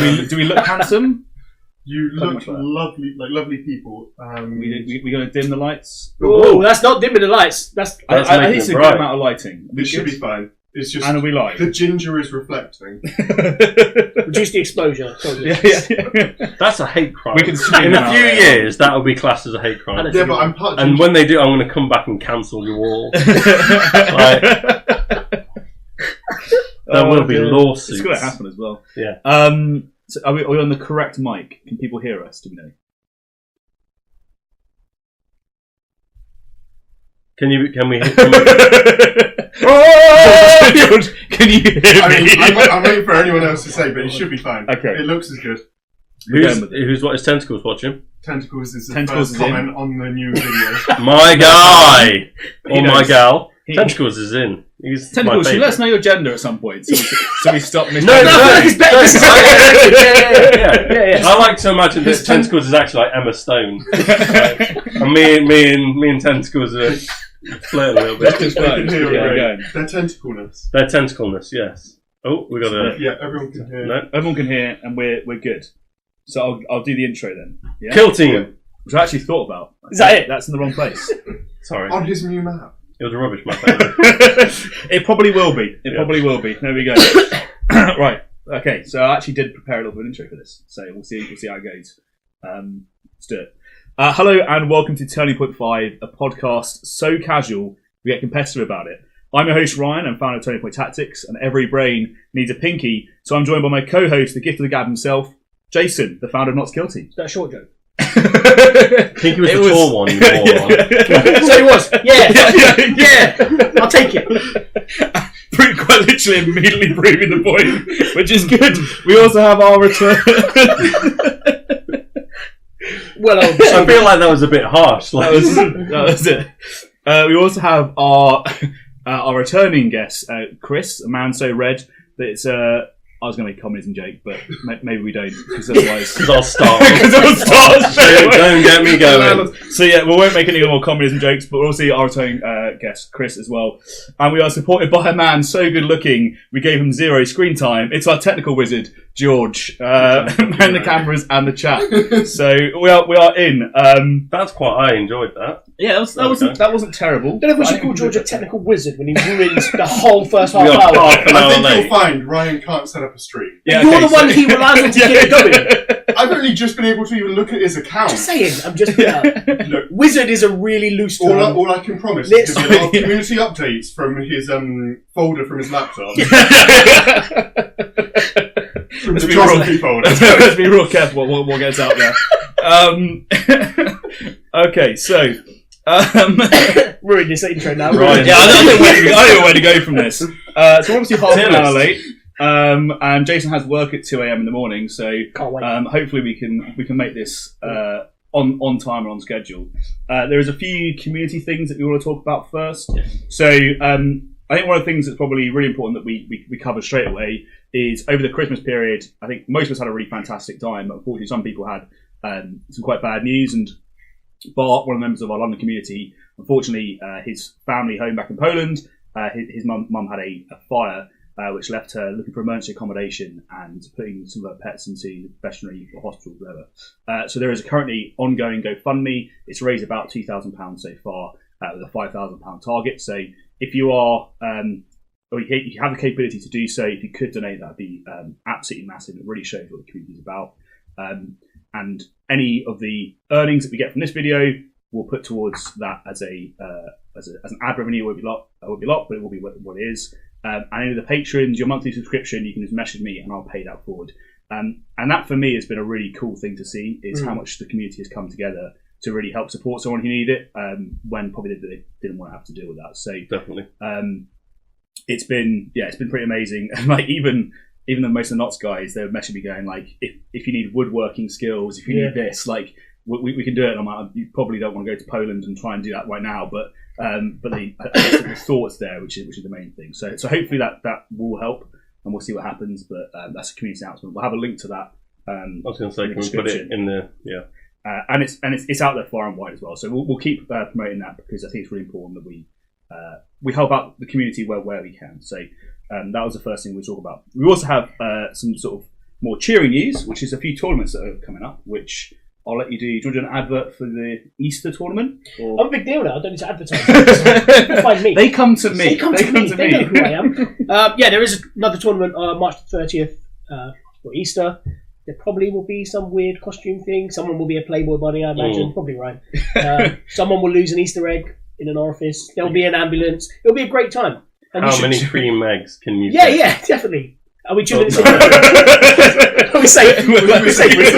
Do we look handsome? You look lovely, like lovely people. We going to dim the lights? Oh, that's not dimming the lights. I think it's a good amount of lighting. It should be fine. It's just and we live. The ginger is reflecting. Reduce the exposure. Yeah. That's a hate crime. We can in a few years, that will be classed as a hate crime. Yeah, but I'm part and when they do, I'm going to come back and cancel you all. There will be lawsuits. It's going to happen as well. Yeah. So are we on the correct mic? Can people hear us? Do we know? Can we can you hear me? I'm waiting for anyone else to say, but it should be fine. Okay. It looks as good. Who's what is Tentacles watching? Tentacles is the first comment on the new video. My guy! Or my gal. Tentacles is in. Tentacles, you let us know your gender at some point, so we stop missing. Yeah. I like to imagine that Tentacles is actually like Emma Stone, and me and Tentacles are flirting a little bit. They're tentacleness. They're tentacleness, yes. Oh, we got a. Yeah, everyone can hear. No? Everyone can hear, and we're good. So I'll do the intro then. Yeah? Kill team, which I actually thought about. Is that it? That's in the wrong place. Sorry. On his new map. It was a rubbish map. It probably will be. Probably will be. There we go. Right. Okay. So I actually did prepare a little bit of an intro for this. So we'll see how it goes. Let's do it. Hello and welcome to Turning Point 5, a podcast so casual we get competitive about it. I'm your host Ryan and founder of Turning Point Tactics, and every brain needs a pinky. So I'm joined by my co-host, the gift of the gab himself, Jason, the founder of Not to Kill Team. Is that a short joke? Pinky was the tall one. So it was. Yeah. I'll take it. Quite literally immediately proving the point, which is good. We also have our return. Well, I feel like that was a bit harsh. That was it. We also have our returning guest, Chris, a man so red that it's I was going to make communism joke, but maybe we don't, because otherwise... Because I'll start. Don't get me going. So yeah, we won't make any more communism jokes, but we'll also see our returning guest, Chris, as well. And we are supported by a man so good looking, we gave him 0 screen time. It's our technical wizard, George. And the cameras and the chat. So we are in. That's I enjoyed that. Yeah, that wasn't terrible. I don't know if we should call George a technical wizard when he ruins the whole first half hour. I think you'll find Ryan can't set up a stream. Yeah, you're the one he relies on to get it going. I've only just been able to even look at his account. Just saying, look, wizard is a really loose term. All I can promise is to be a lot of community updates from his folder from his laptop. From the geography folder. Let's be real careful what gets out there. Okay, so... ruin this intro now. Right. Yeah, I don't know where to go from this. So we're obviously half an hour late, and Jason has work at 2 a.m. in the morning. So hopefully we can make this on time and on schedule. There is a few community things that we want to talk about first. Yeah. So I think one of the things that's probably really important that we cover straight away is over the Christmas period. I think most of us had a really fantastic time, but unfortunately some people had some quite bad news. And Bart, one of the members of our London community, unfortunately, his family home back in Poland, his mum had a fire, which left her looking for emergency accommodation and putting some of her pets into veterinary or hospital, whatever. So there is a currently ongoing GoFundMe. It's raised about £2,000 so far, with a £5,000 target. So if you are, or you have the capability to do so, if you could donate, that'd be absolutely massive. It really shows what the community is about. And any of the earnings that we get from this video, we'll put towards that as an ad revenue. It won't be a lot, but it will be what it is. And any of the patrons, your monthly subscription, you can just message me and I'll pay that forward. And that for me has been a really cool thing to see, is how much the community has come together to really help support someone who needed it, when probably they didn't want to have to deal with that. So definitely, it's been pretty amazing. And like even the most of the Knots guys, they would message me going like, if you need woodworking skills, if you need this, like we can do it. And I'm like, you probably don't want to go to Poland and try and do that right now, but the thoughts there, which is the main thing. So hopefully that will help, and we'll see what happens. But that's a community announcement. We'll have a link to that. I was going to say, can we put it in the and it's out there far and wide as well. So we'll keep promoting that, because I think it's really important that we help out the community where we can. So that was the first thing we talk about. We also have some sort of more cheering news, which is a few tournaments that are coming up, which I'll let you do. Do you want to do an advert for the Easter tournament? Or... I'm a big deal now. I don't need to advertise. You can find me. They come to me. They come to me. They know who I am. Yeah, there is another tournament March the 30th for Easter. There probably will be some weird costume thing. Someone will be a Playboy bunny, I imagine. Probably right. Someone will lose an Easter egg in an orifice. There'll be an ambulance. It'll be a great time. And how many cream eggs can you Yeah, take? yeah, definitely. Are we 2 minutes in? We're safe. We're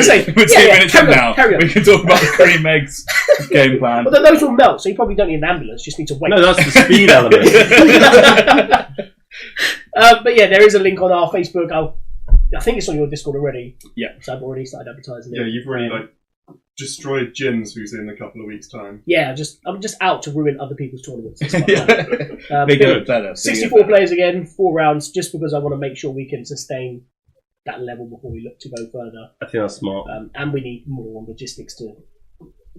safe. We're 2 minutes in now. We can talk about the cream eggs game plan. Well, then those will melt, so you probably don't need an ambulance. Just need to wait. No, that's the speed element. But yeah, there is a link on our Facebook. I think it's on your Discord already. Yeah. So I've already started advertising it. Yeah, you've already destroyed Jim's, who's in a couple of weeks' time. Yeah, I'm just out to ruin other people's tournaments. Bigger, better. 64 players again, 4 rounds, just because I want to make sure we can sustain that level before we look to go further. I think that's smart. And we need more logistics to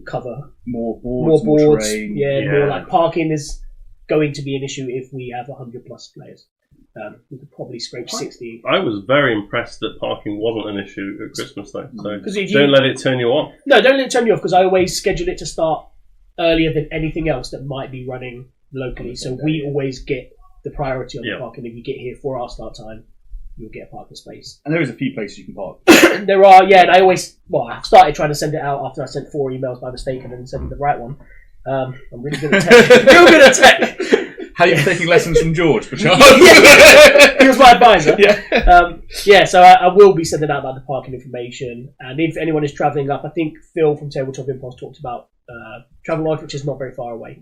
cover. More boards, more terrain. More like parking is going to be an issue if we have 100 plus players. We could probably scrape 60. I was very impressed that parking wasn't an issue at Christmas though. So if don't let it turn you off. No, don't let it turn you off, because I always schedule it to start earlier than anything else that might be running locally. So we always get the priority on the parking. If you get here for our start time, you'll get a parking space. And there is a few places you can park. There are, and I always, I've started trying to send it out after I sent 4 emails by mistake and then sent the right one. I'm really good at tech. Real good at tech. How are you taking lessons from George, for Charles? He was my advisor. Yeah. So I will be sending out about the parking information. And if anyone is travelling up, I think Phil from Tabletop Impulse talked about Travel Life, which is not very far away.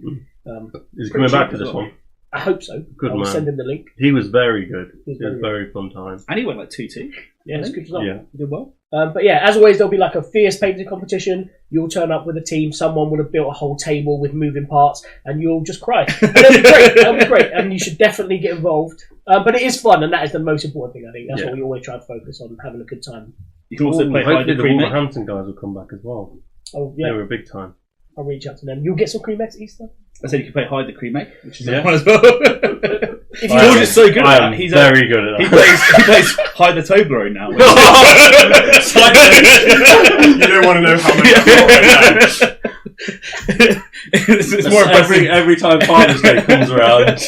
Is he coming back to this one? I hope so. I'll send him the link. He was very good. It was a very fun time. And he went like 2-2. Yeah, it's good result. Yeah. He did well. But yeah, as always, there'll be like a fierce painting competition. You'll turn up with a team. Someone would have built a whole table with moving parts, and you'll just cry. And it'll be great. It'll be great, and you should definitely get involved. But it is fun, and that is the most important thing. I think that's what we always try to focus on, having a good time. You can also play hopefully the Wolverhampton guys will come back as well. Oh yeah, they were a big time. I'll reach out to them. You'll get some cream eggs at Easter. I said you can play Hide the Cream Egg, which is one as well. George is so good at that. He's very good at that. He plays Hide the Toblerone now. You don't want to know how many. It's more impressive. Every time Father's Day comes around,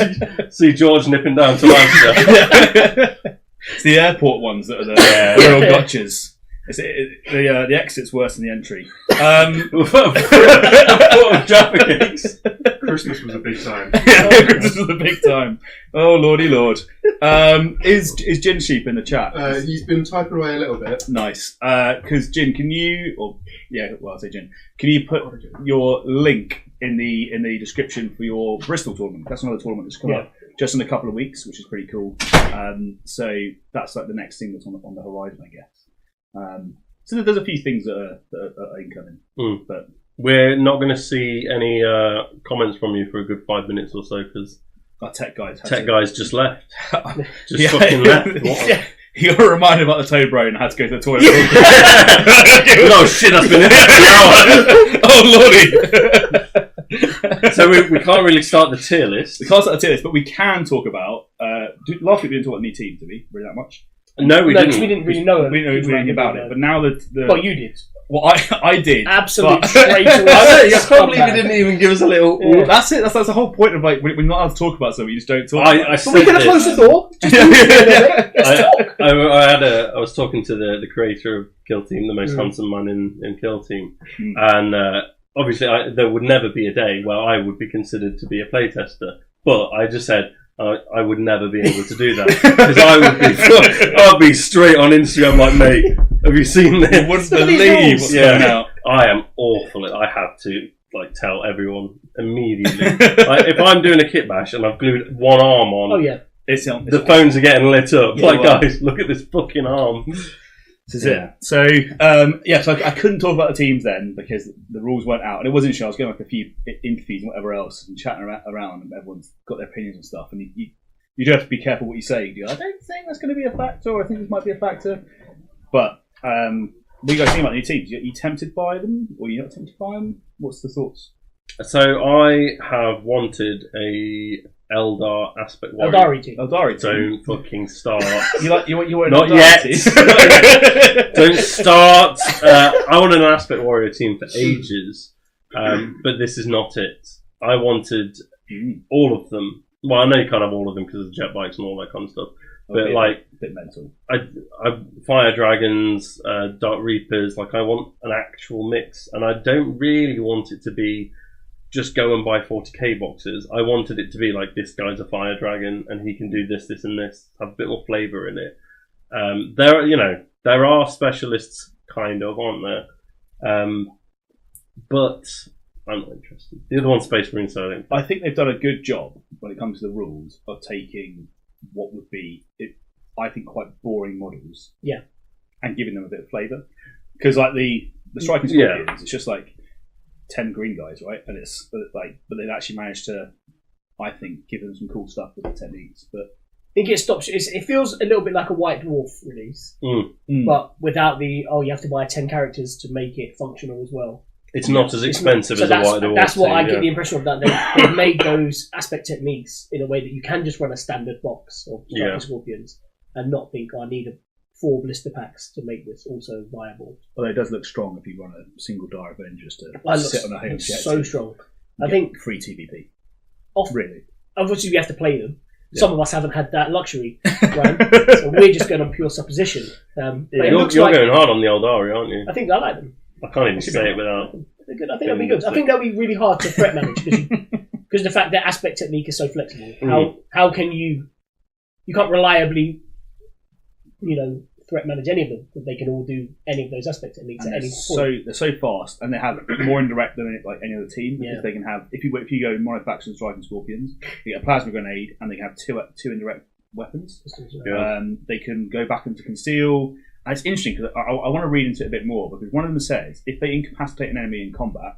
see George nipping down to Lancaster. It's the airport ones that are the real gotchas. The exit's worse than the entry. Jaffa cakes. Christmas was a big time. Christmas was a big time. Oh lordy lord. Is Jin Sheep in the chat? He's been typing away a little bit. Nice. Because Jin, can you? I'll say Jin. Can you put your link in the description for your Bristol tournament? That's another tournament that's coming up just in a couple of weeks, which is pretty cool. So that's like the next thing that's on the horizon, I guess. So there's a few things that are incoming, but we're not going to see any comments from you for a good 5 minutes or so because our tech guys just left, fucking left. Yeah. You got reminded about the Toblerone and had to go to the toilet. No shit, that's been it. Oh lordy. So we can't really start the tier list. We can't start the tier list, but we can talk about. Last week we didn't talk about new teams, did we? Really that much? No, we didn't. We didn't really know. We didn't know anything about it, but now that well, you did. Well, I did. Absolutely straight away. I can't believe you didn't even give us a little. Yeah. That's it. That's the whole point of like we're not allowed to talk about something. You just don't talk. But we're going to close the door. I was talking to the creator of Kill Team, the most handsome man in Kill Team, and obviously there would never be a day where I would be considered to be a playtester. But I just said. I would never be able to do that because I'd be straight on Instagram like, mate, have you seen this? You wouldn't believe what's coming out. I am awful. I have to tell everyone immediately. If I'm doing a kit bash and I've glued one arm on, the phones are getting lit up. Guys, look at this fucking arm. This is it. So, so I couldn't talk about the teams then because the rules weren't out. And it wasn't sure. I was going a few interviews and whatever else and chatting around and everyone's got their opinions and stuff. And you do have to be careful what you say. You go, I don't think that's going to be a factor, or I think this might be a factor. But what are you guys think about new teams? Are you tempted by them or are you not tempted by them? What's the thoughts? So I have wanted a Eldar aspect warrior. Eldari team. Eldari team. Don't fucking start. You want Not Eldari yet. Don't start. I wanted an aspect warrior team for ages, but this is not it. I wanted all of them. Well, I know you can't have all of them because of the jet bikes and all that kind of stuff. But a bit mental. I fire dragons, dark reapers. Like I want an actual mix, and I don't really want it to be just go and buy 40k boxes. I wanted it to be like this guy's a fire dragon, and he can do this, this, and this. Have a bit more flavour in it. There are specialists, kind of, aren't there? But I'm not interested. The other one's Space Marine, so I think they've done a good job when it comes to the rules of taking what would be, I think, quite boring models, and giving them a bit of flavour. Because like the striking scorpions, it's just like 10 green guys, right? And it's like, but they've actually managed to, I think, give them some cool stuff with the techniques. But I think it stops. It feels a little bit like a White Dwarf release, but without the you have to buy 10 characters to make it functional as well. It's not as expensive as a White Dwarf. That's what I get the impression of, that they've made those aspect techniques in a way that you can just run a standard box of striking scorpions and not think, I need 4 blister packs to make this also viable. Well, it does look strong if you run a single Dire Avengers to sit on a home objective. So strong. I think free TVP. Really. Obviously, we have to play them. Some of us haven't had that luxury, right? So we're just going on pure supposition. You're going hard on the Eldari, aren't you? I think I like them. I can't even say it without. They're good. I think they'll be good. I think they'll be really hard to threat manage because the fact that aspect technique is so flexible. How can you can't reliably, threat manage any of them? They can all do any of those aspect techniques at any point. They're so fast, and they have more indirect than any other team. Because they can have, if you go monofaction striking scorpions, you get a plasma grenade, and they can have two indirect weapons. They can go back into conceal. And it's interesting because I want to read into it a bit more, because one of them says if they incapacitate an enemy in combat,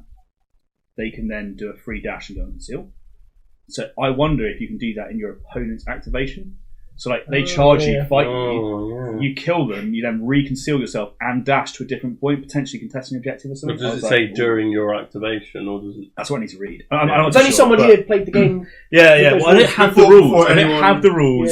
they can then do a free dash and go and conceal. So I wonder if you can do that in your opponent's activation. So like they charge you, fight you, you kill them, you then reconceal yourself and dash to a different point, potentially contesting an objective or something. But does it say during your activation, or does it? That's what I need to read. It's only someone here played the game. Well, I didn't have the rules. I didn't have the rules.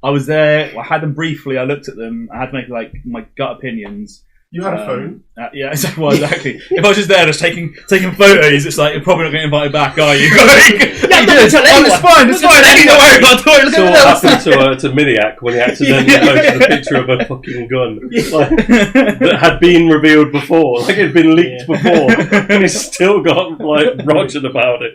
I was there. I had them briefly. I looked at them. I had to make my gut opinions. You had a phone. Yeah, well, exactly. If I was just there, just taking photos, it's like you're probably not getting invited back, are you? It's fine. It's fine. Don't worry about it. So what happened to Miniac when he accidentally posted a picture of a fucking gun that had been revealed before, like it had been leaked before, and he's still got rogered about it.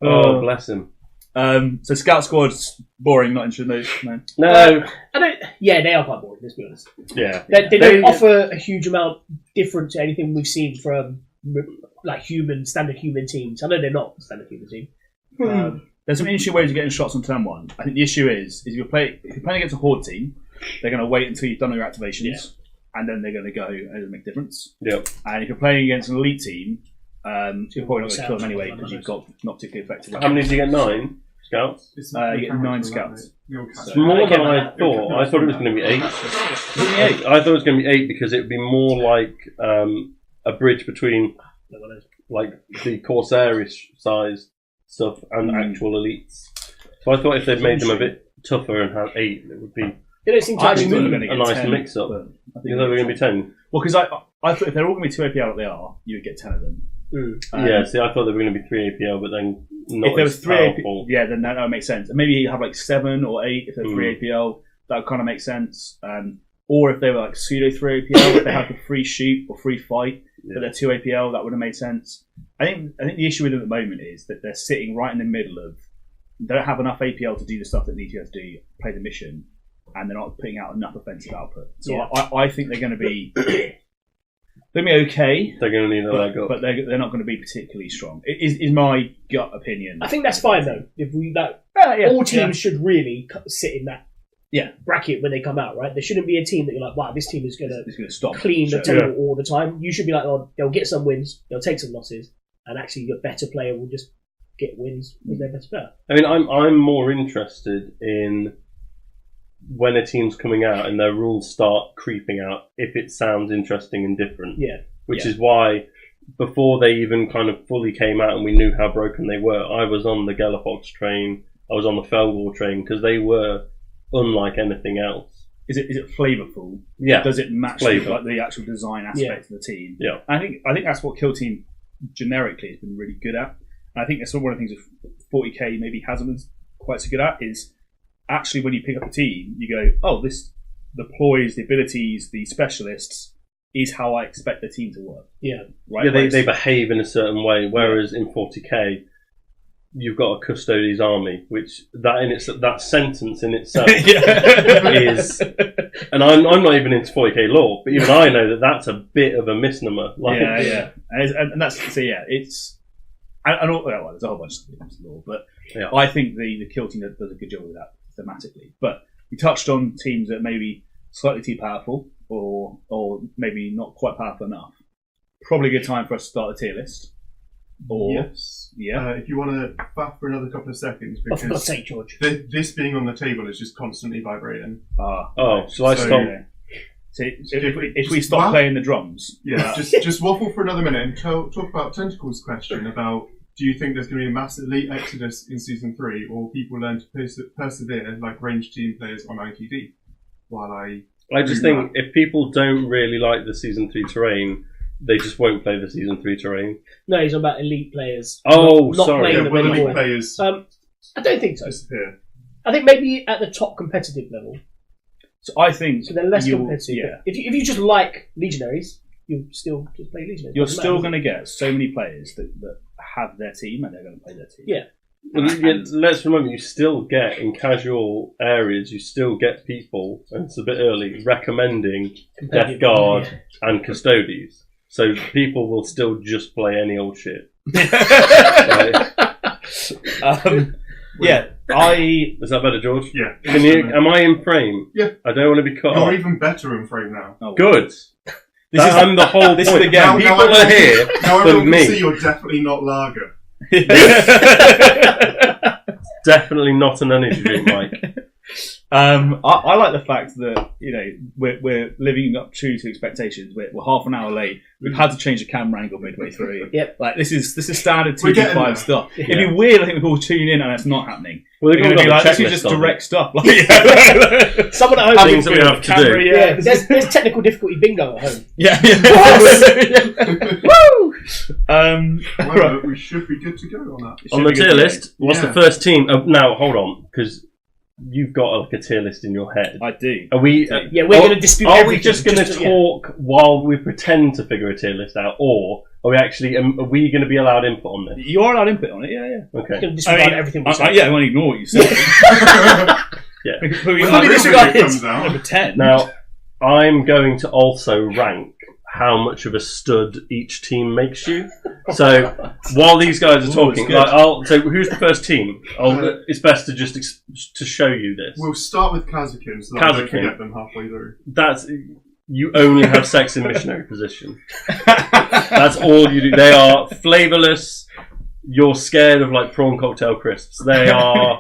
Oh, bless him. So Scout Squad's boring, not interested in those. No. I don't. Yeah, they are quite boring. Let's be honest. Yeah, they don't offer a huge amount different to anything we've seen from standard human teams. I know they're not a standard human team. There's some interesting ways of getting shots on turn 1. I think the issue is if you're playing against a horde team, they're going to wait until you've done all your activations, and then they're going to go, and it'll make a difference. Yep. And if you're playing against an elite team, you're probably not going to kill them anyway because you've got not particularly effective. How many did you get? 9 scouts. You get 9 scouts. It's more than I thought. I thought it was going to be 8. I thought it was going to be 8 because it would be more like a bridge between like the Corsair-ish size stuff and actual elites. So I thought if they'd made them a bit tougher and had 8, it would be. They don't seem to actually a nice mix-up. I think they were going to be 10. Well, because I thought if they're all going to be 2 APL like they are, you would get 10 of them. See, I thought they were going to be 3 APL, but then not if there was 3 powerful. APL, then that would make sense. And maybe you have 7 or 8 if they're 3 APL. That would kind of make sense. Or if they were pseudo 3 APL, if they have the free shoot or free fight, but they're 2 APL, that would have made sense. I think the issue with them at the moment is that they're sitting right in the middle of. They don't have enough APL to do the stuff that they need to do, play the mission, and they're not putting out enough offensive output. So I think they're going to be. They're going to be okay. They're going to need a leg up, but they're not going to be particularly strong. Is my gut opinion. I think that's fine though. If we all teams should really sit in that bracket when they come out, right? There shouldn't be a team that you're like, wow, this team is going to stop clean the table all the time. You should be like, oh, they'll get some wins, they'll take some losses, and actually your better player will just get wins with their better player. I mean, I'm more interested in when a team's coming out and their rules start creeping out if it sounds interesting and different. Which is why before they even kind of fully came out and we knew how broken they were, I was on the Gellerpox train. I was on the Fellgor train because they were unlike anything else. Is it flavourful? Yeah. Does it match Flavour. like the actual design aspect of the team? Yeah. I think that's what Kill Team generically has been really good at. And I think that's one of the things that 40k maybe hasn't been quite so good at is actually when you pick up the team, you go, oh, the ploys, the abilities, the specialists is how I expect the team to work. Yeah. Right. Yeah, they behave in a certain way, whereas in 40k, you've got a Custodes army, which that sentence in itself is, and I'm not even into 40k lore, but even I know that that's a bit of a misnomer. Like, and that's it's. Well, there's a whole bunch of things lore, but yeah. I think the Kill Team does a good job with that thematically. But we touched on teams that may be slightly too powerful, or maybe not quite powerful enough. Probably a good time for us to start a tier list. Yes. If you want to faff for another couple of seconds, Oh, for God's because sake, George. this being on the table is just constantly vibrating. Shall I stop? So if we stop playing the drums, just waffle for another minute and talk about Tentacle's question about, do you think there's going to be a mass elite exodus in season 3, or people learn to persevere like ranged team players on ITD? I just think if people don't really like the season 3 terrain, they just won't play the season 3 terrain. No, he's about elite players. Oh, not sorry. playing them elite anymore. players I don't think so. disappear. I think maybe at the top competitive level. so I think So they're less competitive. Yeah, If you just like Legionaries, you'll still just play Legionaries. you're Doesn't still matter. going to get so many players that have their team and they're going to play their team. Yeah. Let's remember, you still get, in casual areas, you still get people, and it's a bit early, recommending Death Guard and Custodes. So people will still just play any old shit. Right? Is that better, George? Yeah. Am I in frame? Yeah. I don't want to be cut You're off. even better in frame now. Oh, Good. I'm the whole this point. is again. People are here Now for everyone can me. see you're definitely not lager. Definitely not an energy drink, Mike. I like the fact that we're living up true to expectations. We're half an hour late. We've had to change the camera angle midway through. Yep. Like this is standard We're getting there. 2.5 stuff. It'd be weird. I think we all tune in and it's not happening. Well, We're going to be like, this is just direct stuff. Like, Someone at home. Things that we have to do. Yeah, there's technical difficulty bingo at home. Yeah. Woo! Well, we should be good to go on that. On the tier list, what's Yeah. the first team? Oh, now, hold on, because you've got like a tier list in your head. I do. Are we? Yeah, we're going to dispute Are everything. we just going to talk while we pretend to figure a tier list out, or are we actually? Are we going to be allowed input on this? You're allowed input on it. Yeah. We're Okay. going to disregard everything we say. I want to ignore what you said. Yeah. We When fully the disregard real comes it. out. Number 10. Now, I'm going to also rank how much of a stud each team makes you. So while these guys are talking, it's good. so who's the first team? It's best to just to show you this. We'll start with Kazakin, so that I don't Kazakin. forget them halfway through. That's you only have sex in missionary position. That's all you do. They are flavourless. You're scared of like prawn cocktail crisps. They are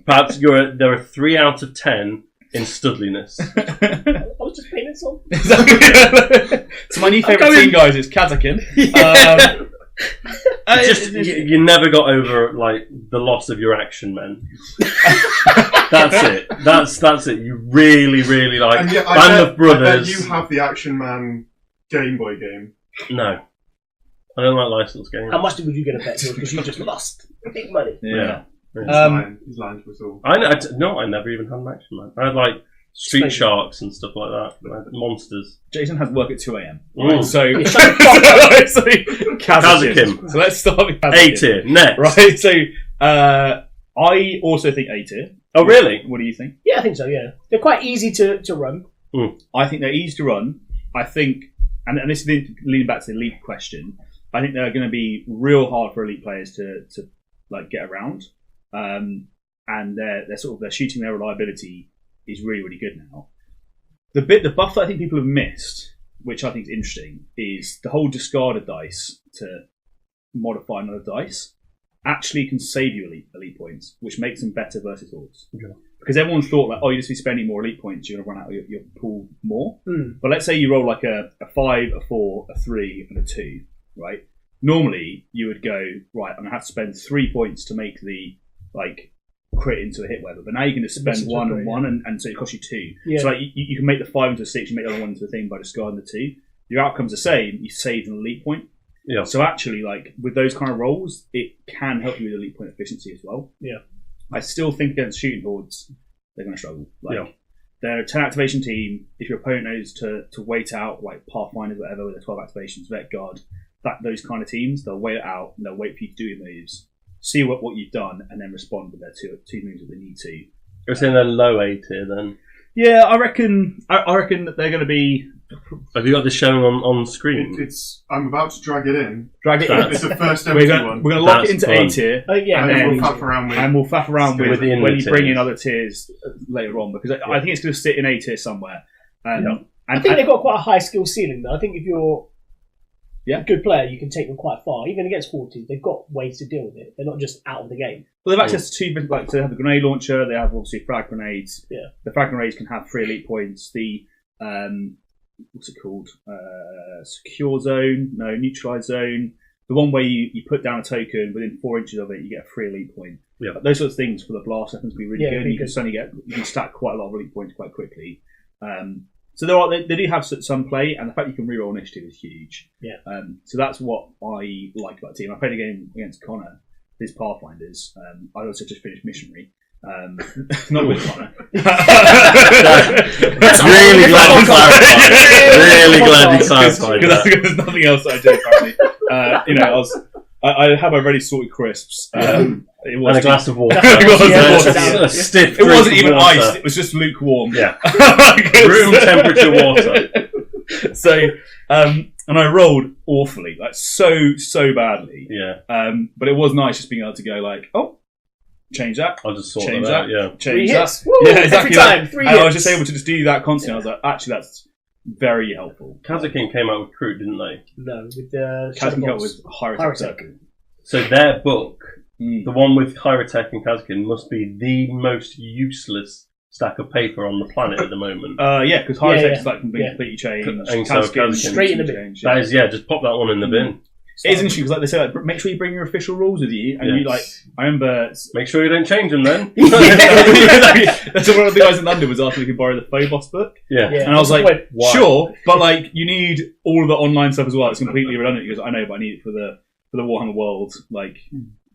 perhaps they're a 3 out of 10 in studliness. I was just putting this on. So my new favourite team, guys, is Kazakin. You never got over like the loss of your action men. That's it. That's it. You really, really like And yet, Band I of Brothers. bet you have the Action Man Game Boy game. No, I don't like licensed games. How much would you get a bet to? Because you just lost big money. Yeah. He's lying to us all. I never even had an action man. I had like Street Spain. Sharks and stuff like that. Like, monsters. Jason has work at 2 a.m. Mm. So, Yeah, shut the fuck so Kazakin. So let's start with Kazakin. A tier next. Right. So I also think A tier. Oh really? What do you think? Yeah, I think so, yeah. They're quite easy to run. I think they're easy to run. I think, and this is leading back to the elite question. I think they're going to be real hard for elite players to like get around. And they're shooting, their reliability is really, really good now. The buff that I think people have missed, which I think is interesting, is the whole discarded dice to modify another dice actually can save you elite points, which makes them better versus hordes. Okay. Because everyone's thought like, you just be spending more elite points, you're going to run out of your pool more. Mm. But let's say you roll like a 5, a 4, a 3, and a 2, right? Normally, you would go, right, I'm going to have to spend 3 points to make the like crit into a hit weather, but now you can just spend 1 and 1, and so it costs you 2. Yeah. So like you can make the 5 into a 6, you make the other 1 into a thing by discarding the 2. Your outcome's the same. You saved an elite point. Yeah. So actually, like with those kind of rolls, it can help you with elite point efficiency as well. Yeah. I still think against shooting hordes, they're going to struggle. Like they're a 10 activation team. If your opponent knows to wait out, like Pathfinders, whatever, with their 12 activations, Vet Guard, those kind of teams, they'll wait it out and they'll wait for you to do your moves, see what you've done, and then respond with their two moves that they need to. You're saying they're low A tier then? Yeah, I reckon that they're going to be. Have you got this showing on screen? I'm about to drag it in. Drag it in. It's the first empty one. We're going to lock it That's into fun. A tier. Yeah, And and then then we'll faff around with With the when you bring tiers. in other tiers later on, because I think it's going to sit in A tier somewhere. And I think they've got quite a high skill ceiling though. I think if you're a good player, you can take them quite far. Even against 40s, they've got ways to deal with it. They're not just out of the game. Well, they've access to 2, like, so they have the grenade launcher, they have obviously frag grenades. Yeah. The frag grenades can have 3 elite points. The, what's it called? Secure zone, no, neutralize zone. The one where you put down a token, within 4 inches of it, you get a 3 elite point. Yeah. Those sorts of things for the blast weapons can be really Yeah, good. really You can good. suddenly you can stack quite a lot of elite points quite quickly. So they do have some play, and the fact you can reroll initiative is huge. Yeah. So that's what I like about the team. I played a game against Connor, his Pathfinders. I also just finished Missionary. Not with Connor. Really glad you clarified. Really glad you clarified that. Because there's nothing else I do apparently. I had my ready salted crisps. It was And a glass of water. It was A stiff It wasn't drink even of water. iced. It was just lukewarm. Yeah. Room temperature water. So, and I rolled awfully, like so badly. Yeah. But it was nice just being able to go like, oh, change that. I'll just sort Change that out, that. yeah. Change 3 that. hits. Woo, Yeah, exactly. every time. 3 And hits. I was just able to just do that constantly. I was like, actually, that's very helpful. Kazakin came out with Kroot, didn't they? No, with the Kazan Gellerpox. with Hyrotech Hyrotech. Circle. So their book, Mm. the one with Hyrotech and Kazakin, must be the most useless stack of paper on the planet at the moment. Yeah, because Hyrotech yeah. like can be Yeah. completely changed. And so Kazkin Kazkin- Straight in the bin. changed, That is, just pop that one in the bin. It is interesting because like they say, like make sure you bring your official rules with you, and Yes. you like. I remember. Make sure you don't change them then. That's one of the guys in London was asking if we could borrow the Phobos book, Yeah. Yeah. and I was like, Why? sure, but like you need all of the online stuff as well. It's completely redundant because I know, but I need it for the Warhammer world. Like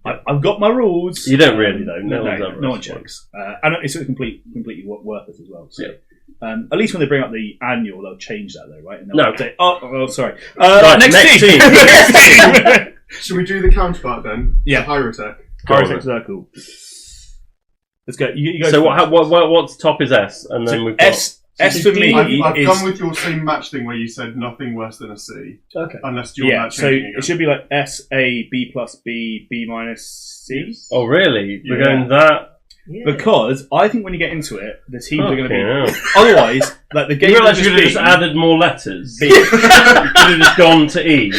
I've got my rules. You don't really though. No, one's ever no one asked for it. checks, and it's completely worthless as well. So. At least when they bring up the annual, they'll change that though, right? And they'll No. update. Oh, sorry. Right, next next team. team. Next team. Should we do the counterpart then? Yeah. Hyrotech. Hyrotech Circle. Let's go. You go. So first. what's top is S, and then So we've got S for me I've is gone with your same match thing where you said nothing worse than a C. Okay. Unless you're not so changing again. it should be like S A B plus B B minus C. Oh really? We're Yeah. going that. Yeah. Because I think when you get into it, the teams are going to be. Yeah. Otherwise, like the game. You will realise you could have just be added more letters. B. You could have just gone to E.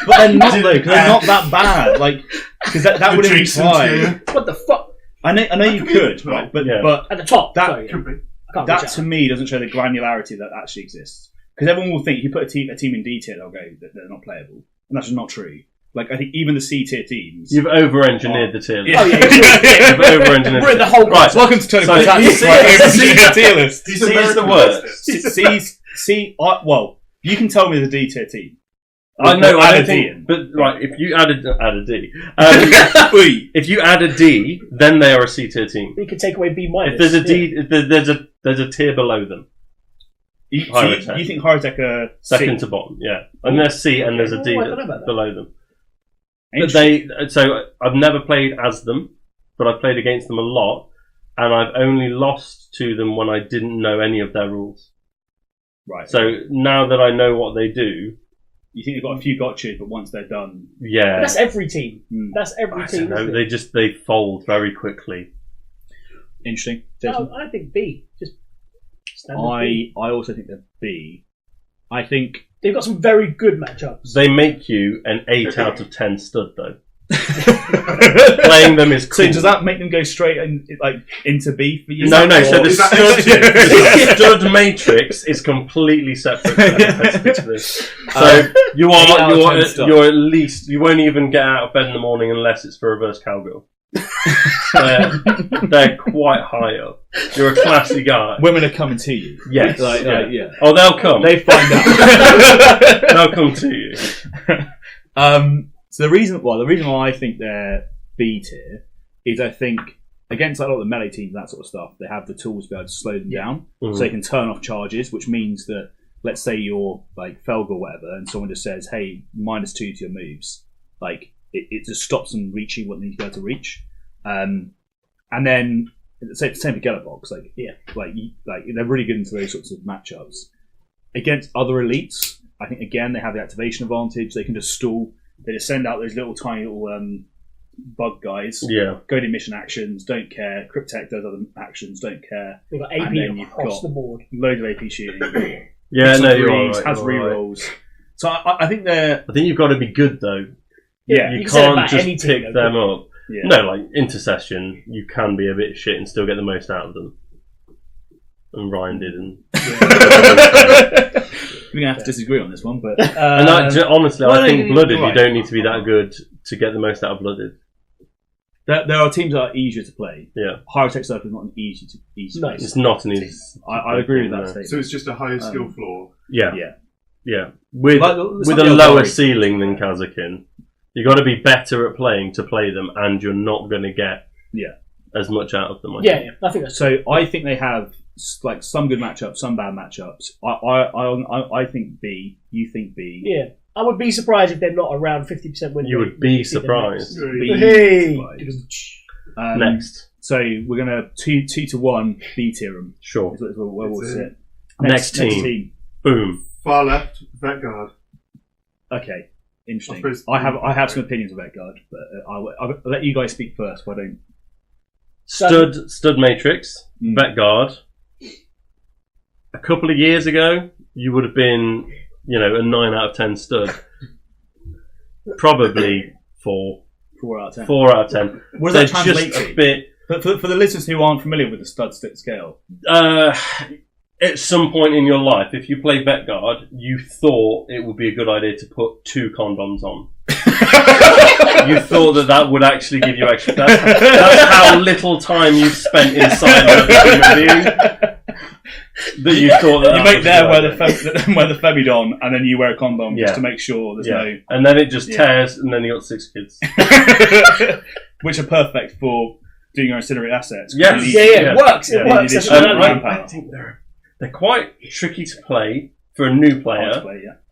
But they're not though, because they're not that bad. Like, because that would Adjacent imply. tier. What the fuck? I know you could, right? But Yeah. but At the top. That Sorry, Could be. I can't that reach to out. me doesn't show the granularity that actually exists. Because everyone will think if you put a team in D tier, they'll go that they're not playable, and that's just not true. Like I think even the C tier teams. You've over-engineered the tier list. Yeah. Oh yeah. You've over-engineered. We're in the whole Right, welcome to Tony So Fontana's you see- tier list. He's C is the American worst. C. Well, you can tell me the D tier team. I know, I Add don't a D think. in. But right, if you add a D, Oi. if you add a D, then they are a C tier team. We could take away B minus. If there's a D, if there's a tier below them, You Hyrotech. think Hyrotech are second C? to bottom, yeah. And there's C, and there's a D Oh, I don't know about that. below them. But Interesting. so I've never played as them, but I've played against them a lot, and I've only lost to them when I didn't know any of their rules. Right. So now that I know what they do, you think they've got a few gotchas, but once they're done, yeah, That's every team. Hmm. That's every I team. don't know, isn't it? they fold very quickly. interesting. Jason? No, I think B. Just standard B. I also think they're B. I think They've got some very good matchups. They make you an 8 out of 10 stud though. Playing them is cool. So does that make them go straight into B for you? No. So the Is that stud matrix is completely separate to this. So you eight out of 10 are stud. you're at least you won't even get out of bed in the morning unless it's for reverse cowgirl. they're quite high up. You're a classy guy. Women are coming to you. Yes. Yeah. Oh, they'll come. They find out. They'll come to you. So the reason why I think they're B tier is I think against like a lot of the melee teams and that sort of stuff, they have the tools to be able to slow them down, so they can turn off charges, which means that let's say you're like Fellgor or whatever, and someone just says, "Hey, -2 to your moves," like it just stops them reaching what they need to be able to reach. And then same for Gellerpox, like they're really good into those sorts of matchups against other elites. I think again they have the activation advantage. They can just stall. They just send out those little tiny little bug guys. Yeah. Go to mission actions, don't care. Cryptech does other actions, don't care. You've got AP across the board. Loads of AP shooting. Yeah, no, you're all right. Has rerolls. So I think they're. I think you've got to be good though. Yeah, you can't just pick them up. Yeah. No, like Intercession, you can be a bit shit and still get the most out of them. And Ryan did, and we're gonna have to disagree on this one, but and honestly, I think Blooded, you don't need to be that good to get the most out of Blooded. There are teams that are easier to play. Yeah, Higher Tech Circle is not an easy to play. It's not an easy. I agree with that statement. So it's just a higher skill floor. Yeah. With a lower ceiling than Kazakin. You got to be better at playing to play them, and you're not going to get as much out of them. I think that's so. I think they have like some good matchups, some bad matchups. I think B. You think B. Yeah, I would be surprised if they're not around 50% win rate. You would be surprised. Hey. Next. So we're gonna 2-1 B tier them. Sure. Is where we'll sit. Next team. Boom. Far left, Vet Guard. Okay. Interesting. I have some opinions of Vet Guard, but I'll let you guys speak first. Why don't Stud Matrix, Vet Guard. A couple of years ago, you would have been, a 9 out of 10 stud. Probably 4. 4 out of 10. 4 out of 10. What does that translate just to? A bit. But for the listeners who aren't familiar with the stud stick scale, at some point in your life, if you play Vet Guard, you thought it would be a good idea to put 2 condoms on. You thought that would actually give you extra. That's how little time you've spent inside of the human being. That you thought that you make there wear the Femidon, and then you wear a condom just to make sure there's no. And then it just tears, and then you got 6 kids, which are perfect for doing your ancillary assets. Yes. It works. It works. I think they're quite tricky to play for a new player,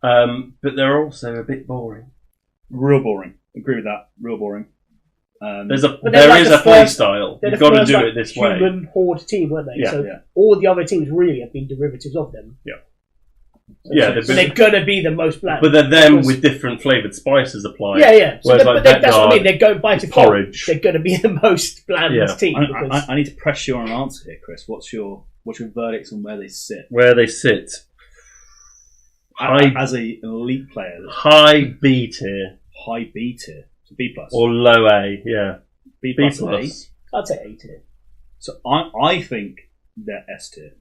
but they're also a bit boring. Real boring. Agree with that. Real boring. There is a play style. You've got to do it this way. Human horde team, weren't they? Yeah. So all the other teams really have been derivatives of them. Yeah. So they're going to be the most bland. But they're them with different flavoured spices applied. Yeah. So that's what I mean. They're going by default. Porridge. They're going to be the most bland team. I need to press you on an answer here, Chris. What's your verdict on where they sit? Where they sit. As an elite player. High B tier. High B tier. So B plus. Or low A, yeah. B plus. I'd say A tier. So I think they're S tier.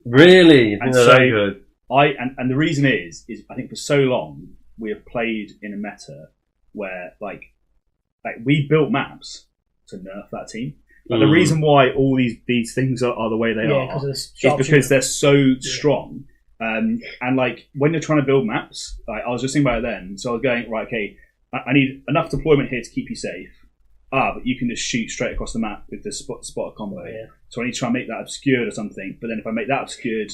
Really? And so that good? And the reason is I think for so long we have played in a meta where like we built maps to nerf that team. Like the reason why all these things are the way they are is because they're so strong. And like when you're trying to build maps, like, I was just thinking about it then. So I was going, right, okay, I need enough deployment here to keep you safe. But you can just shoot straight across the map with the spotter combo. Yeah. So I need to try and make that obscured or something. But then if I make that obscured,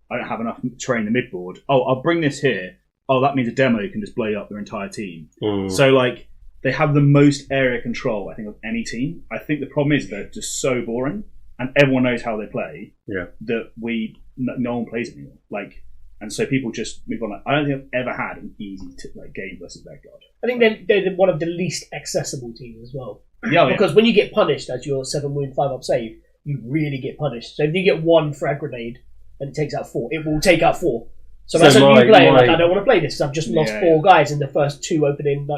I don't have enough terrain in the midboard. Oh, I'll bring this here. Oh, that means a demo can just blow up their entire team. So like they have the most area control, I think, of any team. I think the problem is they're just so boring, and everyone knows how they play. Yeah. That no one plays anymore. Like, and so people just move on. Like, I don't think I've ever had an easy game versus Vet Guard. I think they're one of the least accessible teams as well. Yeah, because when you get punished as your 7 wound 5 up save, you really get punished. So if you get 1 frag grenade and it takes out 4, it will take out 4. So as a new player, I don't want to play this. I've just lost 4 guys in the first 2 opening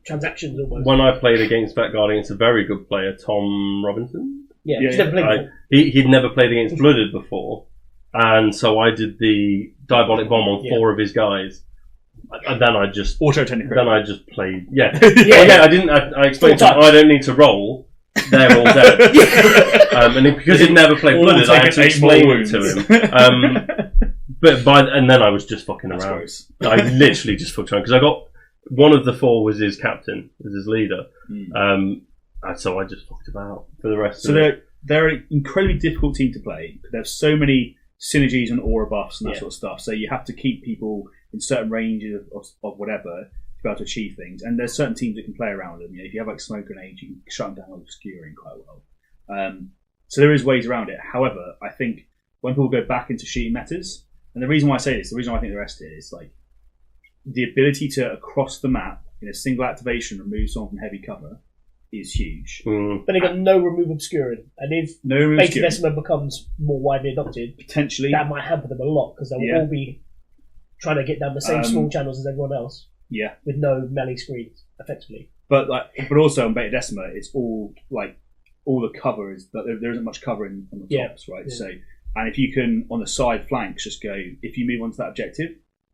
transactions almost. When I played against Vet Guard against a very good player, Tom Robinson. He's never played he'd never played against Blooded before, and so I did the Diabolic Bomb on 4 of his guys. And then I just auto technique. Then I just played. I didn't. I explained to him I don't need to roll. they're all dead. And because he'd never played All Blooded, I had taken to 8 more explain it wounds. to him. And then I was just fucking That's around. gross. I literally just fucked around because I got one of the 4 was his captain, was his leader. And so I just fucked about for the rest of it. They're an incredibly difficult team to play. There's so many synergies and aura buffs and that sort of stuff. So you have to keep people in certain ranges of whatever to be able to achieve things. And there's certain teams that can play around them. You know, if you have like smoke grenades, you can shut them down with obscuring quite well. So there is ways around it. However, I think when people go back into shooting metas, and the reason why I say this, the reason why I think the rest of it is like the ability to across the map in a single activation remove someone from heavy cover is huge. But they got no remove obscuring, and if Beta Decima becomes more widely adopted, potentially that might hamper them a lot because they will all be trying to get down the same small channels as everyone else. Yeah, with no melee screens, effectively. But also on Beta Decima, it's all like all the cover is that there isn't much cover on the tops, right? Yeah. So, and if you can on the side flanks just go, if you move onto that objective,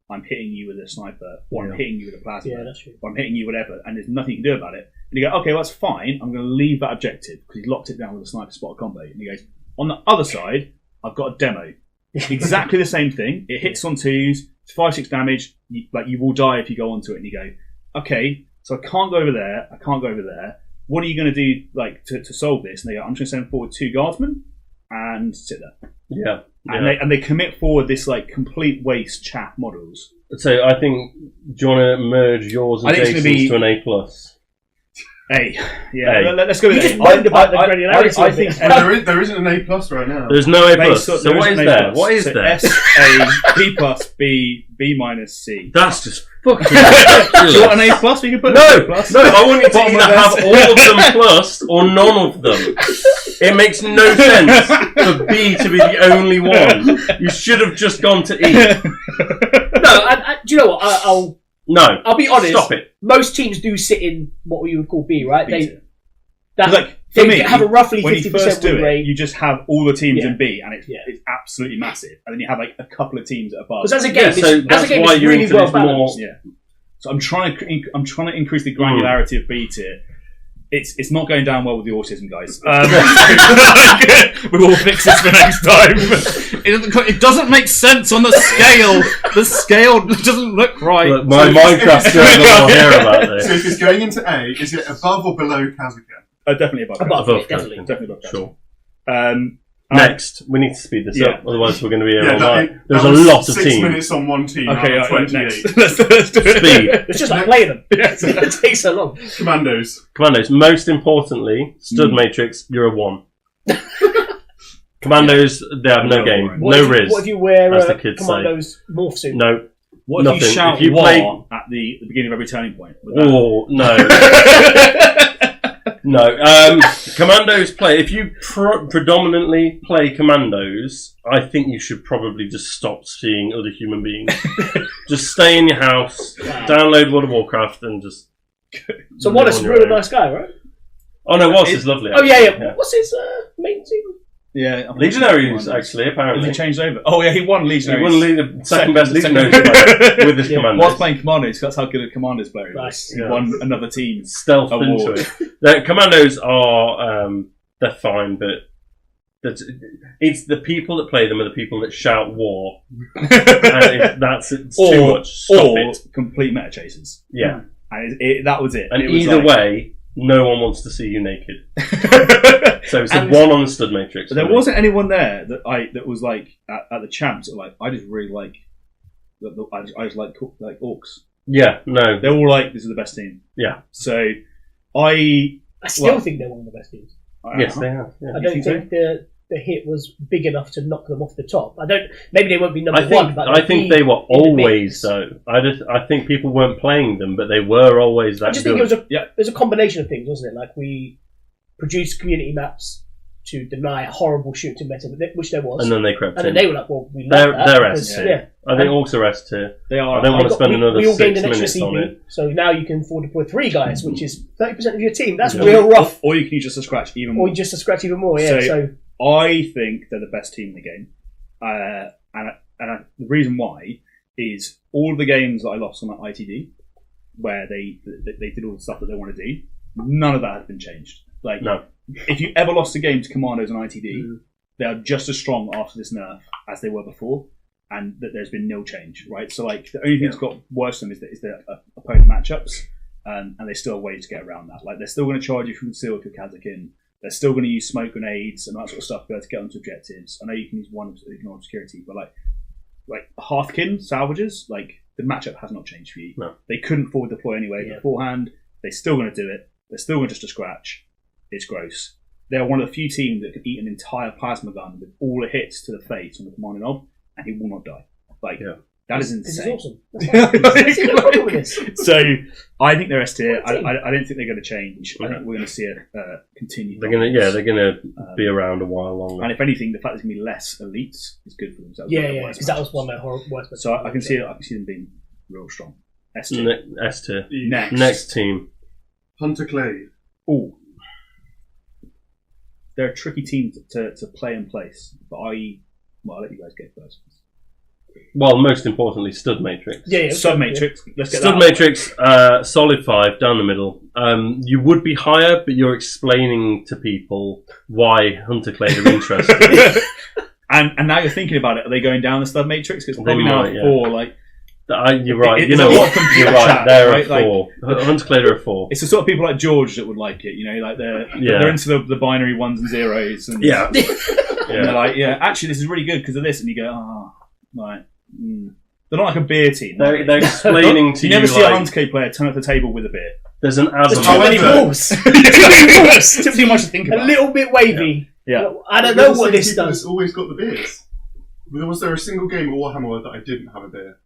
I'm hitting you with a sniper, or I'm hitting you with a plasma, or I'm hitting you whatever, and there's nothing you can do about it. And you go, okay, well, that's fine. I'm going to leave that objective because he's locked it down with a sniper spot combo. And he goes, on the other side, I've got a demo, exactly the same thing. It hits on 2s, it's 5-6 damage. You will die if you go onto it. And you go, okay, so I can't go over there. I can't go over there. What are you going to do, like, to solve this? And they go, I'm just going to send forward 2 guardsmen and sit there. Yeah. And they commit forward this like complete waste chat models. So I think, do you want to merge yours and Jason's to an A+? A. Yeah. Let's go with A. You just wondered about the granularity. I think there isn't an A+ right now. There's no A+. So what is there? What is there? S, A, B+, B, B minus, C. That's just fucking ridiculous. Do you want an A+? We can put no, an A+. No, I want you to either have all of them plus or none of them. It makes no sense for B to be the only one. You should have just gone to E. No, do you know what? I'll be honest. Stop it. Most teams do sit in what you would call B, right? They have a roughly 50% win rate. You just have all the teams in B, and it's absolutely massive. And then you have like a couple of teams above. Because as a game, that's why it's really well balanced. Yeah. So I'm trying to increase the granularity of B tier. It's not going down well with the autism guys. We will fix this for next time. It doesn't make sense on the scale. The scale doesn't look right. Look, my Minecraft girl will hear about this. So if it's going into A, is it above or below Kazakhstan? Definitely above. Above, definitely above. Sure. Next, we need to speed this up, otherwise we're going to be here all night. There's a was lot of 6 teams. minutes on one team. Okay, out of 28. next. Let's do it. Speed. It's just like playing them. It takes so long. Commandos. Most importantly, stud matrix, you're a 1. Commandos, they have no game. No Riz. What if you wear as the kids Commandos morph suit? No. What nothing. If you shout war at the beginning of every turning point? Oh, no. No. Commandos play. If you predominantly play Commandos, I think you should probably just stop seeing other human beings. Just stay in your house, download World of Warcraft, and just. So Wallace is a really nice guy, right? Oh no, Wallace is lovely. Oh yeah. What's his main team? Yeah, Legionaries actually. Apparently, he changed over. Oh yeah, he won Legionaries. He won the second best Legionaries with his Commandos. Whilst playing Commandos, that's how good a Commandos player he was. Nice. He won another team stealth into it. The Commandos are they're fine, but it's the people that play them are the people that shout war. And it's too much. Stop it. Complete meta chasers. Yeah, and that was it. And it was either way, no one wants to see you naked. So it's the 1 on the stud matrix. There wasn't anyone there that was like at the champs. Like I just really like. I just like orcs. Yeah, no, they're all like this is the best team. Yeah. So I still think they're one of the best teams. Yes, they have. Yeah. I don't think the hit was big enough to knock them off the top. Maybe they won't be number 1. But I think they were always though. I think people weren't playing them, but they were always that. I just think it was a combination of things, wasn't it? Like we produced community maps to deny horrible shooting meta, which there was, and then they crept in. And then they were like, "Well, we love that." They're S tier. I think orcs are S tier. They are. I don't want to spend another 6 minutes CP, on it. So now you can afford to put 3 guys, which is 30% of your team. That's real rough. Or you can use just a scratch even more. Or just a scratch even more. Yeah. So I think they're the best team in the game, and the reason why is all of the games that I lost on that ITD, where they did all the stuff that they want to do. None of that has been changed. Like, No. if you ever lost a game to Commandos and ITD, they are just as strong after this nerf as they were before, and that there's been no change, right? So, like, the only thing that's got worse than them is the opponent matchups, and there's still ways to get around that. Like, they're still going to charge you from conceal if you're Kazakin. They're still going to use smoke grenades and that sort of stuff to be able to get onto objectives. I know you can use one to ignore obscurity, but like Hearthkin salvages, like, the matchup has not changed for you. No. They couldn't forward deploy anyway beforehand. They're still going to do it. They're still going just to scratch. It's gross. They're one of the few teams that could eat an entire plasma gun with all the hits to the face on the commander knob, and he will not die. Like, that is insane. This is awesome. That's the problem with this. So, I think they're S tier. I don't think they're going to change. I think we're going to see a continued. They're gonna be around a while longer. And if anything, the fact there's going to be less elites is good for themselves. Because that was one of their worst. So I can see them being real strong. S tier. S tier. Next team. Hunter Clave. Oh, they're a tricky team to play and place. But I'll let you guys go first. Well, most importantly, Stud Matrix. Stud Matrix. Let's get Stud Matrix, solid 5 down the middle. You would be higher, but you're explaining to people why Hunter Clave are interested. and now you're thinking about it. Are they going down the Stud Matrix? Because probably now 4. Like, you're right. You know what? You're right. They're a 4. Hunter Clave are a 4. It's the sort of people like George that would like it. You know, like they're into the binary 1s and 0s. And, and they're like, actually, this is really good because of this. And you go, right. They're not like a beer team. They're explaining to you. You never see a Hunter Clave player turn up the table with a beer. There's an There's too many balls. Too much to think about. A little bit wavy. Yeah. I don't know what this does. Always got the beers. Was there a single game of Warhammer that I didn't have a beer?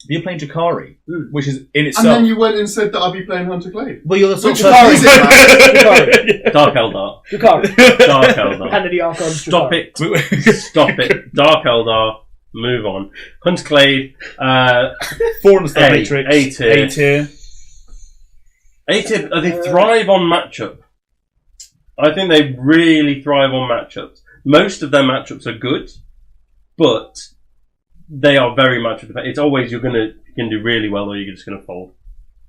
You're playing Jakari, which is in itself. And then you went and said that I'd be playing Hunter Clave. Well, you're the sort of Jakari. Dark Eldar. Jakari. Dark Eldar. Hand of the Archons. Stop it. Stop it. Dark Eldar. Move on. Hunter Clave. 4 on the Stud Matrix. A tier. A tier. A tier. They thrive on matchup. I think they really thrive on matchups. Most of their matchups are good, but they are very matchup dependent. It's always you can do really well or you're just going to fold.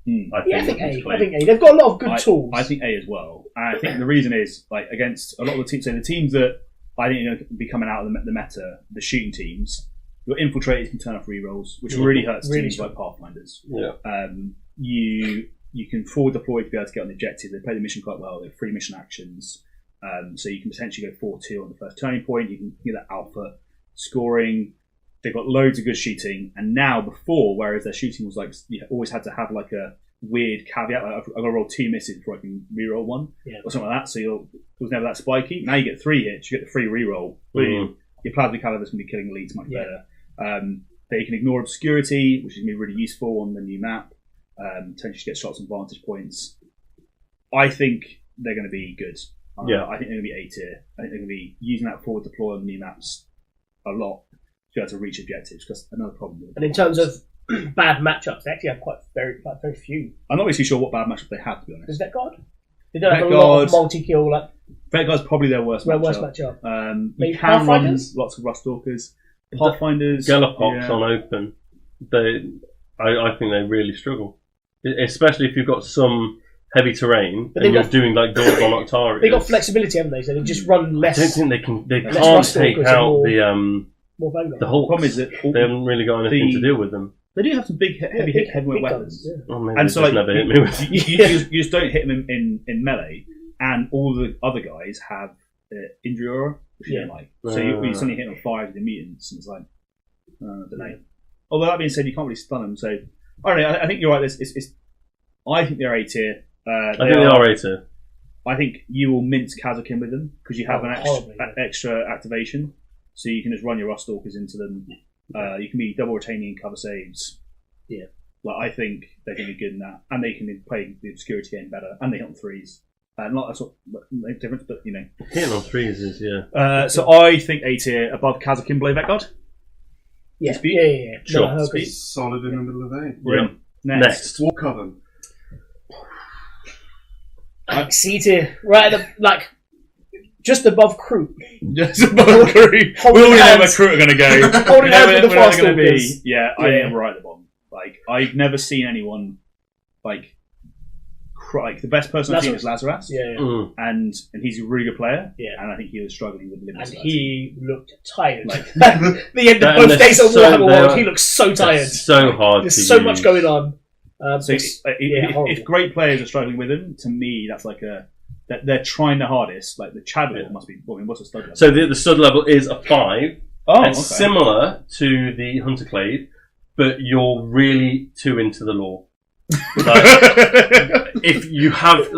I think A. They've got a lot of good tools. I think A as well. And I think the reason is, like, against a lot of the teams, so the teams that I think are going to be coming out of the meta, the shooting teams, your infiltrators can turn off rerolls, which really hurts teams like Pathfinders. Yeah. You can forward deploy to be able to get on the objective. They play the mission quite well. They have free mission actions. So you can potentially go 4-2 on the first turning point. You can get that alpha scoring. They've got loads of good shooting. And now before, whereas their shooting was like, you always had to have like a weird caveat. Like, I've got to roll 2 misses before I can reroll 1 or something like that. So it was never that spiky. Now you get 3 hits. You get the free reroll. Boom. Your Plasma Calibers can be killing elites much better. They can ignore obscurity, which is going to be really useful on the new map. Potentially get shots and vantage points. I think they're going to be good. I think they're going to be A tier. I think they're going to be using that forward deploy on the new maps a lot to be able to reach objectives. Because another problem. And in terms of bad matchups, they actually have very few. I'm not really sure what bad matchup they have, to be honest. Is that God? They don't have a lot of multi-kill. Vetguard's probably their worst matchup. You can run lots of Ruststalkers. Pathfinders. Gellerpox on open. I think they really struggle. Especially if you've got some heavy terrain and you're doing like Dawn on Octarius. They've got flexibility, haven't they? So they just run less. I don't think they can. They can't take out the Hulks. Problem is that they haven't really got anything to deal with them. They do have some big heavyweight weapons. And so never hit me with. You just don't hit them in melee, and all the other guys have injury aura, which you don't like. So you suddenly hit them on 5 with the mutants, and it's like, I don't know. Although that being said, you can't really stun them. So I don't know. I think you're right. I think they're A tier. I think they are A tier. I think you will mince Kazakin with them because you have an extra activation, so you can just run your Ruststalkers into them. You can be double retaining cover saves. Yeah, I think they're going to be good in that, and they can play the obscurity game better, and they hit on 3s. Not that's what makes a difference, but hitting on 3s is So I think A tier above Kazakin, Blade Vetguard. Yeah. Sure. No, solid in the middle of A. We're in. Next. War Coven. C tier, right? Just above Kroot. Just above Kroot. We all know where Kroot are going to go. Holding hands with the going to be. I am right at the bottom. I've never seen anyone the best person I've seen is Lazarus. Yeah. And he's a really good player. Yeah. And I think he was struggling with limits. And he looked tired. Like the end of both days of Warhammer World, he looked so tired. So hard. There's so much going on. So if great players are struggling with him, to me, that's like they're trying the hardest. Like the Chad level must be. What's the stud level? So the stud level is a 5. Oh, it's similar to the Hunter Clave, but you're really too into the lore. Like, if you have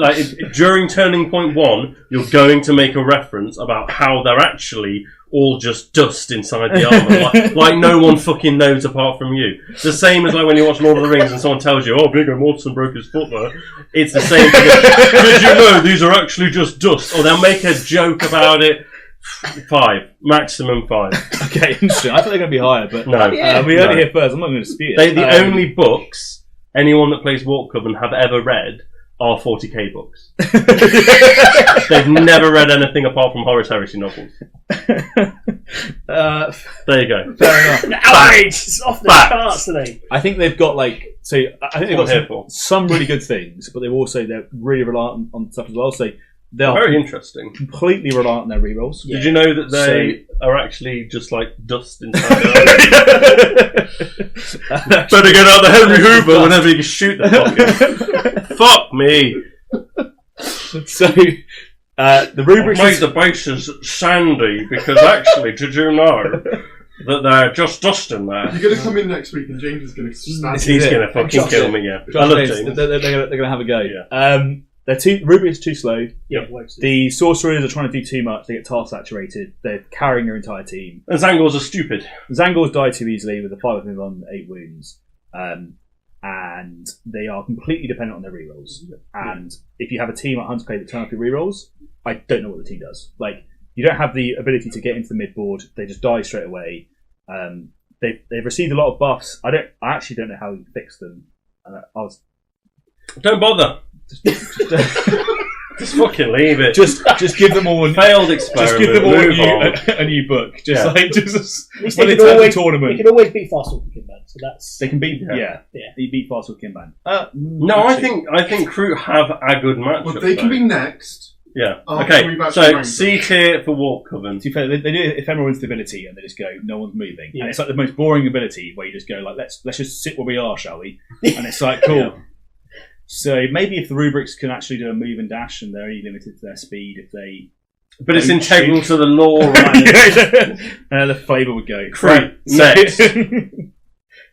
during turning point 1, you're going to make a reference about how they're actually all just dust inside the armor, like no one fucking knows apart from you. The same as like when you watch Lord of the Rings and someone tells you, "Oh, Viggo Mortensen broke his foot there." It's the same thing. Did you know these are actually just dust? Or they'll make a joke about it. 5, maximum 5. Okay, interesting. I thought they were going to be higher, but no, we heard it here first. I'm not going to dispute it. The only books anyone that plays Warp Coven have ever read are 40k books. They've never read anything apart from Horus Heresy novels. There you go. Fair enough. Outrage! It's off the charts today. I think they've got I think they've got some really good things, but they're really reliant on stuff as well. So they're very interesting. Completely reliant on their rerolls. Yeah. Did you know that they are actually just like dust inside their Better get out the Henry Hoover whenever you shoot the fucking. Fuck me. So the rubrics made the bases sandy because actually, did you know that they're just dust in there? You're going to come in next week and James is going to snap. He's going to fucking kill me. Yeah, I love James. They're going to have a go. Yeah. Rubrics too slow. Yeah. The sorcerers are trying to do too much. They get task saturated. They're carrying their entire team. And Zangors are stupid. Zangors die too easily with a 5 move on 8 wounds. And they are completely dependent on their rerolls. And if you have a team at Hunter Clave that turn up your rerolls, I don't know what the team does. Like, you don't have the ability to get into the mid board. They just die straight away. They've received a lot of buffs. I actually don't know how you fix them. Don't bother. Just fucking leave it. Just give them all failed experiment. Just give them all a new book. When they can always beat Fast with Kimban. So that's they can beat. They beat Fast with Kimban. No, I think Kroot have a good match. Well, they can be next. Yeah. Okay. So C tier for Warp Coven. They do ephemeral instability, and they just go, no one's moving, and it's like the most boring ability where you just go like, let's just sit where we are, shall we? And it's like cool. Yeah. So maybe if the rubrics can actually do a move and dash, and they're only limited to their speed, if they. But it's integral to the lore, right? The flavour would go. Kroot next.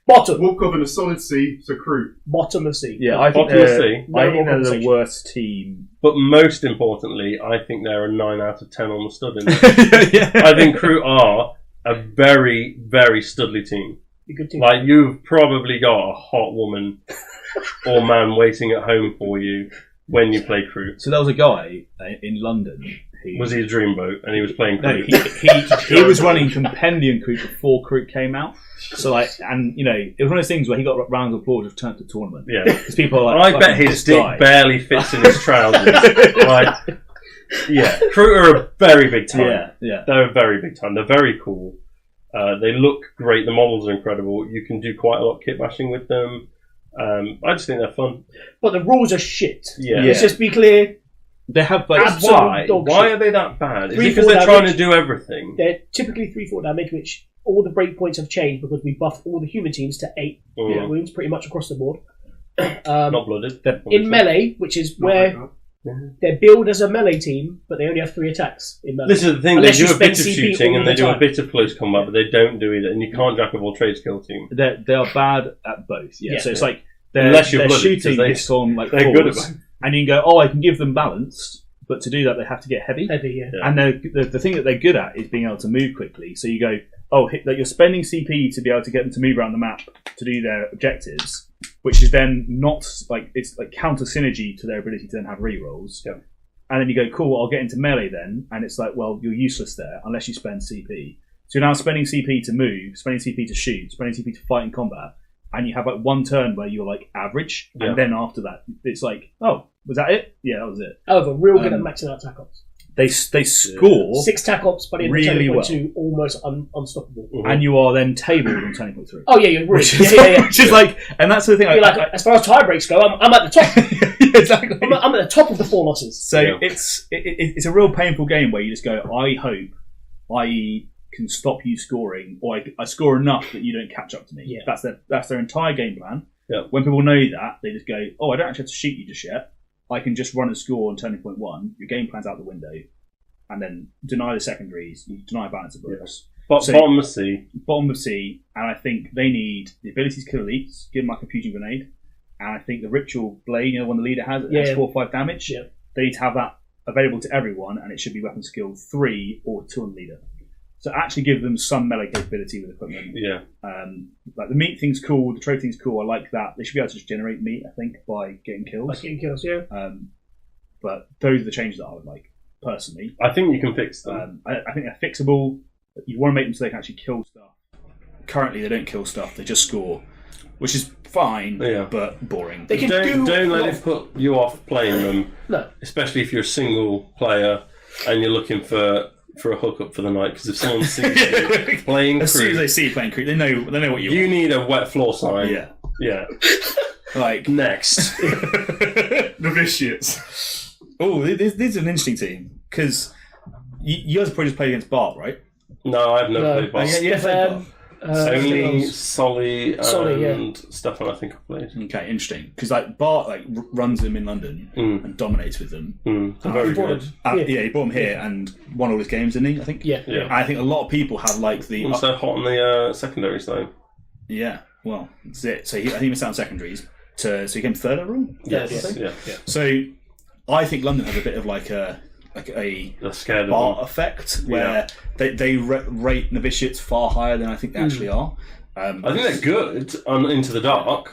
Bottom. Warp Coven a solid C, so Kroot. Bottom of C. Yeah, I think they're the worst team. But most importantly, I think they're a 9 out of 10 on the stud. I think Kroot are a very, very studly team. Good team. Like, you've probably got a hot woman or man waiting at home for you when you play Kroot. So there was a guy in London. Was he a dreamboat and he was playing Kroot? No, he was running Compendium Kroot before Kroot came out. So it was one of those things where he got rounds of applause returned to the tournament. Yeah, because people are like, I bet his dick barely fits in his trousers. Kroot are a very big time. Yeah, they're a very big time. They're very cool. They look great. The models are incredible. You can do quite a lot of kit bashing with them. I just think they're fun. But the rules are shit. Yeah. Let's just be clear. They have why are they that bad? Is it because they're trying to do everything? They're typically 3/4 damage, which all the breakpoints have changed because we buffed all the human teams to 8 wounds pretty much across the board. Not blooded. In melee, which is where they're billed as a melee team, but they only have 3 attacks in melee. This is the thing, unless they do a bit of CP shooting and they do a bit of close combat, but they don't do either, and you can't jack of all trades kill team. They are bad at both. So it's like unless you're blooded, shooting this on like they're good at both. And you can go, I can give them balanced, but to do that they have to get heavy. And the thing that they're good at is being able to move quickly. So you go, you're spending CP to be able to get them to move around the map to do their objectives, which is then not it's counter synergy to their ability to then have rerolls. Yeah. And then you go, cool, I'll get into melee then, and it's like, well, you're useless there unless you spend CP. So you're now spending CP to move, spending CP to shoot, spending CP to fight in combat, and you have one turn where you're average, and then after that, it's like, oh, was that it? Yeah, that was it. However, real good at maxing out attack ops. they score 6 tack ops, but in really turning well. point 2, almost unstoppable. and you are then tabled on turning point 3. Oh yeah, you're really. Which is like, and that's the thing. You're like, as far as tie breaks go, I'm at the top. Exactly. I'm at the top of the 4 losses. So it's a real painful game where you just go, I hope I can stop you scoring, or I score enough that you don't catch up to me. Yeah. That's their entire game plan. Yeah. When people know that, they just go, oh, I don't actually have to shoot you just yet. I can just run and score on turning point 1. Your game plan's out the window, and then deny the secondaries. You deny balance of books. But So- bottom of C. Bottom of C, and I think they need the ability to kill elites, give them like a fusion grenade, and I think the ritual blade, you know, when the leader has it, Yeah. has 4 or 5 damage. Yeah. They need to have that available to everyone, and it should be weapon skill 3 or 2 on the leader. So actually give them some melee capability with equipment. Yeah. Like the meat thing's cool, the trade thing's cool. I like that. They should be able to just generate meat, I think, by getting kills. Like getting kills, yeah. But those are the changes that I would like personally. I think you can fix them. I think they're fixable. You want to make them so they can actually kill stuff. Currently, they don't kill stuff; they just score, which is fine, but boring. They can don't let it put you off playing them. No. Especially if you're a single player and you're looking for a hookup for the night. Because if someone sees you playing as soon as Kroot, they see you playing Kroot, they know what you want. need a wet floor sign. Yeah. Yeah. Like Next. Novitiates. oh, this is an interesting team because you guys probably just played against Bart, right? No, I've never played boss. Yeah, Stefan, Only Solly and Solly, yeah. Stefan, I think, I played. Okay, interesting. Because like Bart runs them in London and dominates with them. Very good. He brought them here and won all his games, didn't he? I think. Yeah. Yeah. And I think a lot of people have like the Also hot on the secondaries, though. yeah. Well, that's it. So I think he missed out on secondaries. So he came third overall. Yes. Yeah. So I think London has a bit of like a They're scared of Bart them. effect where they rate novitiates far higher than I think they actually are. I think they're good on Into the Dark.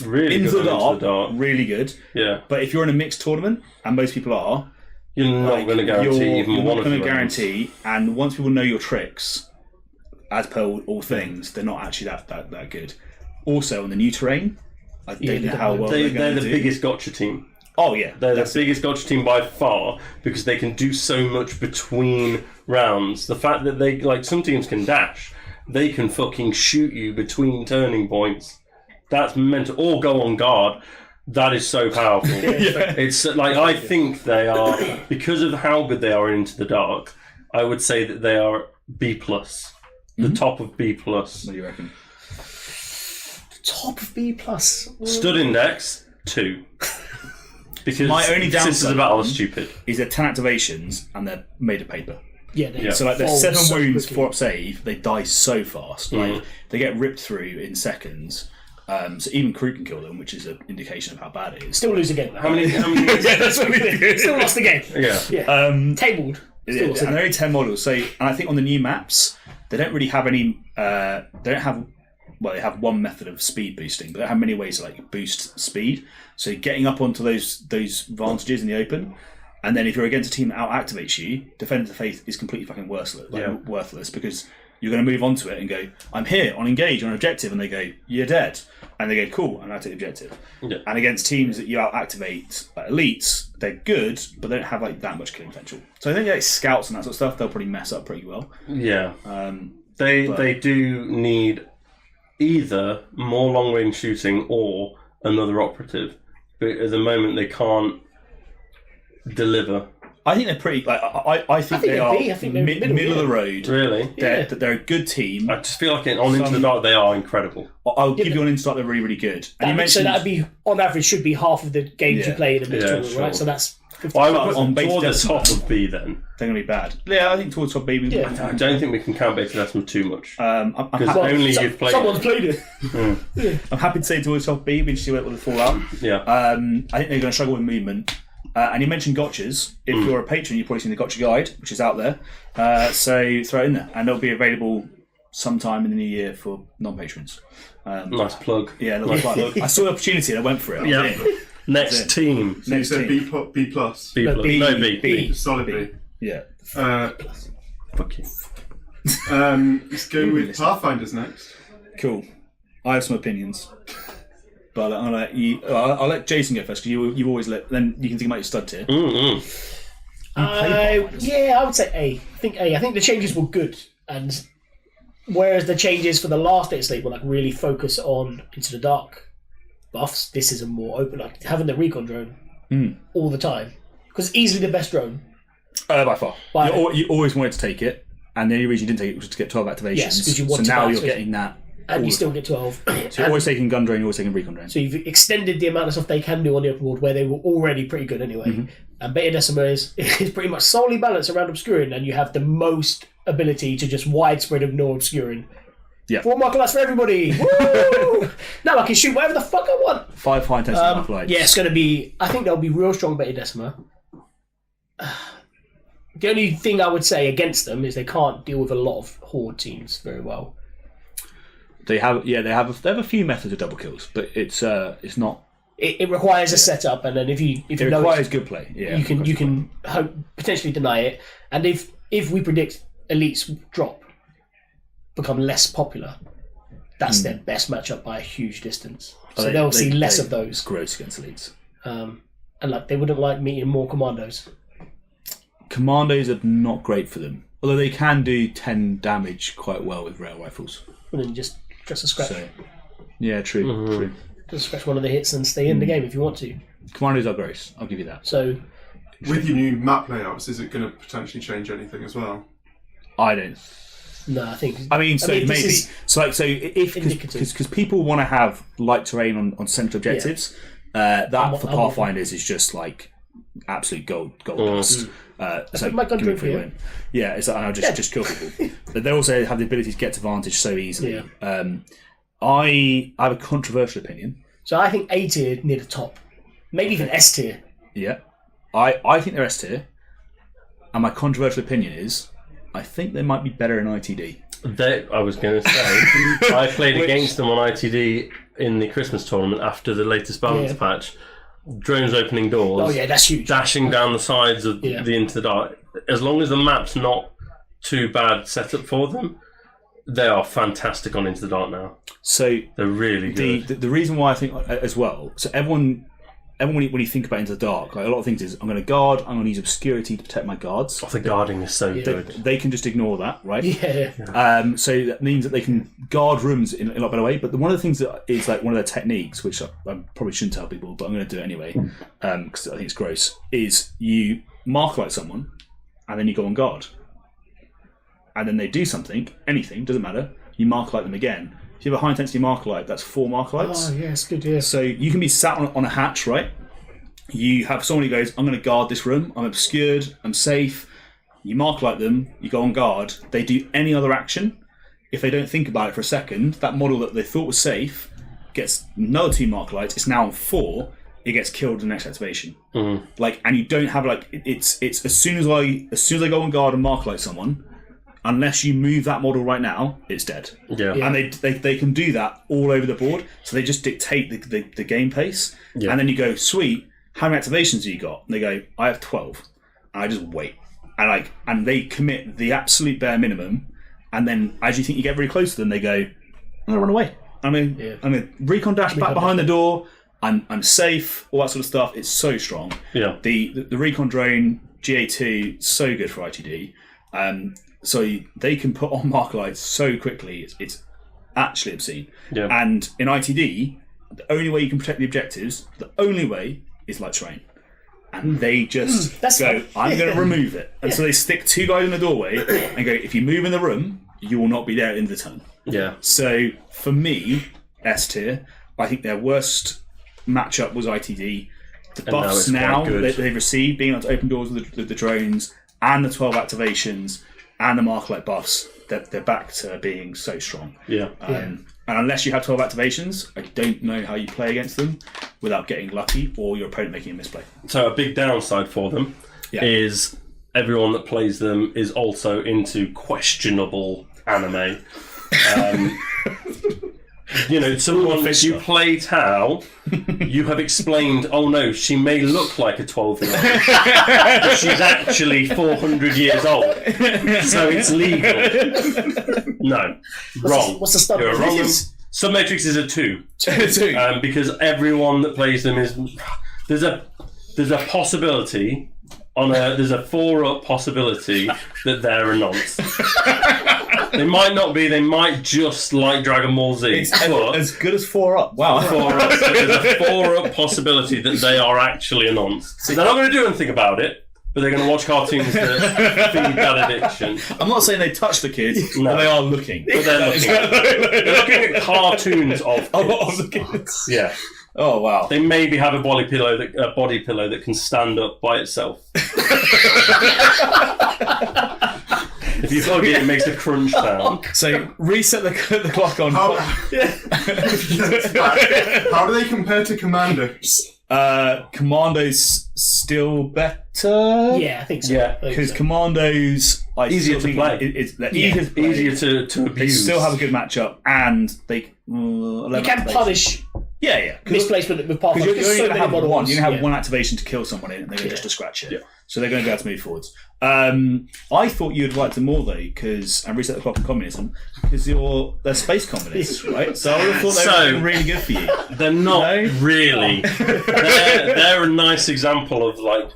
Really Into good the on Into the Dark, Dark. really good. Yeah. But if you're in a mixed tournament, and most people are, You're not going to guarantee even you're one not of going them. to guarantee. And once people know your tricks, as per all things, they're not actually that good. Also, on the new terrain, I don't know how well They're going the to do. biggest gotcha team. Oh yeah, They're the biggest gotcha team by far because they can do so much between rounds. The fact that they, like, some teams can dash, they can fucking shoot you between turning points. That's mental. Or go on guard. That is so powerful. It's like, I think they are, because of how good they are in Into the Dark, I would say that they are B+. The top of B+. What do you reckon? Top of B+. Stud Index, 2. Because My only Sisters downside of Battle are stupid. is they're 10 activations and they're made of paper. Yeah. So like they're Fold 7 so wounds, quickly. 4 up save. They die so fast. Like they get ripped through in seconds. So even Kroot can kill them, which is an indication of how bad it is. Still lose again. How many yeah, that's what we do. Still lost the game. Yeah. Tabled. Still lost And the they're only 10 models. So, and I think on the new maps, they don't really have any. They don't have. Well, they have one method of speed boosting, but they don't have many ways to like boost speed. So getting up onto those advantages in the open, and then if you're against a team that out activates you, Defend the Faith is completely fucking worthless because you're going to move onto it and go, I'm here on engage on objective, and they go, you're dead, and they go, cool, and I take the objective. Yeah. And against teams that you out activate, like elites, they're good, but they don't have like that much killing potential. So I think like scouts and that sort of stuff, they'll probably mess up pretty well. Yeah. They do need either more long range shooting or another operative. But at the moment they can't deliver. I think they're pretty. Like I think they they're are B. I think they're middle of the road. Really? They're a good team. I just feel like on Into the Dark they are incredible. I'll give you an insight. They're really, really good. And you so mentioned that'd be, on average, should be half of the games you play in a mixed tournament, sure. right? So that's 50. Well, I would on put base toward the decimal. top of B then. they're going to be bad. Yeah, I think towards top B. I don't think we can count base decimal too much. I'm Because only you've played Someone's it. played it. I'm happy to say towards top B. We just see what will fall out. Yeah. I think they're going to struggle with movement. And you mentioned gotchas. If you're a patron, you've probably seen the gotcha guide, which is out there. So throw it in there, and it'll be available sometime in the new year for non-patrons. Nice plug. Yeah, nice plug. I saw the opportunity and I went for it. I was in. Next team. So you said team. B+. B plus. B. No, B. B. Solid B. Yeah. Fuck you. Let's go with Pathfinders next. Cool. I have some opinions, but I'll let you. I'll let Jason go first because you've always let. Then you can think about your stud tier. I would say A. I think A. I think the changes were good, and whereas the changes for the last Data Slate were like really focus on Into the Dark buffs, this is a more open, like having the recon drone all the time, because it's easily the best drone by far. You always wanted to take it, and the only reason you didn't take it was to get 12 activations. Yes, because you want so to now you're getting that. And you still get 12. So you're always taking gun drone, you're always taking recon drone. So you've extended the amount of stuff they can do on the open world where they were already pretty good anyway. And Beta Decima is pretty much solely balanced around obscuring, and you have the most ability to just widespread ignore obscuring. Yeah. 4 marker lights for everybody! Woo! Now I can shoot whatever the fuck I want! 5 high intensity marker lights. Yeah, it's going to be... I think there'll be real strong Beta Decima. The only thing I would say against them is they can't deal with a lot of Horde teams very well. They have a few methods of double kills, but it's not. It requires a setup, and then if you it requires good play. Yeah, you can potentially deny it, and if we predict elites become less popular, that's their best matchup by a huge distance. So they'll see less of those. It's gross against elites, and like they wouldn't like meeting more commandos. Commandos are not great for them, although they can do 10 damage quite well with rail rifles. And then just a scratch. So, yeah, true. Just scratch one of the hits and stay in the game if you want to. Commandos are gross, I'll give you that. So, with your new map layouts, is it going to potentially change anything as well? I don't. No, I think. Maybe. Because people want to have light terrain on central objectives. That for Pathfinders is just like absolute gold dust. So my gun drone for you. Yeah, it's like, I'll just kill people. But they also have the ability to get to advantage so easily. Yeah. I have a controversial opinion. So I think A tier near the top, maybe even S tier. Yeah, I think they're S tier, and my controversial opinion is I think they might be better in ITD. I was going to say I played against them on ITD in the Christmas tournament after the latest balance patch. Drones opening doors. Oh yeah, that's huge. Dashing down the sides of the Into the Dark. As long as the map's not too bad set up for them, they are fantastic on Into the Dark now. So they're really good. The reason why I think as well. So everyone when you think about Into the Dark, like a lot of things is I'm going to guard. I'm going to use obscurity to protect my guards. The guarding is so good. They can just ignore that, right? Yeah. So that means that they can guard rooms in a lot better way. But one of the things that is like one of their techniques, which I probably shouldn't tell people, but I'm going to do it anyway, because I think it's gross, is you mark light someone, and then you go on guard. And then they do something, anything, doesn't matter, you mark light them again. If you have a high intensity marker light, that's 4 marker lights. Oh, yeah, it's good, yeah. So you can be sat on a hatch, right? You have someone who goes, I'm going to guard this room, I'm obscured, I'm safe. You mark light them, you go on guard, they do any other action. If they don't think about it for a second, that model that they thought was safe gets another 2 marker lights, it's now on 4, it gets killed in the next activation. And you don't have it's as soon as I go on guard and mark light someone, unless you move that model right now, it's dead. Yeah. And they can do that all over the board, so they just dictate the game pace. Yeah. And then you go, sweet, how many activations have you got? And they go, I have 12. And I just wait. And they commit the absolute bare minimum, and then as you think you get very close to them, they go, I'm going to run away. I'm going to recon dash back behind the door, I'm safe, all that sort of stuff. It's so strong. Yeah. The recon drone, GA2, so good for ITD. So they can put on marker lights so quickly, it's actually obscene. Yeah. And in ITD, the only way you can protect the objectives, the only way is light terrain. And they just go, I'm going to remove it. And so they stick 2 guys in the doorway and go, if you move in the room, you will not be there in the turn. Yeah. So for me, S tier, I think their worst matchup was ITD. The buffs now that they've received, being able to open doors with the drones, and the 12 activations, and the marker light buffs, they're back to being so strong. Yeah. And unless you have 12 activations, I don't know how you play against them without getting lucky or your opponent making a misplay. So a big downside for them is everyone that plays them is also into questionable anime. Someone you play Tau, you have explained, oh no, she may look like a 12-year-old, but she's actually 400 years old, so it's legal. No, wrong. What's the start? You're wrong. Submatrix is a 2. Because everyone that plays them is there's a possibility there's a 4-up possibility that they're a nonce. They might not be. They might just like Dragon Ball Z. It's as good as 4-up. Wow. 4-up. So there's a 4-up possibility that they are actually a nonce. So they're not going to do anything about it, but they're going to watch cartoons that feed that addiction. I'm not saying they touch the kids, No. but they are looking. But they're looking at cartoons of the kids. Yeah. Oh wow! They maybe have a body pillow that can stand up by itself. If you plug it makes a crunch sound. So reset the clock on. How do they compare to Commandos? Commandos still better. Yeah, I think so. Yeah, because Commandos easier to play. Easier to They abuse. still have a good matchup, and they You can punish Yeah. misplacement with Pathfinders. Because you're only going to have one. You're going to have one. one activation to kill someone in, and they're going just to scratch it. Yeah. So they're going to be able to move forwards. I thought you'd like them more though, and reset the clock on communism, because they're space communists, right? So I would have thought they were really good for you. They're not really. They're a nice example of like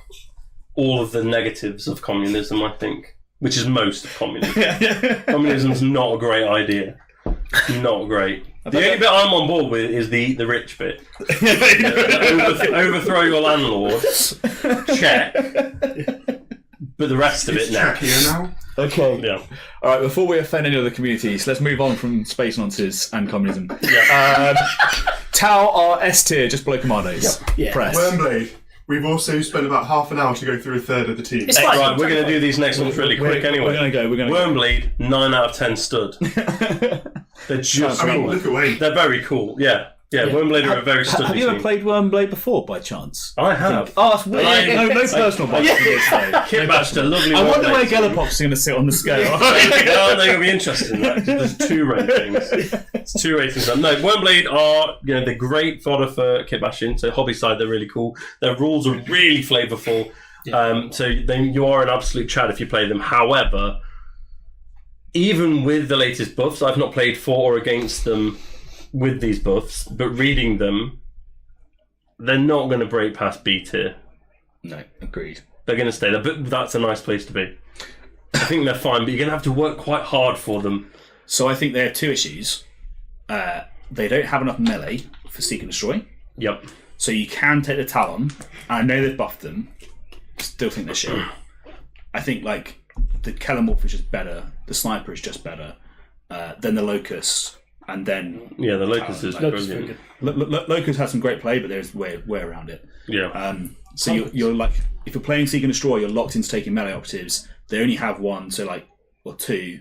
all of the negatives of communism, I think, which is most of communism. Communism's not a great idea. Not great. The only bit I'm on board with is the rich bit. Overthrow your landlord. Check. But the rest of it now. Okay. Yeah. All right. Before we offend any other communities, let's move on from space nonsense and communism. Tau are S tier, just below Commandos. Yep. Yeah. Press. Wormblade. We've also spent about half an hour to go through a third of the team. It's fine. Right, we're going to do these next ones really quick anyway. We're going to go. Wormblade, 9 out of 10 stud. They're just cool. Look away. They're very cool. Yeah. Wormblade are a very studly Have you ever team. played Wormblade before, by chance? I have. Oh, that's weird. No personal bias for this, though. Kit bashed a lovely I wonder where Wormblade team. Gellerpox is going to sit on the scale. Oh, they're going to be interested in that. There's 2 ratings. It's 2 ratings. No, Wormblade are they're great fodder for kit bashing. So hobby side, they're really cool. Their rules are really flavourful. So you are an absolute Chad if you play them. However, even with the latest buffs, I've not played for or against them with these buffs, but reading them, they're not going to break past B tier. No, agreed. They're going to stay there, but that's a nice place to be. I think they're fine, but you're going to have to work quite hard for them. So I think they have 2 issues. They don't have enough melee for Seek and Destroy. Yep. So you can take the Talon. I know they've buffed them. Still think they're shit. I think like the Kellermorph is just better. The Sniper is just better than the Locust. And then the Locust is brilliant. Locust has some great play, but there's way around it. Yeah. So you're like, if you're playing Seek and Destroy, you're locked into taking melee operatives. They only have 1, or 2,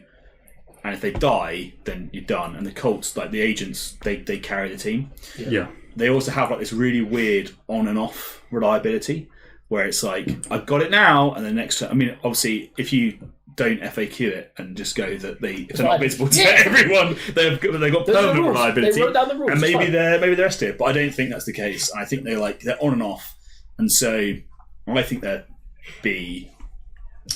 and if they die, then you're done. And the Colts, like the agents, they carry the team. Yeah. They also have like this really weird on and off reliability, where it's like, I've got it now, and the next time. I mean, obviously, if you don't FAQ it and just go that if they're not visible to everyone, they've got permanent reliability. They wrote down the rules. And maybe they're S tier, but I don't think that's the case. And I think they're on and off, and so I think they're B.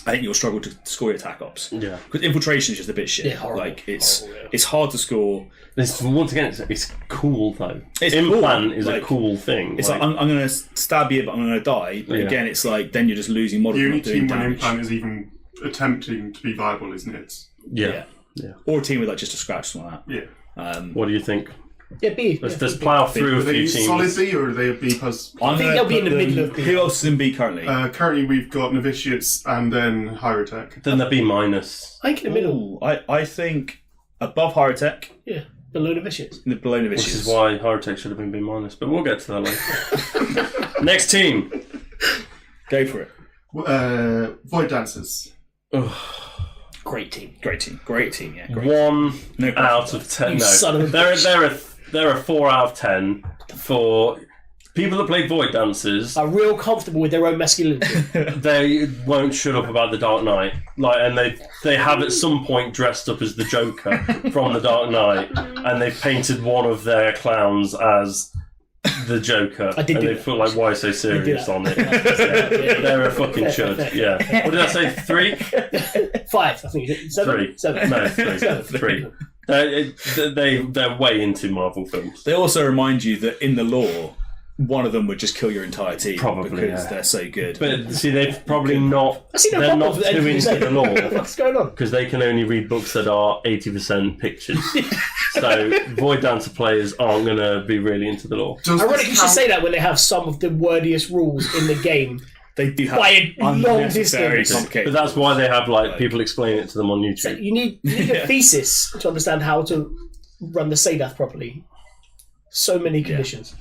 I think you'll struggle to score your attack ops. Yeah, because infiltration is just a bit shit. Yeah, horrible. Like it's hard to score. Once again, it's cool though. It's Implant cool. is a cool thing. It's like I'm going to stab you, but I'm going to die. But again, it's like then you're just losing models. The only not doing team when damage. Implant is even attempting to be viable, isn't it? Yeah. Or a team with like just a scratch, something like Yeah. that. What do you think? Yeah, B. Let's plough through Are a few they teams. solid B or are they a B plus? I think they'll be in the middle of B. Who else is in B currently? Currently, we've got Novitiates and then Hyrotech. Then they're B minus. I think in the middle. I think above Hyrotech, Yeah, below the Vicious. in the below Novitius. Which is why Hyrotech should have been B minus, but we'll get to that later. Next team. Go for it. Void Dancers. Great team. Great team. Yeah. Great. 1 No out of 10. You No, son of a they're a 4 out of 10 for people that play Void Dancers. Are real comfortable with their own masculinity. They won't shut up about the Dark Knight, and they have at some point dressed up as the Joker from the Dark Knight, and they've painted one of their clowns as the Joker, I did and do they that. put like "Why so serious" on it. Yeah. They're a fucking chud. Yeah. What did I say? 3? 5, I think. 7? 3. 7. No, 3. They're way into Marvel films. They also remind you that in the lore, one of them would just kill your entire team. Probably, because yeah. they're so good. But see, they've probably not. They're not too into the lore. What's going on? Because they can only read books that are 80% pictures. So Void Dancer players aren't going to be really into the lore. Ironically, you should say that when they have some of the wordiest rules in the game. They do have by a long unnecessary distance. complicated. But that's why they have people explain it to them on YouTube. So you need a thesis to understand how to run the Sadath properly. So many conditions.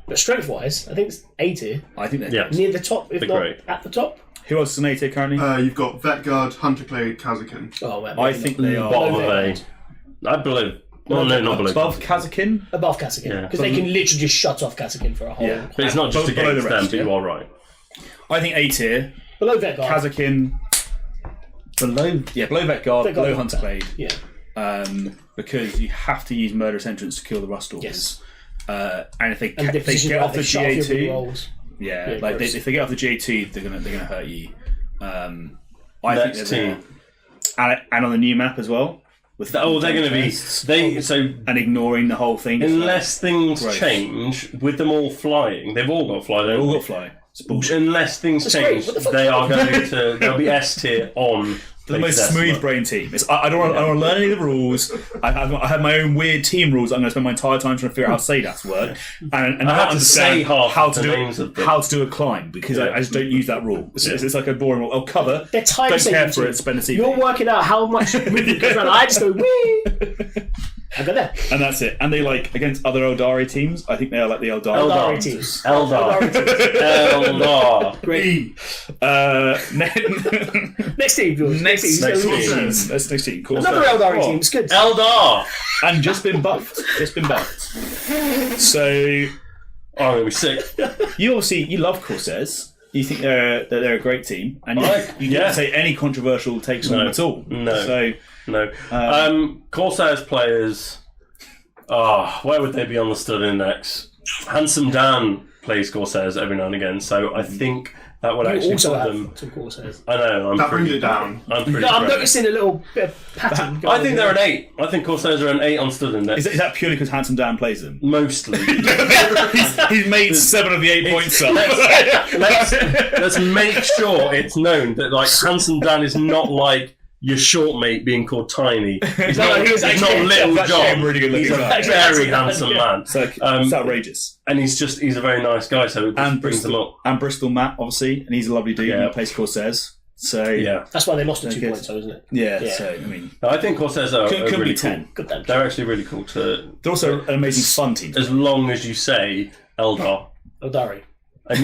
But strength-wise, I think it's A tier. I think they're Near the top, if They're not great. at the top. Who else is an A tier currently? You've got Vetguard, Hunterclade, Kazakin. Oh, man, I think they are Bottom of A. I believe. Well, no, not below. above Kazakin. Above Kazakin. Yeah. Because they can literally just shut off Kazakin for a whole... Yeah. But it's not just Below the against them, rest, but yeah. you are right. I think A tier. Below Vetguard. Kazakin. Below Vetguard, below Hunterclade. Yeah. Because you have to use Murderous Entrance to kill the Rustalkers. Yes. And if they And the get off the GA2, rolls. yeah, like gross. if they get off the GA2, they're gonna hurt you. I Next think they're team. there. And on the new map as well. With They're going to be and ignoring the whole thing. unless things Gross. change with them all flying. They've all got fly. They've all got fly. It's bullshit. Unless things That's change, great. What the fuck? they are going to. They'll be S tier on. The most smooth brain team. I don't want to learn any of the rules. I have my own weird team rules. I'm going to spend my entire time trying to figure out how Sadaths work, and I I don't have to say understand half how of to the do names of them. how to do a climb because I just don't use that rule. It's like a boring rule. Oh, cover. They're time Don't care saving for too. it. Spend a CV. You're working out how much movement goes around. I just go, wee! I go there. And that's it. And they against other Eldari teams. I think they are like the Eldari Eldari teams. teams. Eldar. Eldar. Great. Next team, George. Next team. next team. Cool. Another Eldari team. It's good. Eldar. And just been buffed. So Oh, I'm going to be sick. you love Corsairs. You think they're a great team, and you yeah. don't say any controversial takes on them at all. No. So No. Corsairs players. Where would they be on the stud index? Handsome Dan plays Corsairs every now and again, so I think that would You actually also put have them. some Corsairs. I know. That brings it down. I'm pretty. No, I'm great. noticing a little bit of pattern. I think they're an 8. I think Corsairs are an 8 on stud index. is that purely because Handsome Dan plays them? Mostly. He's made 7 of the 8 points up. Let's make sure it's known that Handsome Dan is not like your short mate being called Tiny. He's not Little That's John. really good He's a looking very handsome man. It's outrageous. And he's a very nice guy, so it just brings them up. And Bristol Matt, obviously, and he's a lovely dude. Yeah. And he plays Corsairs. So Yeah. That's why they lost the 2 Okay. points, though, isn't it? yeah. Yeah. So I mean, I think Corsairs are could really be 10. cool. Good then. They're actually really cool to, They're also an amazing fun team. as long as you say Eldar. Eldari. And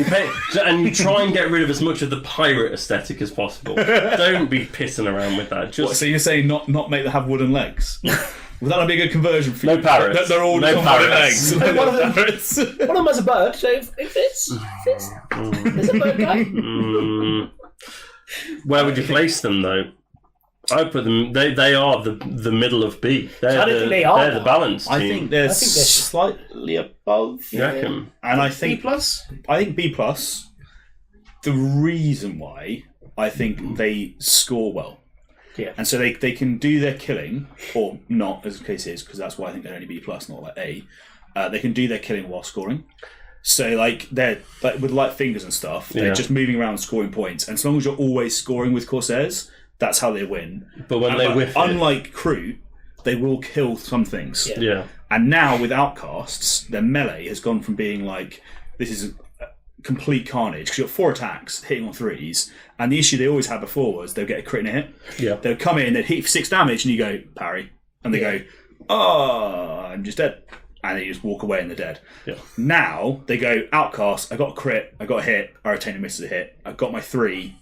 you try and get rid of as much of the pirate aesthetic as possible. Don't be pissing around with that. Just So you're saying not make them have wooden legs? Would that not be a good conversion for you? No parrots. They're all No just on wooden parrots. legs. One of them- Parrots. One of them has a bird, so it fits. There's a bird guy. Where would you place them though? I put them. They are the middle of B. I don't think they are. They're the balance team. I think they're slightly above. You reckon? And I B think plus. I think B+. The reason why I think they score well. Yeah. And so they can do their killing, or not, as the case is, because that's why I think they're only B+, not like A. They can do their killing while scoring. So they're with light fingers and stuff, they're just moving around scoring points. And as long as you're always scoring with Corsairs, that's how they win. But when they whiff it, unlike Kroot, they will kill some things. yeah. And now with Outcasts, their melee has gone from being this is complete carnage because you've got 4 attacks hitting on 3s, and the issue they always had before was they'd get a crit and a hit. Yeah. They'd come in, they'd hit you for 6 damage, and you go parry, and they go, I'm just dead, and they just walk away and they're dead. Yeah. Now they go Outcast. I got a crit, I got a hit, I retain and misses a hit. I got my 3.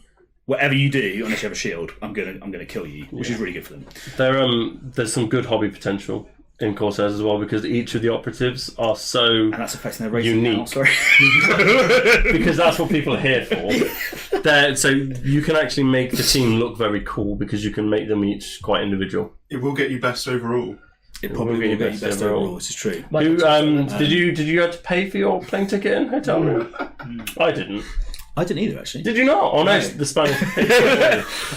Whatever you do, unless you have a shield, I'm gonna kill you, which is really good for them. There's some good hobby potential in Corsairs as well because each of the operatives are so And that's affecting their rating unique. now, sorry. Because that's what people are here for. So you can actually make the team look very cool because you can make them each quite individual. It will get you best overall. It probably will get you best overall, this is true. Who did you have to pay for your plane ticket and hotel room? I didn't. I didn't either, actually. Did you not? Oh no, the Spanish.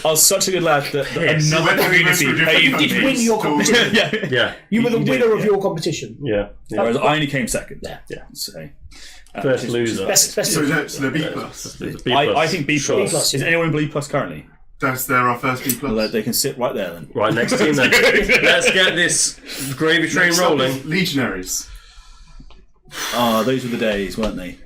I was such a good lad that another community paid Did you win your competition? Yeah. You were the winner did, of your competition. Yeah. Whereas I only came second. Yeah. So, First loser. Best So they're B plus. I think B+. Sure. B+. Is anyone in B+ currently? They're our first B plus. Well, they can sit right there then. Right, next team then. Let's get this gravy train Next up rolling. is Legionaries. Ah, those were the days, weren't they?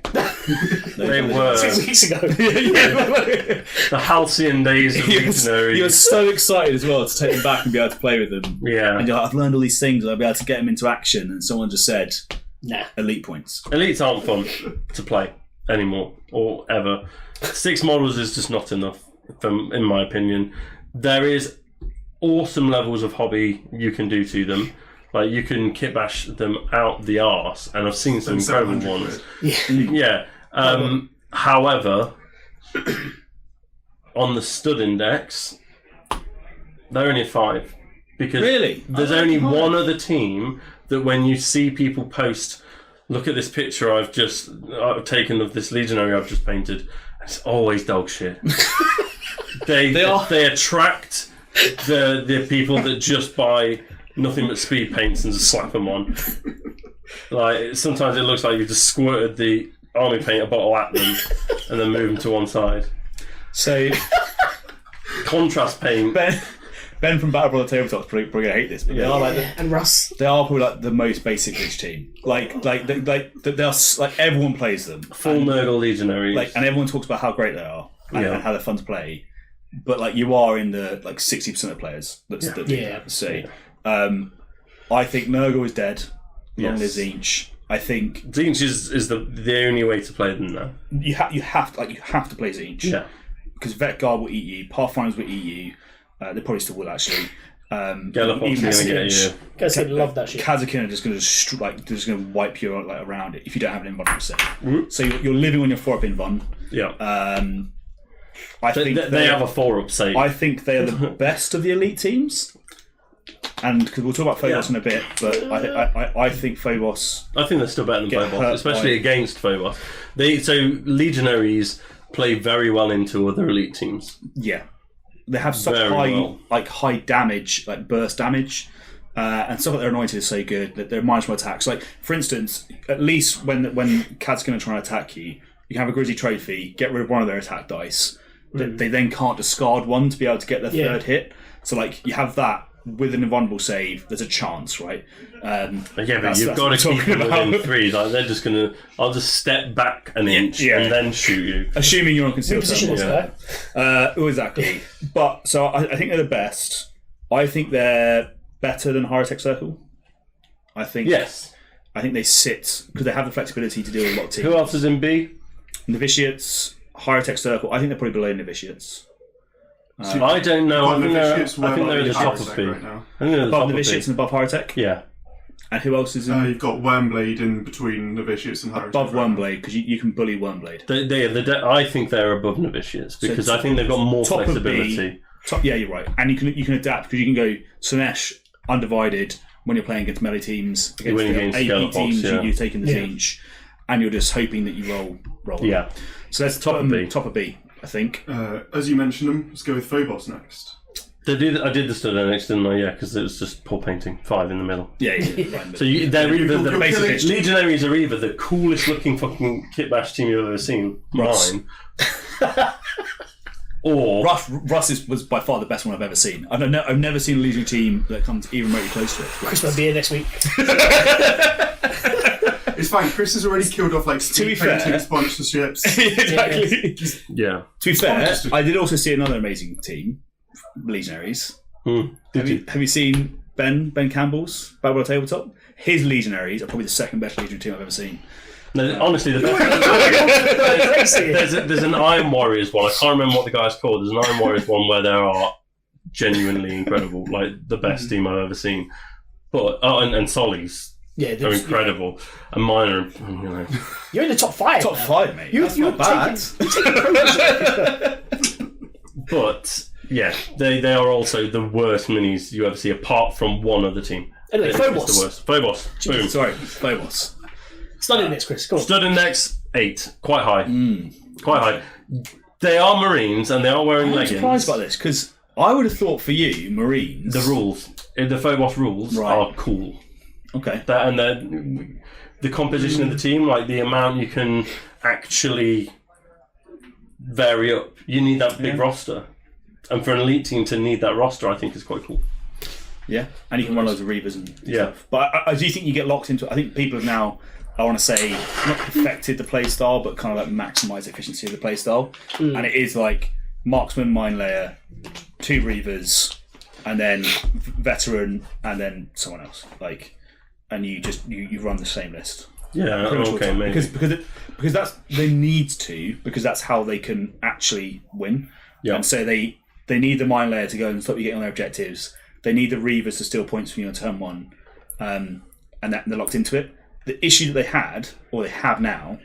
They were 6 weeks ago. the halcyon days of Legionary. You were so excited as well to take them back and be able to play with them. Yeah. And you're like, I've learned all these things and I'll be able to get them into action. And someone just said, Nah. elite points. Elites aren't fun to play anymore or ever. 6 models is just not enough, in my opinion. There is awesome levels of hobby you can do to them. Like, you can kit bash them out the arse, and I've seen some incredible ones. Yeah. However, on the stud index, they're only a 5. Because Really? there's only one other team that when you see people post, look at this picture I've taken of this Legionary I've just painted, it's always dog shit. They attract the people that just buy nothing but speed paints and just slap them on. Like, sometimes it looks like you've just squirted the army paint bottle at them and then move them to one side. So, Contrast paint. Ben from Battle Brother Tabletop's probably going to hate this, but they are And Russ. they are probably like the most basic Lich team. They're like everyone plays them. Full Nurgle Legionaries. And everyone talks about how great they are and how they're fun to play. But like, you are in the 60% of players that do that. So, I think Nurgle is dead. Long live Tzeentch. I think Tzeentch is the only way to play them now. you have to play Tzeentch. Yeah. Because Vetguard will eat you. Pathfinders will eat you. They probably still will, actually. Gellerpox is going to get you. Guys going to love that shit. Kazakin are just going to wipe you around it if you don't have an invulnerable save. So you're living on your 4-up invuln. Yeah. I think they have a 4-up save. I think they are the best of the elite teams. And because we'll talk about Phobos in a bit, but I think Phobos. I think they're still better than Phobos, especially against Phobos. So Legionaries play very well into other elite teams. Yeah, they have such high damage, like burst damage, and stuff like their anointed is so good that they're minus more attacks. Like, for instance, at least when Cad's going to try and attack you, you can have a Grizzly Trophy, get rid of one of their attack dice. They then can't discard one to be able to get their third hit. So like, you have that. With an invulnerable save, there's a chance, right? But you've got to keep them within 3. Like, they're just going to... I'll just step back an inch and then shoot you. Assuming you're on concealed position is there. Exactly. But, so I think they're the best. I think they're better than High-Tech Circle. I think they sit... Because they have the flexibility to deal with a lot of teams. Who else is in B? Novitiates, High-Tech Circle. I think they're probably below Novitiates. I don't know. I think they're at the top of B. Right now. Above Novitiates and above High-Tech? Yeah. And who else is in? You've got Wormblade in between Novitiates and High-Tech. Above Wormblade, because you can bully Wormblade. I think they're above Novitiates, because I think they've got more flexibility. Yeah, you're right. And you can adapt, because you can go Slaanesh, Undivided, when you're playing against melee teams, against AP teams, you're taking the Tzeentch, and you're just hoping that you roll. Yeah. So that's top of B, I think. As you mentioned them, let's go with Phobos next. I did the stud next, didn't I? Yeah, because it was just poor painting. 5 in the middle. Yeah. So they're either the basic Legionaries are either the coolest looking fucking kit bash team you've ever seen, mine, or Russ was by far the best one I've ever seen. I've never seen a Legion team that comes even remotely close to it. Chris might be here next week. It's fine. Chris has already killed off like 2 painting sponsorships. Exactly. Yeah. To be fair, I did also see another amazing team, Legionaries. Have you seen Ben Campbell's Battle Royale Tabletop? His Legionaries are probably the second best Legion team I've ever seen. No, honestly, the best. there's an Iron Warriors one. I can't remember what the guy's called. There's an Iron Warriors one where there are genuinely incredible, like the best team I've ever seen. But and Solly's. Yeah, they're incredible. And mine are, You're in the top 5. Top 5, mate. That's not bad. But yeah, they are also the worst minis you ever see, apart from one other team. Anyway, Phobos. The worst. Phobos. Boom. Sorry, Phobos. Stud index, Chris. Go on. Stud index 8, quite high. Quite high. They are Marines and they are wearing I'm leggings. surprised by this because I would have thought for you, Marines, The rules, the Phobos rules are cool. Okay. And the composition of the team, like the amount you can actually vary up. You need that big roster. And for an elite team to need that roster, I think is quite cool. Yeah, and you can run loads of Reavers and stuff. But I do think you get locked into it. I think people have now, I want to say, not perfected the play style, but kind of like maximised the efficiency of the play style. And it is like Marksman, Mine Layer, 2 Reavers, and then Veteran, and then someone else. And you just you run the same list. Yeah, okay, maybe. Because that's they need to, because that's how they can actually win. Yeah. And so they need the Mine Layer to go and stop you getting on their objectives. They need the Reavers to steal points from you on turn 1, and they're locked into it. The issue that they had, or they have now,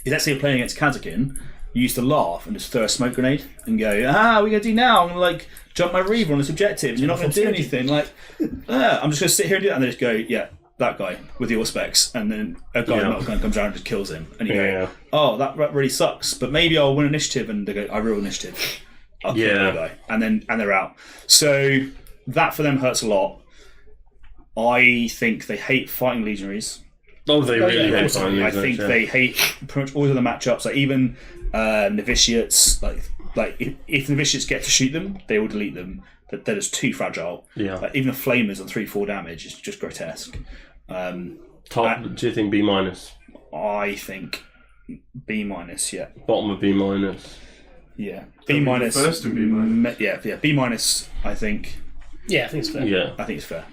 is let's say you're playing against Kazakin, you used to laugh and just throw a smoke grenade and go, what are we going to do now? I'm going to jump my Reaver on this objective, and you're not going to do anything. I'm just going to sit here and do that, and they just go, yeah, that guy with your specs, and then a guy with gun comes around and just kills him, and you go, oh, that really sucks, but maybe I'll win initiative, and they go, I roll initiative. I'll kill the guy, and they're out. So that for them hurts a lot. I think they hate fighting legionaries. Oh, they really hate fighting legionaries. I think they hate pretty much all of the matchups. Like even novitiates. Like if novitiates get to shoot them, they will delete them. They're just too fragile. Yeah. Like even the flamers on 3-4 damage is just grotesque. Top? Do you think B-? I think B-. Yeah. Bottom of B-. Yeah. B-. First and B-. Yeah. B-. I think. Yeah, I think it's fair. Yeah. I think it's fair.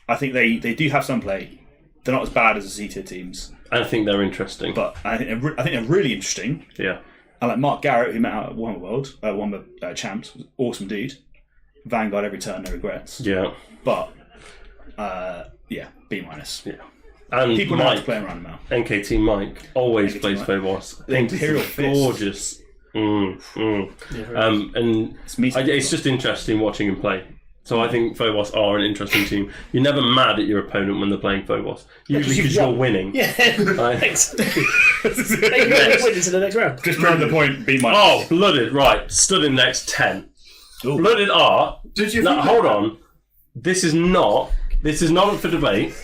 I think they do have some play. They're not as bad as the C-tier teams. I think they're interesting. But I think they're really interesting. Yeah. And like Mark Garrett, who met out at Warhammer Warhammer Champs, was an awesome dude. Vanguard every turn, no regrets. Yeah. But, B-. Yeah. And people know how to play around now. NKT Mike always plays Phobos. The Imperial Fist. Gorgeous. And it's just interesting watching him play. So I think Phobos are an interesting team. You're never mad at your opponent when they're playing Phobos. Usually because you're winning. Yeah. Thanks. They can win into the next round. Just round the point, B-. Oh, Blooded, right. Stood in next 10. Ooh. Blooded are... Did you? No, hold on. This is not up for debate.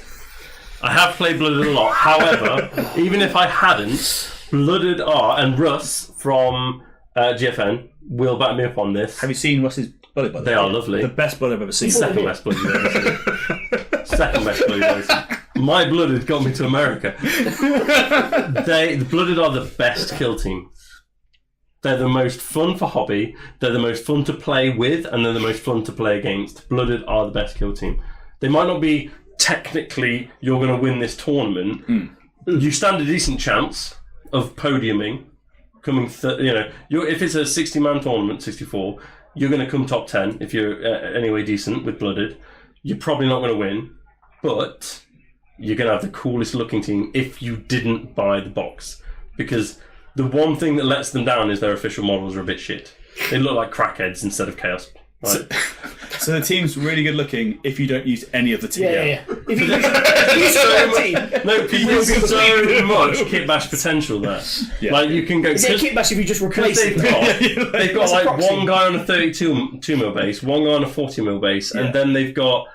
I have played Blooded a lot. However, even if I hadn't, Blooded are, and Russ from GFN will back me up on this. Have you seen Russ's Blooded, by the way? They are lovely. The best Blooded I've ever seen. Second best Blooded I've ever seen. Second best Blooded I've ever seen. My Blooded got me to America. The Blooded are the best kill team. They're the most fun for hobby, they're the most fun to play with, and they're the most fun to play against. Blooded are the best kill team. They might not be technically, you're going to win this tournament. You stand a decent chance of podiuming, coming, if it's a 60-man tournament, 64, you're going to come top 10 if you're anyway decent with Blooded. You're probably not going to win, but you're going to have the coolest looking team if you didn't buy the box. Because the one thing that lets them down is their official models are a bit shit. They look like crackheads instead of chaos. Right? So the team's really good looking if you don't use any of the team. Yeah. If you use people use so much kit bash potential there. Yeah. Like you can go. Is it kit bash if you just replace it? They've got like one guy on a 32mm base, one guy on a 40mm base, and then they've got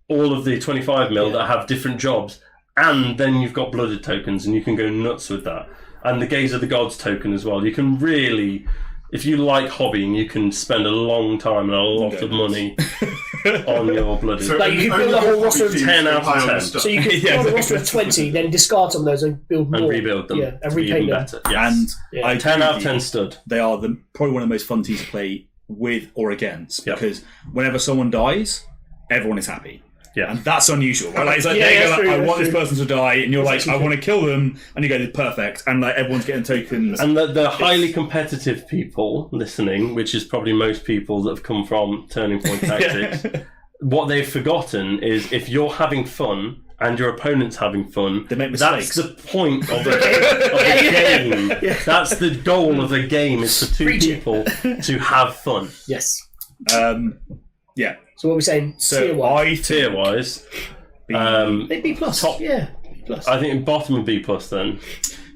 all of the 25mm that have different jobs, and then you've got Blooded tokens, and you can go nuts with that. And the Gaze of the Gods token as well. You can really, if you like hobbying, you can spend a long time and a lot of money on your Blooded. So you can build a whole roster of 10 out of 10. So you can build a roster of 20, then discard some of those and build more. And rebuild them. Yeah, and to be repaint even them. better. Yes. And 10 out of 10 stud. They are probably one of the most fun teams to play with or against, because whenever someone dies, everyone is happy. Yeah. And that's unusual, right? Like, it's like, I want this person to die, and you're like, I want to kill them, and you go, perfect, and like everyone's getting tokens. And the highly competitive people listening, which is probably most people that have come from Turning Point Tactics, what they've forgotten is if you're having fun and your opponent's having fun, they make mistakes. That's the point of the game. That's the goal of the game, is for two people to have fun. Yes. Yeah. So what are we saying? Tier wise, B plus. Top. Yeah. B plus. I think bottom of B plus then.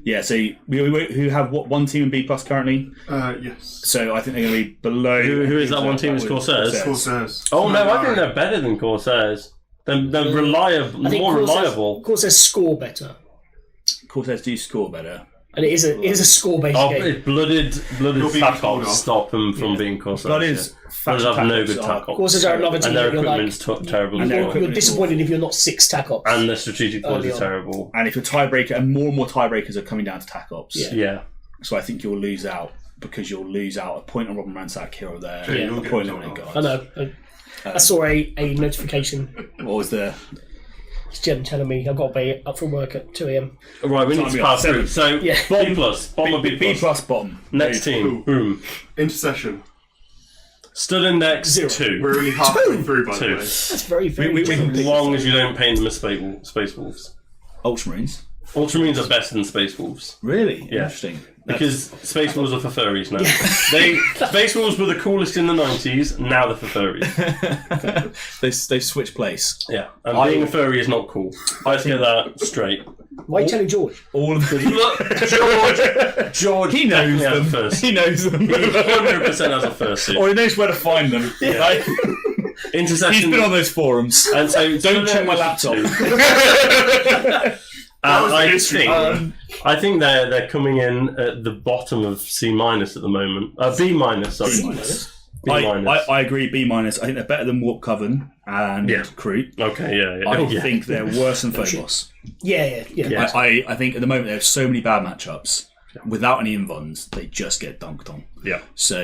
Yeah, so who have one team in B plus currently? Yes. So I think they're going to be below. Who is that one team? Is Corsairs? Corsairs. Oh no, I think they're better than Corsairs. They're reliable, more reliable. Corsairs score better. Corsairs do score better. And it is a score-based game. It's blooded tack ops stop them from being Corsairs. Blooded Blooded have no good tack ops. Corsairs are another team and their that you're equipment's terrible. and as well. You're disappointed if you're not 6 tack ops. And their strategic points are terrible. And if you're tiebreaker, and more tiebreakers are coming down to tack ops. Yeah. So I think you'll lose out because you'll lose out a point on Robin Ransack here or there. Yeah, a point on guards. I know. I saw a notification. What was the? It's Jem telling me I've got to be up from work at 2 a.m. Right, we need to pass through. So, Yeah. B plus, bomber B plus. B plus bottom. Next team, boom. Intercession. Stud Index 0. 2. We're only halfway through, by the 2. way. That's very As long as you don't paint them as Space Wolves. Ultramarines. Ultramarines are better than Space Wolves. Really? Yeah. Interesting. Because Space Wolves are for furries now. Space Wolves were the coolest in the 90s, now they're for furries. They've switched place. Yeah, and being a furry is not cool. Let's get that straight. Why are you telling George? All of them. George He knows definitely has them. a first. He knows them. He 100% has a fursuit. Or he knows where to find them. Like, Intercession. he's been on those forums. And so Don't check my laptop. I think they're coming in at the bottom of C minus at the moment. B minus, sorry. C minus? I agree. B minus. I think they're better than Warp Coven and Kroot. Okay, yeah. I think they're worse than Phobos. Yeah. I think at the moment they have so many bad matchups. Without any invons, they just get dunked on. Yeah. So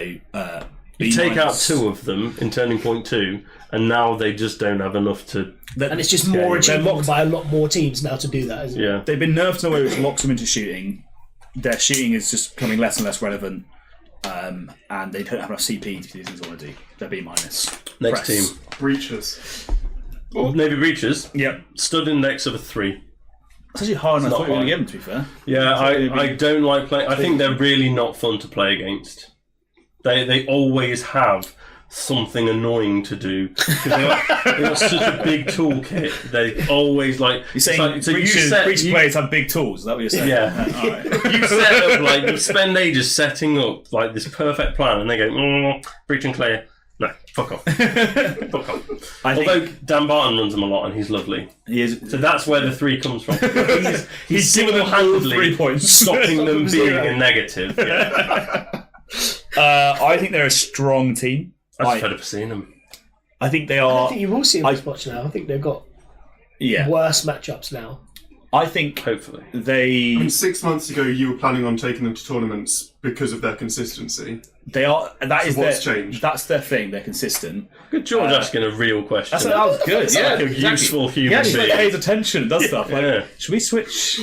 you take out 2 of them in Turning Point 2, and now they just don't have enough to. And it's just more achieved by a lot more teams now to do that, isn't it? Yeah. They've been nerfed in a way which locks them into shooting. Their shooting is just becoming less and less relevant, and they don't have enough CP to do things they want to do. They're B minus. Next Press. team. Breaches. Navy Breaches. Yep. Stud Index of a 3. It's actually hard enough. I thought you were going to high. get them, to be fair. Yeah, I don't like playing. I think they're really not fun to play against. They always have something annoying to do. They got such a big toolkit. They always like. You're saying breach players have big tools? Is that what you're saying? Yeah. All right. You set up you spend ages setting up like this perfect plan, and they go breach and clear. No, fuck off. Fuck off. Although Dan Barton runs them a lot, and he's lovely. He is. So that's where the 3 comes from. He's given them all single-handedly 3 points, stopping them being a negative. Yeah. I think they're a strong team. I just fed up seeing them. I think they I are. think you will see them as much now. I think they've got worse matchups now. I think Hopefully. they 6 months ago, you were planning on taking them to tournaments because of their consistency. are. That is what's their, changed? That's their thing. They're consistent. Good George asking a real question. That was good. Like Yeah, a useful He human actually being. pays attention and does stuff. Like, Yeah. should we switch?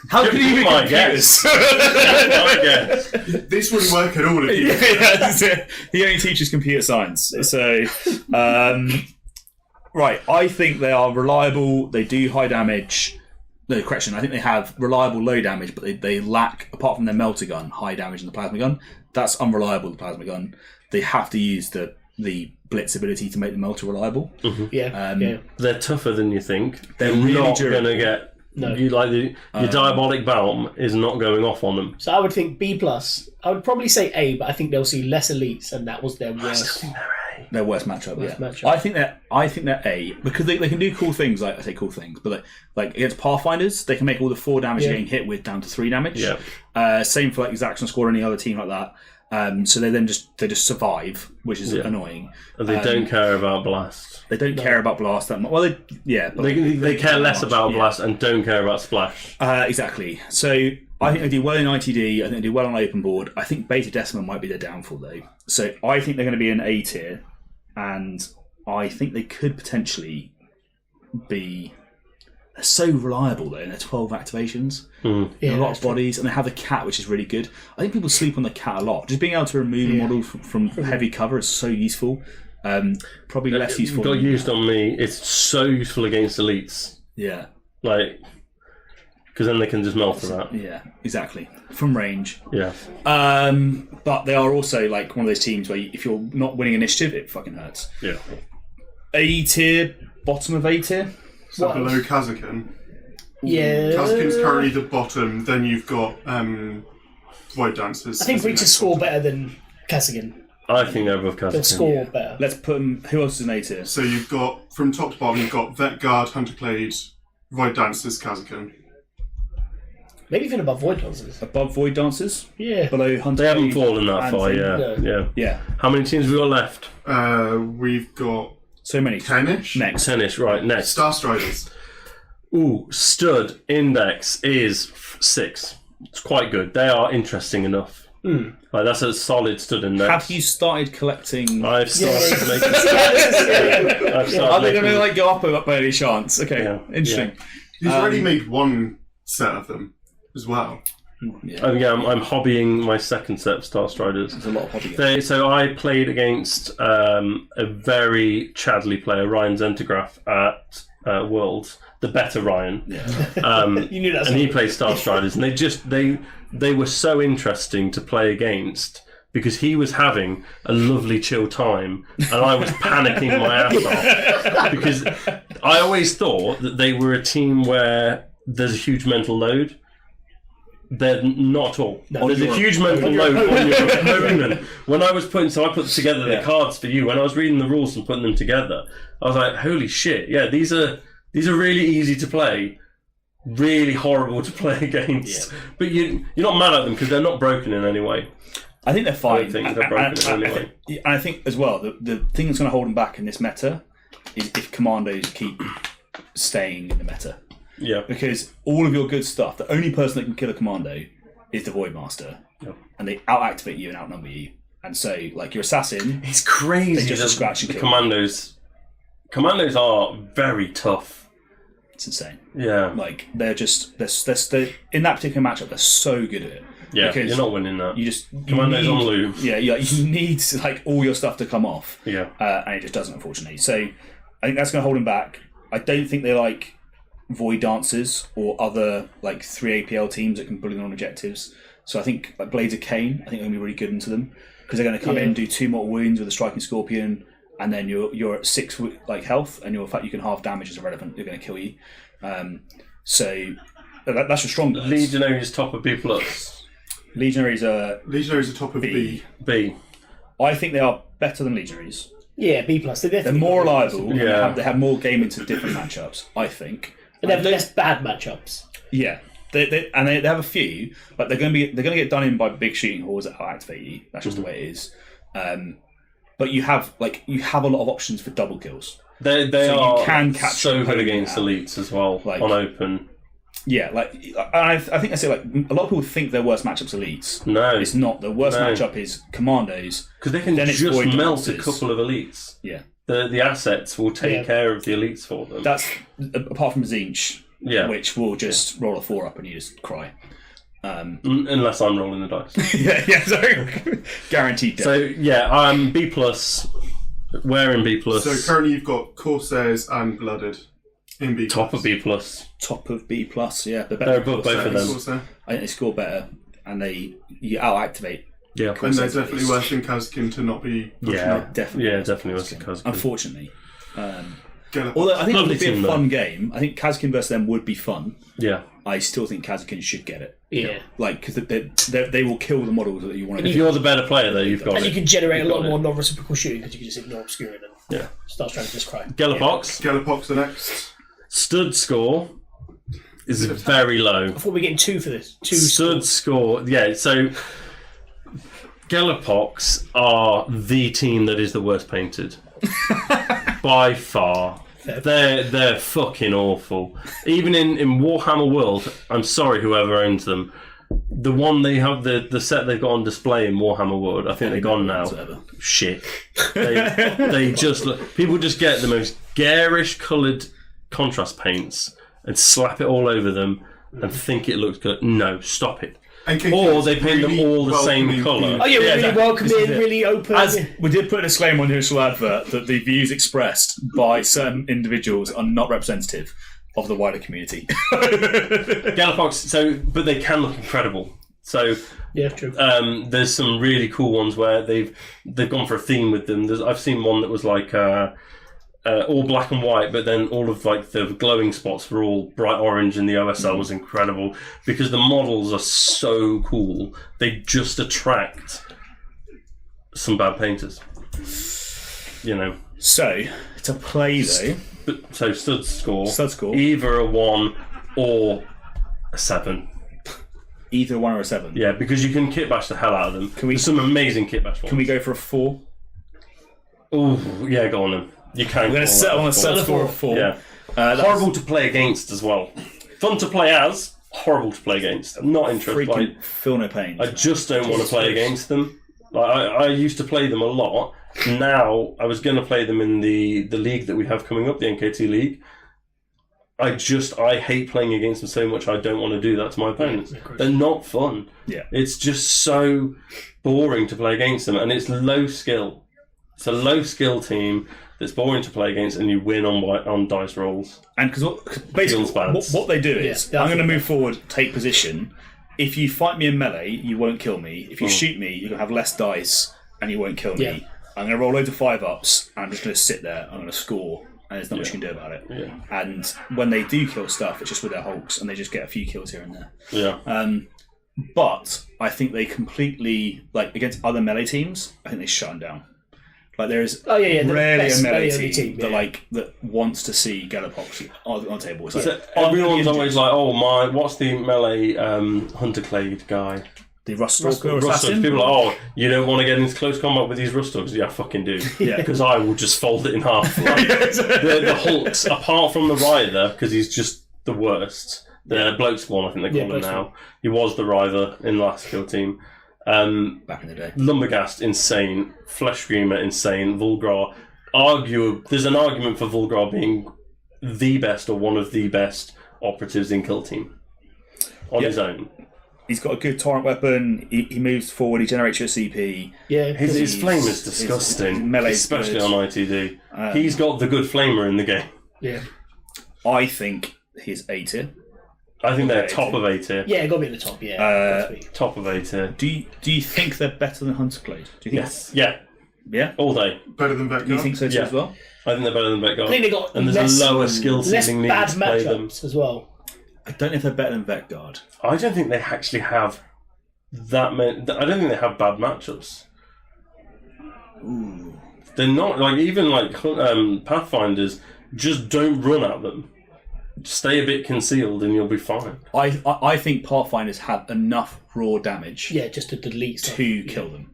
How can you My be guess. computers? I guess. This wouldn't work at all if you. Yeah, that's it. He only teaches computer science. So, right, I think they are reliable. They do high damage. No, correction. I think they have reliable low damage, but they lack, apart from their melter gun, high damage in the plasma gun. That's unreliable, the plasma gun. They have to use the blitz ability to make the melter reliable. Yeah. They're tougher than you think. They're You're really not durable. going to get. No. You like your diabolic bomb is not going off on them. So I would think B plus. I would probably say A, but I think they'll see less elites, and that was their worst. Their worst matchup. matchup. I think they're A because they can do cool things. Like I say, cool things, but like against Pathfinders, they can make all the 4 damage you're getting hit with down to 3 damage. Yeah. Same for like Exaction Squad or any other team like that. So they just survive, which is annoying. And they don't care about blast. They don't care about blast that much. Well, They care less about blast and don't care about splash. Exactly. So I think they do well in ITD. I think they do well on open board. I think Beta Decima might be their downfall though. So I think they're going to be an A tier, and I think they could potentially be. They're so reliable though in their 12 activations. Yeah, a lot of bodies, and they have the cat, which is really good. I think people sleep on the cat a lot. Just being able to remove a model from heavy cover is so useful. Probably less useful. Got used on me. It's so useful against elites. Yeah. Like, because then they can just melt for that. Yeah, exactly. From range. Yeah. But they are also like one of those teams where if you're not winning initiative, it fucking hurts. Yeah. A tier, bottom of A tier. So below Kazakhstan. Yeah. Kazkin's currently the bottom. Then you've got Void Dancers. I think Breaches score better than Kasrkin. I think they're above They'll Kazakh. score better. Let's put them. Who else is an A tier? So you've got, from top to bottom, you've got Vet Guard, Hunter Clade, Void Dancers, Kazakhin. Maybe even above Void Dancers. Above Void Dancers? Yeah. Below Hunter? They haven't fallen that and far, thing? yeah. Yeah. How many teams have we got left? We've got So many. 10-ish. Next. Tennis, right, next. Starstriders. Ooh, stud index is 6. It's quite good. They are interesting enough. Like, that's a solid stud index. Have you started collecting? I've started making. I've started Are they going making- to like go up by any chance? Okay, Yeah. interesting. He's already made one set of them as well. Yeah. Oh, yeah, I'm hobbying my second set of Starstriders. There's a lot of hobby. So I played against a very Chadley player, Ryan Zentograph, at Worlds, the better Ryan. Yeah. You knew that. And he played Starstriders, and they were so interesting to play against because he was having a lovely chill time and I was panicking my ass off because I always thought that they were a team where there's a huge mental load. They're not at all. No, There's a huge mental load on your opponent. When I put together the cards for you, when I was reading the rules and putting them together, I was like, holy shit, yeah, these are really easy to play, really horrible to play against. Yeah. But you're not mad at them because they're not broken in any way. I think they're fine. I don't think they're broken in any way. And I think as well, the thing that's going to hold them back in this meta is if Commandos keep staying in the meta. Yeah. Because all of your good stuff, the only person that can kill a Commando is the Voidmaster. Yep. And they out-activate you and outnumber you. And so, like, your assassin... It's crazy. They just scratch and the kill. Commandos are very tough. It's insane. Yeah. Like, they're in that particular matchup, they're so good at it. Yeah, Because you're not winning that. You Commandos need, on loop. Yeah, you need, like, all your stuff to come off. Yeah. And it just doesn't, unfortunately. So, I think that's going to hold them back. I don't think they like Void Dancers or other like 3 APL teams that can bully them on objectives. So I think like Blades of Kane, I think they're going to be really good into them because they're going to come in and do 2 more wounds with a Striking Scorpion, and then you're at 6 like health, and the fact you can half damage is irrelevant. They're going to kill you. So that's your strong guys. Legionary is top of B+. Legionaries are Legionaries are top of B. B. I think they are better than Legionaries. Yeah, B+. They're more reliable. Yeah. And they have more game into different matchups. I think. And they have less bad matchups. Yeah, they have a few, but they're going to get done in by big shooting halls that activate you. That's just the way it is. But you have a lot of options for double kills. They you are can catch so good opponent against out. elites as well, Like- on open. Yeah, like I think I say like a lot of people think their worst matchup's elites. No, It's not. The worst No. matchup is Commandos. because they can then it's just Void melt a Dancers. couple of elites. Yeah, The assets will take care of the elites for them. that's apart from Zinch, Yeah. which will just roll a 4 up and you just cry. Unless I'm rolling the dice. yeah, sorry, guaranteed death. So yeah, I'm B+. We're in B+. So currently you've got Corsairs and Blooded in B+. top of B+. Top of B+, yeah. They're above both of them. Corsair. I think they score better, and you out-activate. Yeah. And they're definitely worse than Kazkin to not be... Yeah, Definitely. Yeah, definitely was the Kazkin. Unfortunately. Gellerpox. Although I think it Lovely would be a team, fun game. I think Kazkin versus them would be fun. Yeah. I still think Kazkin should get it. Yeah. Like, because they will kill the models that you want to If you're the better player, though, you've got And it. you can generate a You've lot got more it. non-reciprocal shooting because you can just ignore obscuring and Yeah. start trying to just cry. Gellerpox. Gellerpox the next. Stud score is very low. I thought we were getting 2 for this. 2 Stud score, yeah. So Gellerpox are the team that is the worst painted by far. They're fucking awful. Even in Warhammer World, I'm sorry whoever owns them. The one they have, the set they've got on display in Warhammer World, I think they're gone now. Whatever. Shit. They just look. People just get the most garish coloured contrast paints and slap it all over them and think it looks good. No, stop it. Or they paint them all the same colour. Oh yeah, Yeah, really exactly. welcoming, This is it. really open. As we did put a disclaimer on the initial advert that the views expressed by certain individuals are not representative of the wider community. Gellerpox, but they can look incredible. So Yeah, true. there's some really cool ones where they've gone for a theme with them. I've seen one that was like all black and white, but then all of like the glowing spots were all bright orange, and the OSL was incredible because the models are so cool. They just attract some bad painters, you know. So to play though, so stud score, either a 1 or a 7. Either a 1 or a 7. Yeah, because you can kit bash the hell out of them. There's some amazing kit bash ones. Can we go for a 4? Oh yeah, go on then. You can. We're going to set on a set score of 4. Yeah. Horrible to play against as well. Fun to play as. Horrible to play against. I'm not interested. Feel no pain. I just don't want to play against them. Like, I used to play them a lot. Now I was going to play them in the league that we have coming up, the NKT League. I hate playing against them so much. I don't want to do that to my opponents. They're not fun. Yeah. It's just so boring to play against them, and it's low skill. It's a low skill team that's boring to play against, and you win on dice rolls. And because basically what they do is, I'm going to move forward, take position. If you fight me in melee, you won't kill me. If you shoot me, you're going to have less dice, and you won't kill me. Yeah. I'm going to roll loads of 5-ups, and I'm just going to sit there. I'm going to score, and there's not much you can do about it. Yeah. And when they do kill stuff, it's just with their hulks, and they just get a few kills here and there. Yeah. But I think they completely, like, against other melee teams, I think they shut them down. Like, there is rarely a melee team that wants to see Gellerpox on the table. It's like, everyone's always like, "Oh, what's the melee Hunter Clade guy?" The Rustalker assassin? People are like, "Oh, you don't want to get into close combat with these Rustalkers?" Yeah, I fucking do. Yeah, because I will just fold it in half. Like, the Hulks, apart from the Ryther, because he's just the worst. The bloke spawn, I think they call him now. He was the Ryther in the last kill team. Back in the day. Lumberghast, insane. Flesh Screamer, insane. Vulgrar, there's an argument for Vulgrar being the best or one of the best operatives in kill team on his own. He's got a good torrent weapon. He moves forward. He generates your CP. Yeah, his flame is disgusting, especially on ITD. He's got the good flamer in the game. Yeah, I think he's A tier. I think they're top of A tier. Yeah, got to be in the top. Yeah, top of A tier. Do you think they're better than Hunter Clade? Do you think? Yes. Yeah. Yeah. All day. Better than Vetguard? Do you think so too as well? I think they're better than Vetguard. I think they got and there's a lower skill ceiling needed bad to play them matchups as well. I don't know if they're better than Vetguard. I don't think they actually have that many. I don't think they have bad matchups. Ooh. They're not like even like Pathfinders. Just don't run at them. Stay a bit concealed and you'll be fine. I think Pathfinders have enough raw damage. Yeah, just to delete stuff. To kill them,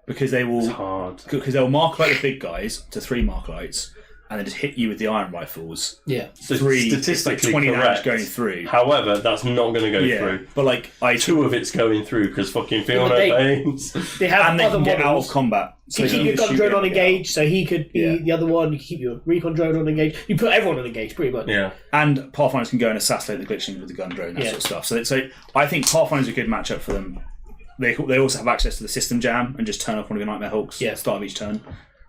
because they will. It's hard because they'll mark like the big guys to 3 mark lights, and then just hit you with the iron rifles. Yeah, so 3 statistically 20 correct, damage going through. However, that's not going to go through. But like 2 of it's going through because fucking feel no pains. They have and they can get out of combat. So you keep your gun drone on engage, so he could be the other one. You keep your recon drone on engage. You put everyone on engage, pretty much. Yeah. And Pathfinders can go and assassinate the glitching with the gun drone, that sort of stuff. So I think Pathfinder's a good matchup for them. They also have access to the system jam and just turn off one of your Nightmare Hulks at the start of each turn.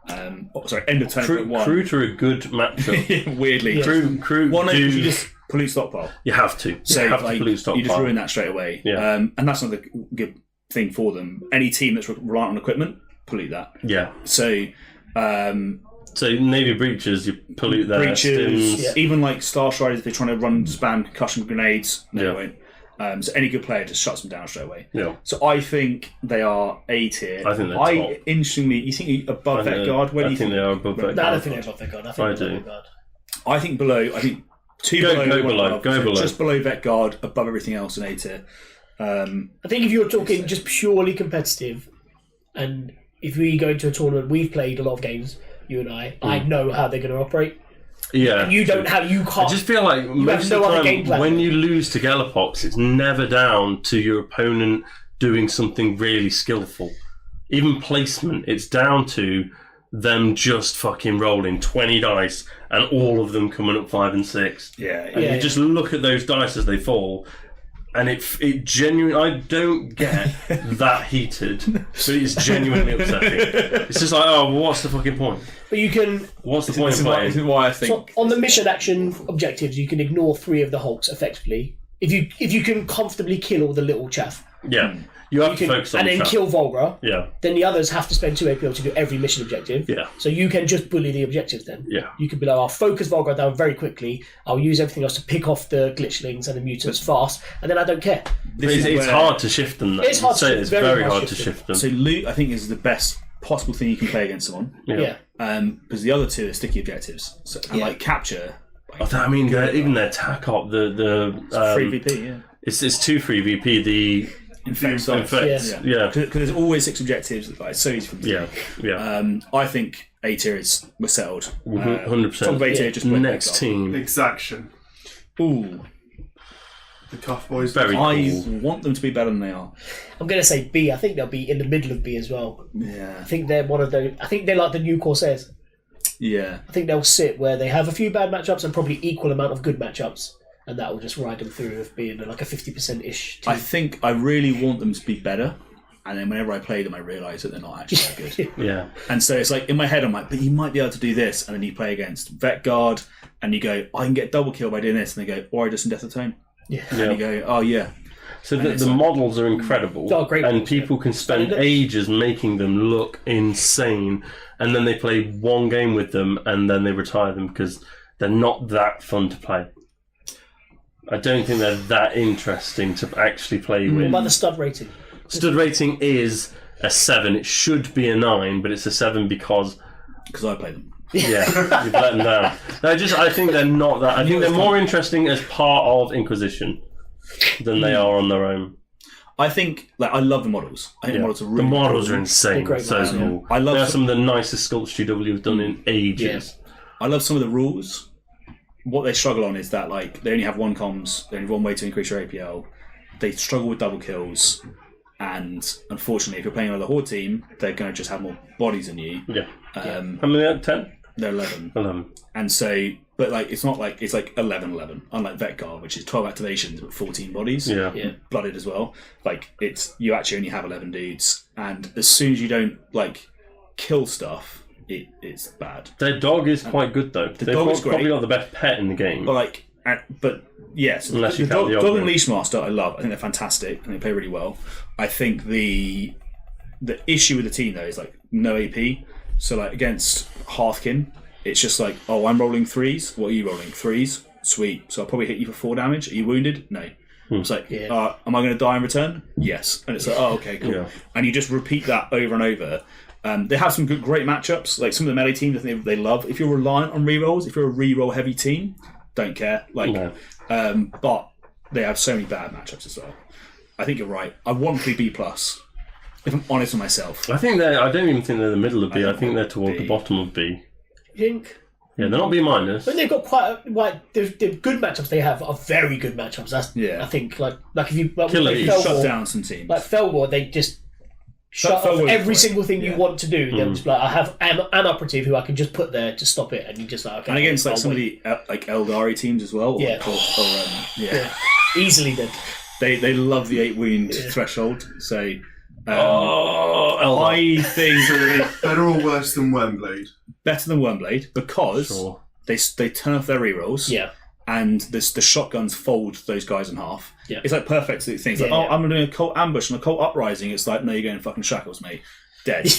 End of turn. Kroot are a good matchup. Weirdly. Kroot one you just pollute stockpile. You have to. So you have to pollute stockpile. You just ruin that straight away. Yeah. And that's not the good thing for them. Any team that's reliant on equipment, pollute that. Yeah. So Navy Breaches, you pollute their stims. Even like Starstriders, if they're trying to spam concussion grenades, they won't. So any good player just shuts them down straight away. Yeah. So I think they are A tier. I think they're top. Interestingly, you think above Vetguard? I think they are above Vetguard. No, I don't think they're above Vetguard. I do. I think below. I think 2 below. Go below. Just below Vetguard, above everything else in A tier. I think if you're talking just purely competitive, and if we go into a tournament, we've played a lot of games, you and I know how they're going to operate. Yeah, and you can't. I just feel like most of the time when you lose to Gellerpox, it's never down to your opponent doing something really skillful. Even placement, it's down to them just fucking rolling 20 dice and all of them coming up 5 and 6. Yeah, you just look at those dice as they fall. And it genuinely, I don't get that heated, but it's genuinely upsetting. It's just like, oh, well, what's the fucking point? But you can. What's the point of playing? This is why I think. So on the mission action objectives, you can ignore 3 of the Hulks effectively. If you can comfortably kill all the little chaff, Yeah. You have to focus on and then trap. kill Volgra. Yeah. Then the others have to spend 2 APL to do every mission objective. Yeah. So you can just bully the objectives then. Yeah. You could be like, I'll focus Volgra down very quickly. I'll use everything else to pick off the glitchlings and the mutants fast, and then I don't care. It's hard to shift them, though. It's hard to It's very hard to shift them. So loot, I think, is the best possible thing you can play against someone. Yeah. Because the other two are sticky objectives. So, and like capture. I mean, even their tac op, the free VP, yeah. It's 2 free VP. The Infect, yeah. Because there's always 6 objectives. Like, it's so easy for them to do. I think A tier was settled. 100%. Top of A tier, just next team. Exaction. Ooh. The Cuff Boys. Very cool. I want them to be better than they are. I'm going to say B. I think they'll be in the middle of B as well. Yeah. I think they're one of those. I think they're like the new Corsairs. Yeah. I think they'll sit where they have a few bad matchups and probably equal amount of good matchups. And that will just ride them through of being like a 50%-ish team. I think I really want them to be better, and then whenever I play them, I realise that they're not actually that good. Yeah. And so it's like, in my head, I'm like, but you might be able to do this, and then you play against Vet Guard, and you go, I can get double kill by doing this, and they go, or I just in Death of Tone. Yeah. And you go, oh yeah. So the models are incredible, great and models, people can spend ages making them look insane, and then they play one game with them, and then they retire them because they're not that fun to play. I don't think they're that interesting to actually play with. What about the stud rating? Stud rating is a 7. It should be a 9, but it's a 7 because I play them. Yeah, you've let them down. I think they're not that. I think they're more interesting as part of Inquisition than they are on their own. I think, I love the models. I think the models are really The models cool. are insane. Great So models, cool. I love They're some of the nicest sculpts GW have done in ages. I love some of the rules. What they struggle on is that they only have 1 comms, they only have 1 way to increase your APL. They struggle with double kills, and unfortunately, if you're playing another Horde team, they're going to just have more bodies than you. Yeah. How many are there? 10? They're 11. 11. And so, but it's not it's 11-11. Unlike Vet Guard, which is 12 activations but 14 bodies. Yeah. Blooded as well. You actually only have 11 dudes, and as soon as you don't kill stuff, it's bad. Their dog is quite good though. The They've dog is probably great. got the best pet in the game. But yes, Unless the you count dog, the dog Ogre. and Leash Master I love. I think they're fantastic and they play really well. I think the issue with the team though is no AP. So against Hearthkin, it's just oh, I'm rolling 3s. What are you rolling? 3s? Sweet. So I'll probably hit you for 4 damage. Are you wounded? No. It's am I going to die in return? Yes. And it's oh, okay, cool. Yeah. And you just repeat that over and over. They have some great matchups. Some of the melee teams, I think they love. If you're reliant on rerolls, if you're a reroll heavy team, don't care. But they have so many bad matchups as well. I think you're right. I want to be B+. If I'm honest with myself, I don't even think they're the middle of B. I think they're toward the bottom of B. You think? Yeah, they're not B-. But they've got the good matchups they have are very good matchups. I think if you Killer play East. Fellgor, shut down some teams. Fellgor, they just shut off Fellgor every is single thing you yeah. want to do. They'll just be I have an operative who I can just put there to stop it, and you just okay. And against I'll some wait. of the Eldari teams as well. Yeah. Easily dead. They love the 8 wound threshold. So I I think Better or worse than Wormblade? better than Wormblade because Sure. they turn off their rerolls. Yeah. And the shotguns fold those guys in half. Yeah. It's perfect things. I'm doing a cult ambush and a cult uprising. It's no, you're going fucking shackles, mate. Dead. It's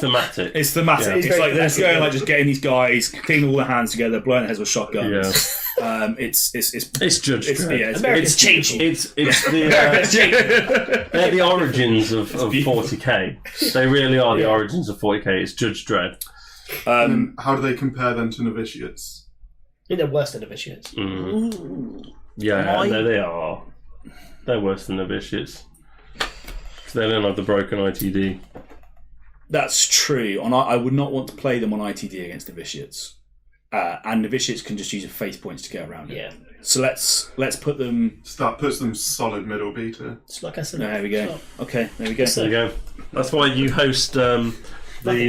thematic. It's thematic. Yeah. It's It's very let's thematic, go just getting these guys, cleaning all their hands together, blowing their heads with shotguns. It's Judge Dredd. yeah, America's changing. It's they're the origins of 40k. They really are the origins of 40k. It's Judge Dredd. And how do they compare them to novitiates? I think they're worse than novitiates. Yeah, no, they are. They're worse than novitiates. They don't have the broken ITD. That's true. I would not want to play them on ITD against novitiates. And novitiates can just use your face points to get around it. Yeah. So let's put them. That puts them solid middle beta. It's like I said. There we go. Okay, there we go. There you go. That's why you host the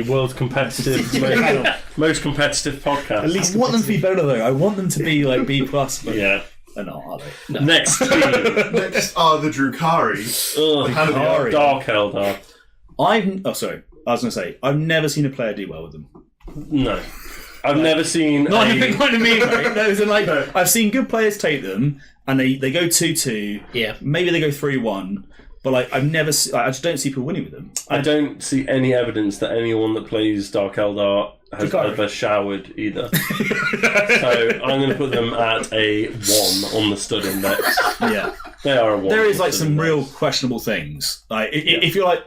world's competitive, most competitive podcast. At least I want them to be better though. I want them to be B+. But Yeah. they're not, are they? No. Next team. Next are the Drukhari. Drukhari. Dark Eldar. I was going to say, I've never seen a player do well with them. No. I've never seen No, I mean, right? I've seen good players take them and they go 2-2. Yeah. Maybe they go 3-1. But like I just don't see people winning with them. I don't see any evidence that anyone that plays Dark Eldar has ever showered either. So I'm going to put them at a 1 on the stud index. Yeah, they are a 1. There is like some real questionable things. Like if you're like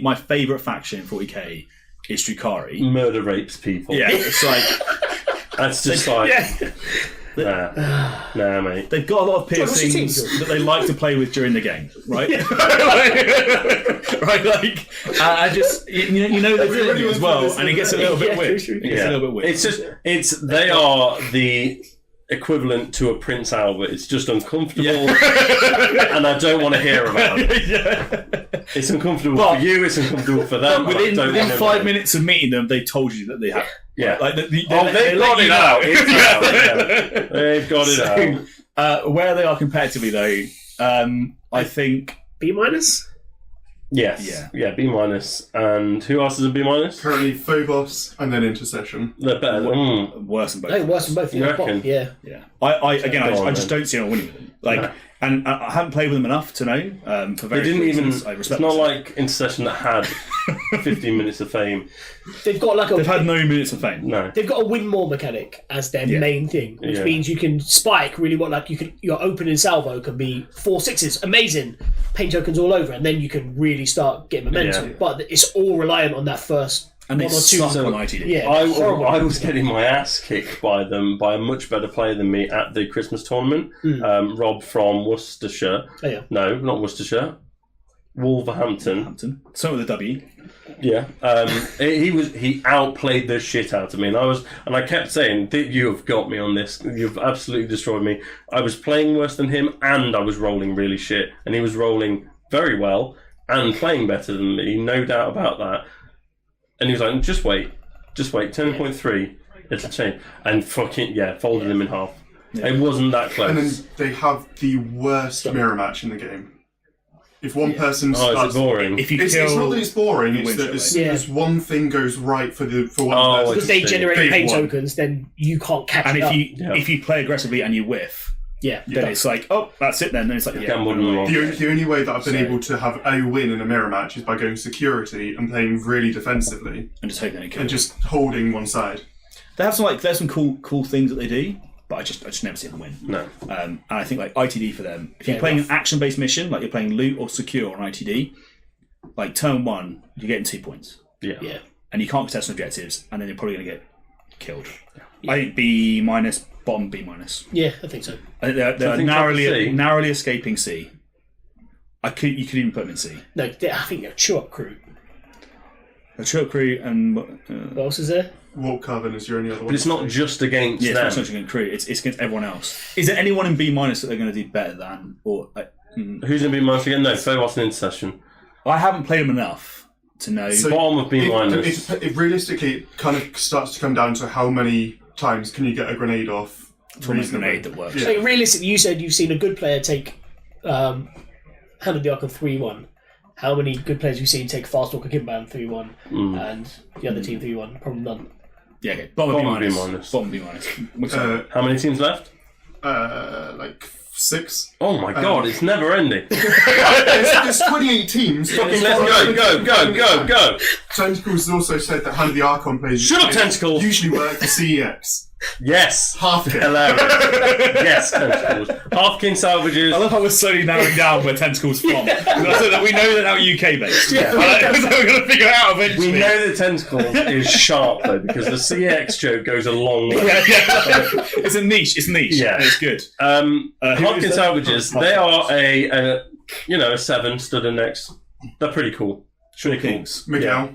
my favourite faction in 40k is Drukhari. Murder rapes people. Yeah, it's like that's just Nah, mate. They've got a lot of piercings that they like to play with during the game, right? Right, like I just you know they're doing it as well, and it gets a little bit weird. It gets a little bit weird. They are the equivalent to a Prince Albert. It's just uncomfortable, and I don't want to hear about it. It's uncomfortable for you. It's uncomfortable for them. Within 5 minutes of meeting them, they told you that they have. Yeah, like they've got it out. They've got it out. Where they are competitively, though, I think B-. Yes. Yeah, B-. And who else is a B-? Currently Phobos and then Intercession. They're better. Worse than both. I think worse than both. You reckon? Yeah. I just don't see anyone winning with them. Like, and I haven't played with them enough to know. For various reasons. It's not like Intercession that had 15 minutes of fame. They've got they've had no minutes of fame. No. They've got a win more mechanic as their main thing, which means you can spike really well. Like your opening salvo can be 4 6s, amazing, paint tokens all over, and then you can really start getting momentum. But it's all reliant on that first. And one or two. Suck on ITD. Yeah, I was getting my ass kicked by them by a much better player than me at the Christmas tournament. Rob from Worcestershire. Oh, yeah. No, not Worcestershire. Wolverhampton. Some with a W. Yeah. He outplayed the shit out of me, and I kept saying, "You have got me on this. You've absolutely destroyed me." I was playing worse than him, and I was rolling really shit, and he was rolling very well and playing better than me, no doubt about that. And he was like, just wait, 10.3, it'll change. And folded him in half. Yeah. It wasn't that close. And then they have the worst mirror match in the game. If one person starts... is it boring? If you it's not that it's boring, it's that as soon as one thing goes right for one person... Because they generate paint tokens, then you can't catch it up. And if you play aggressively and you whiff... then it's like, oh, that's it then. Then it's like, the only way that I've been able to have a win in a mirror match is by going security and playing really defensively. And just hoping it kills. And just holding one side. They have there's some cool things that they do, but I just never see them win. No. And I think like ITD for them, if you're playing an action-based mission, like you're playing loot or secure on ITD, like turn 1, you're getting 2 points. Yeah. And you can't contest objectives, and then you're probably going to get killed. Yeah. I think B-, bottom B-. Yeah, I think so. I think they're narrowly escaping C. You could even put them in C. No, I think they're Kroot. A Kroot and what else is there? Coven is your only other one. But it's not just against them. It's not just against Kroot. It's against everyone else. Is there anyone in B- that they're going to do better than? Or who's in B- again? No, Phobos and Intercession. I haven't played them enough to know. So bottom of B-. It realistically, it kind of starts to come down to how many times can you get a grenade off. Grenade that works. Yeah. So realistically, you said you've seen a good player take Hand of the Archon 3-1. How many good players have you seen take Fast Walker Kimban 3-1 and the other team 3-1? Probably none. Yeah, okay. Bottom B-. Bottom B-. How many teams left? Like 6. Oh my god, it's never ending. There's 28 teams. Fucking let's go. Tentacles has also said that Hand of the Archon players Shut up, Tentacles! usually work for CEX. Yes. Halfkin. Hilarious. Yes, Tentacles. Halfkin salvages. I love how we're slowly narrowing down where Tentacles from. So that we know they're now UK based. Yeah. So we're going to figure it out eventually. We know that Tentacles is sharp though, because the CX joke goes a long way. It's a niche. It's niche. Yeah. And it's good. Halfkin salvages, they are a 7 stood in next. They're pretty cool. Kings. Miguel.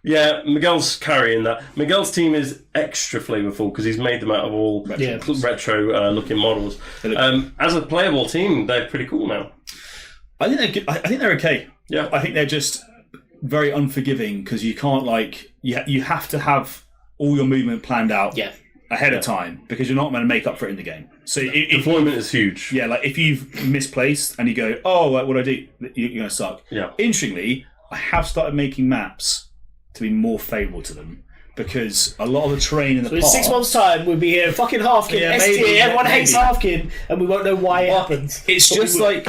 Yeah, Miguel's carrying that. Miguel's team is extra flavourful because he's made them out of all retro-looking models. As a playable team, they're pretty cool now. I think they're good. I think they're okay. Yeah, I think they're just very unforgiving because you can't you have to have all your movement planned out ahead of time because you're not going to make up for it in the game. So deployment is huge. Yeah, like if you've misplaced and you go, oh, what do I do? You're going to suck. Yeah. Interestingly, I have started making maps to be more favourable to them because a lot of the terrain in the So in park... 6 months' time, we'll be here fucking Halfkin, Yeah, S tier, maybe, everyone hates maybe. Halfkin, and we won't know why it happens. It's But just we will. like...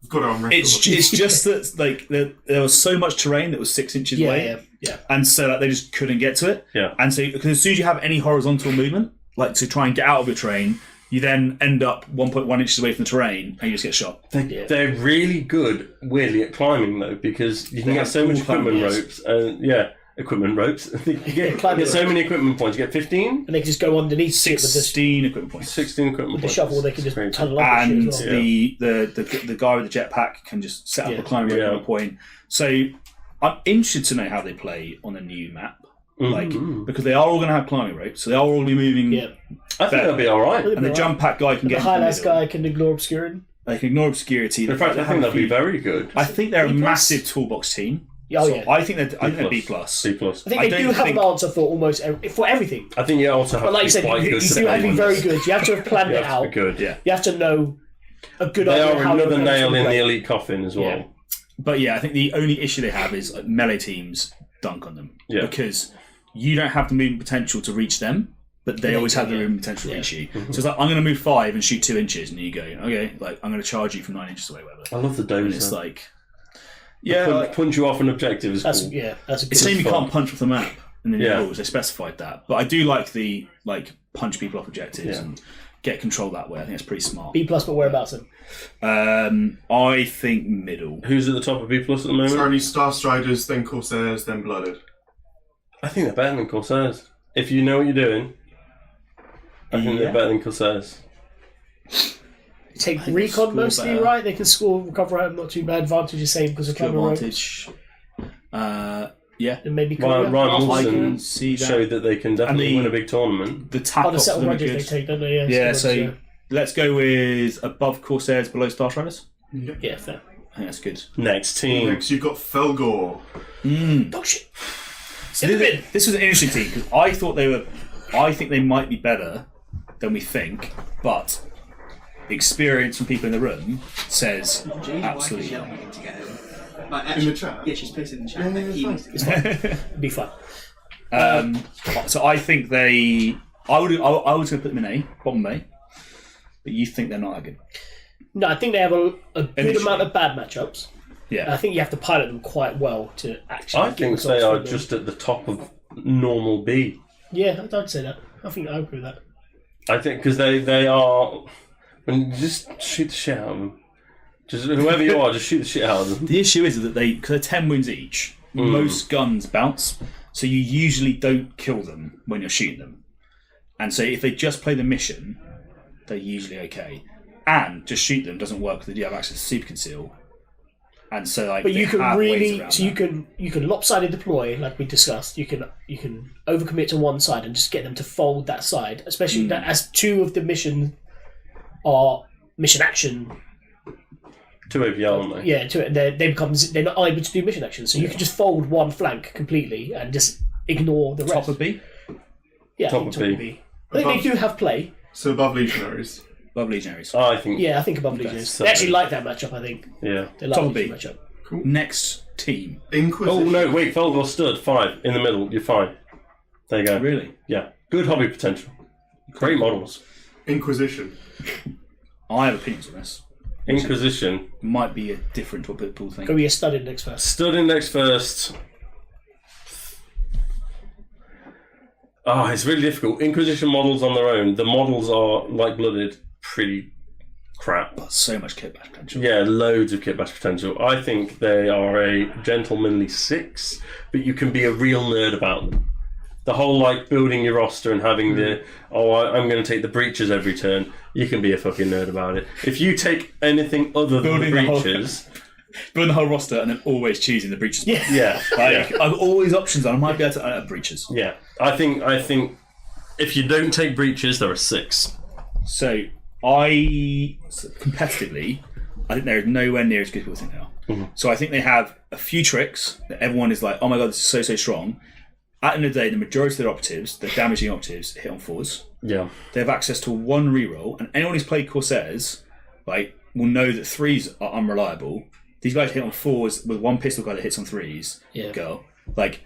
Got it on record. It's just that like there was so much terrain that was 6 inches away, yeah. and so like, they just couldn't get to it. Yeah. And so because as soon as you have any horizontal movement, like to try and get out of your terrain, you then end up 1.1 inches away from the terrain, and you just get shot. They're really good, weirdly, at climbing though, because you can get so much equipment ropes, and equipment ropes. You get so many equipment points. You get 15, And they can just go underneath shit with the 16 equipment points. 16 equipment with the points. shovel. They can just Great. tunnel up And and shit as well. the guy with the jetpack can just set up Yeah. a climbing rope Yeah. on a point. So I'm interested to know how they play on the new map, like because they are all going to have climbing ropes, so they are all going to be moving. Yeah. I think they'll be all right. And the jump pack guy can The get into the highlights middle. guy can ignore obscuring. They can ignore obscurity. In fact, I think they'll be very good. I think they're a B plus? massive toolbox team. Oh, So yeah. I think they're B plus. B plus. I think I they do don't have think- an answer for almost for everything. I think you also have But like to you be said, quite you good. do have to be very good. You have to have planned You it have to out. be good. Yeah. You have to know a good They idea are how another your nail in opponent's the gonna elite coffin as well. Yeah. But yeah, I think the only issue they have is like, melee teams dunk on them. Yeah. Because you don't have the movement potential to reach them, but they always have the movement potential to reach you. So it's like, I'm going to move 5 and shoot 2 inches, and you go, okay, like I'm going to charge you from 9 inches away, whatever. I love the And it's dozer. like, yeah, Punch you off an objective is That's cool. that's a good it's a shame you fun. can't punch off the map in the new Yeah. rules. They specified that, but I do like the punch people off objectives Yeah. and get control that way. I think that's pretty smart. B plus, but whereabouts then? I think middle. Who's at the top of B plus at the moment? So only Starstriders, then Corsairs, then Blooded. I think they're better than Corsairs. If you know what you're doing, I think they're better than Corsairs. Take think recon they'll mostly, score better. right? They can score, recover out, not too bad. Advantage is same because of Skill climbing rope. advantage. Yeah. And maybe Ryan I Wilson can see that. showed that they can definitely And the- win a big tournament. The tack other ops set for of them are grudges they good. take, don't they? Yeah, so so let's go with above Corsairs, below Starstriders. yeah, fair. I think that's good. Next team. Next, you've got Fellgor. Oh shit! This was an interesting team because I thought they were. I think they might be better than we think, but experience from people in the room says absolutely not. In the chat? Yeah, she's posted in the chat. Yeah, that it's he fine. needs to- It's fine. It'd be fun. So I think they. I was going to put them in A, bottom A, but you think they're not that good. No, I think they have a good Initially. amount of bad matchups. Yeah, I think you have to pilot them quite well to actually. I get think results they are from them. just at the top of normal B. Yeah, I'd say that. I think I agree with that. I think because they are. When you just shoot the shit out of them. Just whoever you are, just shoot the shit out of them. the issue is that because they're 10 wounds each, most guns bounce, so you usually don't kill them when you're shooting them. And so if they just play the mission, they're usually okay. And just shoot them doesn't work because you have access to super conceal. And so like, But you they can have ways really, around so you that. can lopsided deploy like we discussed. You can overcommit to one side and just get them to fold that side, especially that as 2 of the missions are mission action. 2 APL, aren't they? Yeah, to it, they're not able to do mission action, so you can just fold one flank completely and just ignore the rest. Top of B, Yeah, I top think of top B. I think they do have play. So above Legionaries. above Legionaries. I think. Yeah, I think above Legionnaires. so. They actually like that matchup. I think Yeah. they like Top of the B. matchup. Next team. Inquisition. Oh no! Wait, Fellgor stood 5 in the middle. You're fine. There you go. Really? Yeah. Good hobby potential. Great models. Inquisition. I have opinions on this. Inquisition. Might be different to what people think. Go be a stud index first. Stood index first. It's really difficult. Inquisition models on their own. The models are like blooded, pretty crap. But so much kitbash potential. Yeah, loads of kitbash potential. I think they are a gentlemanly 6, but you can be a real nerd about them. The whole like building your roster and having I'm going to take the breaches every turn. You can be a fucking nerd about it. If you take anything other than the Building the whole- breaches, Building the whole roster and then always choosing the breaches. Yeah. Like, I've always options on. I might be able to have breaches. yeah. I think if you don't take breaches, they're a 6. So competitively, I think they're nowhere near as good as people think they are. Mm-hmm. So I think they have a few tricks that everyone is like, oh my god, this is so strong. At the end of the day, the majority of their operatives, the damaging operatives, hit on 4s. Yeah. They have access to 1 reroll, and anyone who's played Corsairs, like, will know that 3s are unreliable. These guys hit on 4s with 1 pistol guy that hits on 3s. Yeah. Girl. Like,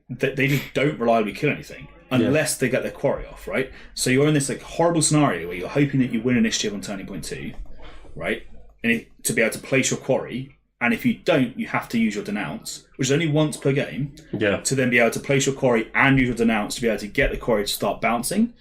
they just don't reliably kill anything unless they get their quarry off, right? So you're in this like horrible scenario where you're hoping that you win initiative on turning point 2, right? And to be able to place your quarry, and if you don't, you have to use your denounce, which is only once per game, to then be able to place your quarry and use your denounce to be able to get the quarry to start bouncing.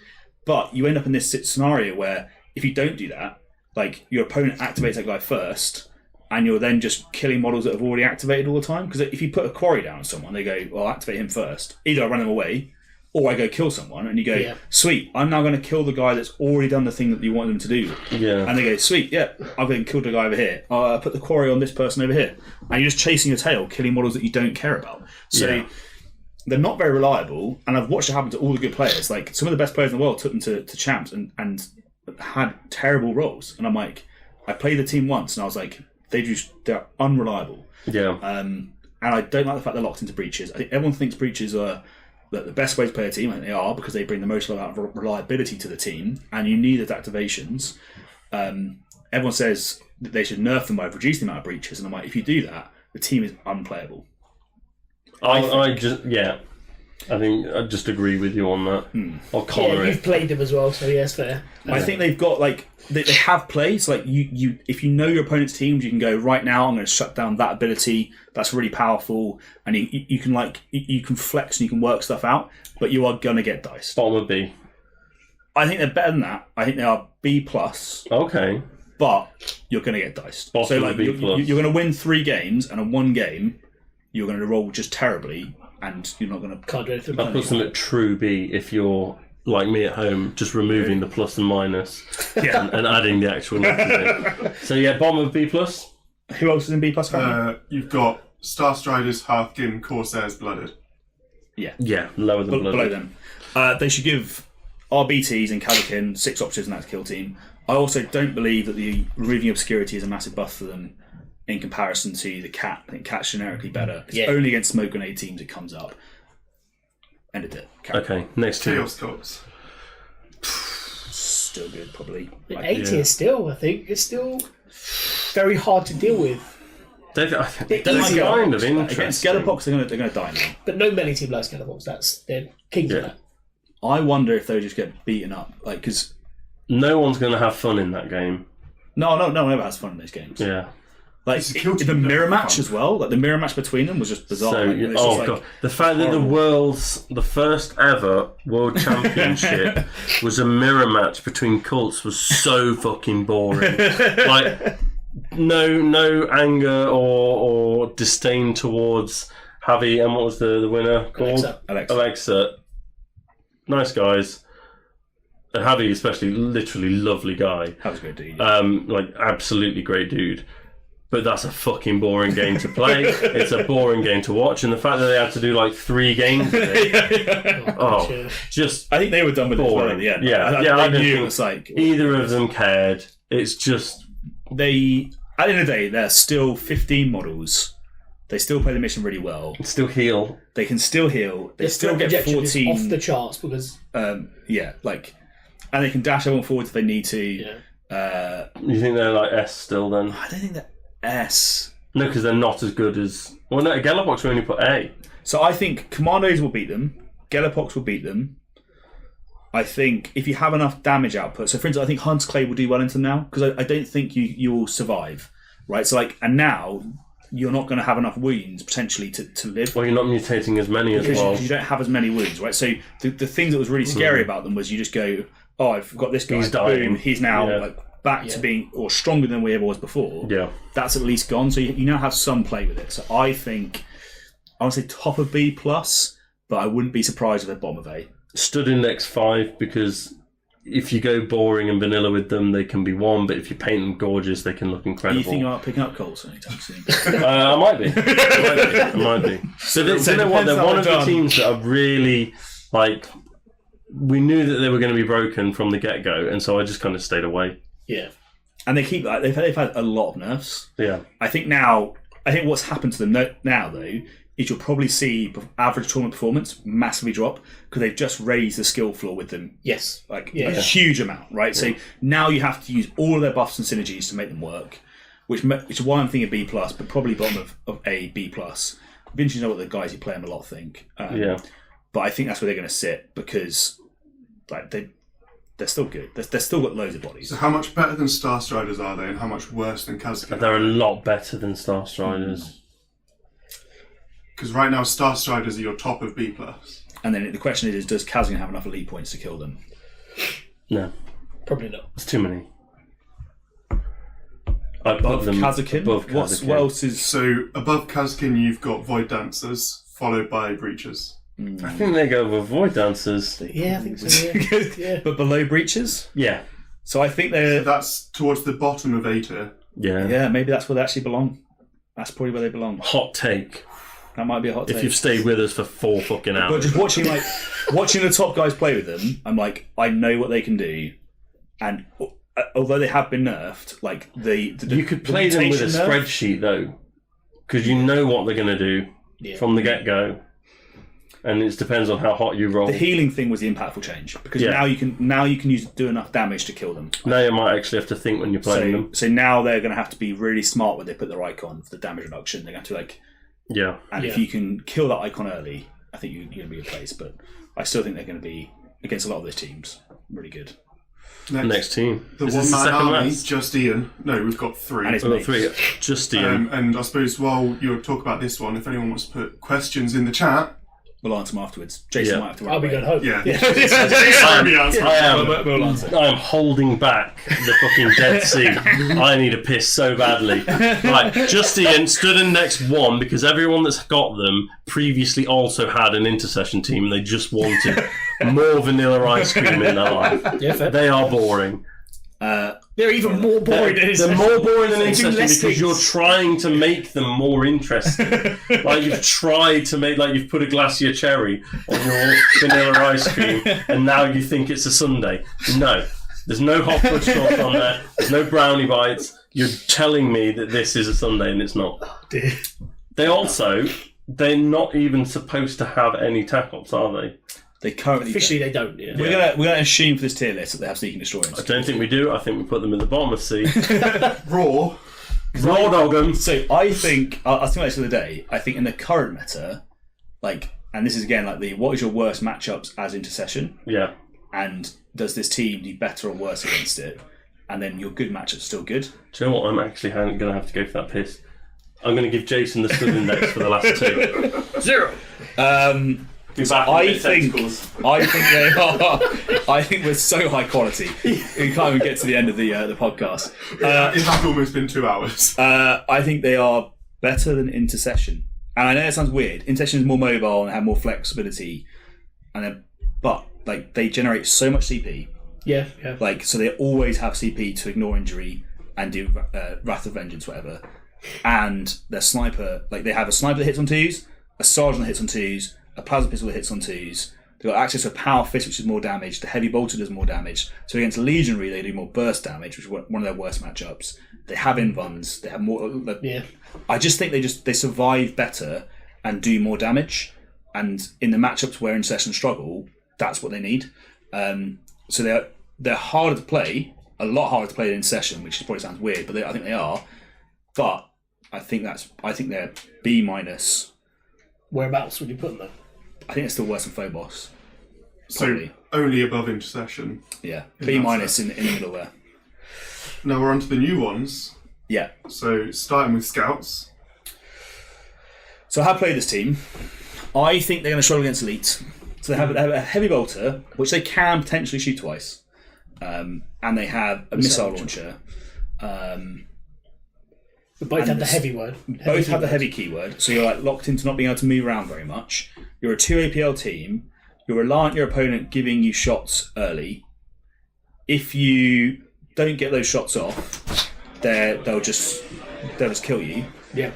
But you end up in this scenario where if you don't do that, like your opponent activates that guy first, and you're then just killing models that have already activated all the time. Because if you put a quarry down on someone, they go, well, I'll activate him first. Either I run them away, or I go kill someone, and you go, sweet, I'm now going to kill the guy that's already done the thing that you want them to do. Yeah. And they go, sweet, I've been killed the guy over here. I'll put the quarry on this person over here. And you're just chasing your tail, killing models that you don't care about. So they're not very reliable, and I've watched it happen to all the good players. Like, some of the best players in the world took them to champs and had terrible rolls. And I'm like, I played the team once, and I was like, they're unreliable. Yeah. And I don't like the fact they're locked into breaches. I think everyone thinks breaches are the best way to play a team. I think they are, because they bring the most amount of reliability to the team, and you need those activations. Everyone says that they should nerf them by reducing the amount of breaches, and I'm like, if you do that, the team is unplayable. I think I just agree with you on that. I'll collar you've played them as well, so it's fair. I think they've got they have plays like you if you know your opponent's teams, you can go right now. I'm going to shut down that ability. That's really powerful, and you can you can flex and you can work stuff out. But you are going to get diced. Bottom of B. I think they're better than that. I think they are B+. Okay. But you're going to get diced. Bottom so of B+. You're going to win 3 games, and in one game you're going to roll just terribly, and you're not going to. Can't do anything. That puts them at true B if you're like me at home, just removing the plus and minus and adding the actual numbers in. So bottom of B+. Who else is in B+? You've got Starstriders, Hearthkin, Corsairs, Blooded. Yeah, lower than Blooded. Below them. They should give RBTs and Calican 6 options in that kill team. I also don't believe that the removing obscurity is a massive buff for them in comparison to the cat. I think cat's generically better. It's only against smoke grenade teams it comes up. Ended it. Okay, next two. Chaos Cults. Still good, probably. 80 is still, I think, it's still very hard to deal with. They're easy kind of Against interesting. Gellerpox, they're going to die now. But no melee team likes Gellerpox. They're kings of that. I wonder if they just get beaten up, because no one's going to have fun in that game. No one ever has fun in those games. Yeah. Like the mirror match as well. Like the mirror match between them was just bizarre. So, God, the fact that the first ever world championship was a mirror match between cults was so fucking boring. Like no anger or disdain towards Javi, and what was the winner called? Alexa. Nice guys. And Javi especially, literally lovely guy. Javi's a great dude. Like absolutely great dude. But that's a fucking boring game to play. It's a boring game to watch, and the fact that they had to do like 3 games of it, just I think they were done with boring. it. I don't think it was like either of them cared. It's just at the end of the day, they're still 15 models. They still play the mission really well. Still heal. They can still heal. They still get 14 off the charts because and they can dash everyone forward if they need to. You think they're like S still then? I don't think they're S. No, because they're not as good as. Well, no, Gellerpox will only put A. So I think Commandos will beat them. Gellerpox will beat them. I think if you have enough damage output. So, for instance, I think Hunt's Clave will do well into them now, because I don't think you will survive, right? So, and now you're not going to have enough wounds potentially to live. Well, you're not mutating as many as well. Because you don't have as many wounds, right? So the thing that was really scary about them was you just go, oh, I've got this guy. He's dying. Boom, he's now back to being or stronger than we ever was before. Yeah, that's at least gone. So you now have some play with it. So I think I would say top of B+, but I wouldn't be surprised if they're bottom of A. Stud index 5, because if you go boring and vanilla with them, they can be 1. But if you paint them gorgeous, they can look incredible. Do you think I'm picking up Colts anytime soon? I might be. I might be. So you know what? They're one of the teams that are really like. We knew that they were going to be broken from the get-go, and so I just kind of stayed away. Yeah, and they keep they've had a lot of nerfs. Yeah, I think what's happened to them now though is you'll probably see average tournament performance massively drop because they've just raised the skill floor with them. Yes, a huge amount, right? Yeah. So now you have to use all of their buffs and synergies to make them work, which is why I'm thinking B+, but probably bottom of A, B+. be interesting to know what the guys who play them a lot think. But I think that's where they're going to sit because like they're still good. They've still got loads of bodies. So how much better than Starstriders are they, and how much worse than Kazakh? They're a lot better than Starstriders. Because right now Starstriders are your top of B+. And then the question is does Kazakh have enough elite points to kill them? No. Probably not. It's too many. Above Kazakh? What else is... So above Kazakh you've got Void Dancers, followed by Breachers. I think they go with Void Dancers. Yeah, I think so, yeah. But below Breachers? Yeah. So I think they're... So that's towards the bottom of A tier. Yeah. Yeah, maybe that's where they actually belong. That's probably where they belong. Hot take. That might be a hot take. If you've stayed with us for 4 fucking hours. But just watching the top guys play with them, I'm like, I know what they can do. And although they have been nerfed, like you could play them with a spreadsheet though, because you know what they're going to do from the get-go. And it depends on how hot you roll. The healing thing was the impactful change because now you can do enough damage to kill them. Now you might actually have to think when you're playing them. So now they're going to have to be really smart when they put their icon for the damage reduction. They're going to have to And if you can kill that icon early, I think you're going to be a place. But I still think they're going to be against a lot of those teams really good. Next team. The one-man army, Justian. No, we've got 3. And it's We've got 3. Justian. And I suppose while you talk about this one, if anyone wants to put questions in the chat, we'll answer them afterwards. Jason might have to run I'll be going home. Yeah. We'll answer. I am holding back the fucking Dead Sea. I need a piss so badly. Right, Justian stood in next 1 because everyone that's got them previously also had an Intercession team and they just wanted more vanilla ice cream in their life. Yeah, fair. They are boring. They're even more boring than They're more boring than Intercession because you're trying to make them more interesting. Like you've tried to make, like you've put a Glacier Cherry on your vanilla ice cream and now you think it's a sundae. No. There's no hot fudge sauce on there. There's no brownie bites. You're telling me that this is a sundae and it's not. Oh, dear. They're not even supposed to have any tack-ups, are they? They currently officially they don't. Yeah. We're gonna assume for this tier list that they have Seeking Destroyer. I don't think we do. I think we put them in the bottom of C. Raw dog 'em. So I think I was thinking about this the other day. I think in the current meta, like, and this is again like what is your worst matchups as Intercession? Yeah. And does this team do better or worse against it? And then your good matchups still good. Do you know what? I'm actually going to have to go for that piss. I'm going to give Jason the Stood Index for the last 2. 0. I think they are. I think we're so high quality. We can't even get to the end of the podcast. It's like almost been 2 hours. I think they are better than Intercession. And I know it sounds weird. Intercession is more mobile and have more flexibility, but like they generate so much CP. Yeah. Like so, they always have CP to ignore injury and do Wrath of Vengeance, whatever. And their sniper, like they have a sniper that hits on 2s, a sergeant that hits on 2s, a plasma pistol that hits on 2s. They've got access to a power fist, which is more damage. The heavy bolter does more damage. So against Legionary, they do more burst damage, which is one of their worst matchups. They have invuns. They have more. I just think they survive better and do more damage. And in the matchups where Intercession struggle, that's what they need. So they're harder to play, a lot harder to play than Intercession, which probably sounds weird, but I think they are. But I think they're B-. Whereabouts would you put them though? I think it's still worse than Phobos. So only above Intercession. Yeah, B- in the middle there. Now we're on to the new ones. Yeah. So starting with Scouts. So I have played this team. I think they're going to struggle against elites. So they have a heavy bolter, which they can potentially shoot twice, and they have a missile launcher. But both have the heavy word. Both have the heavy keyword, so you're like locked into not being able to move around very much. You're a 2 APL team. You're reliant on your opponent giving you shots early. If you don't get those shots off, they'll just kill you. Yeah.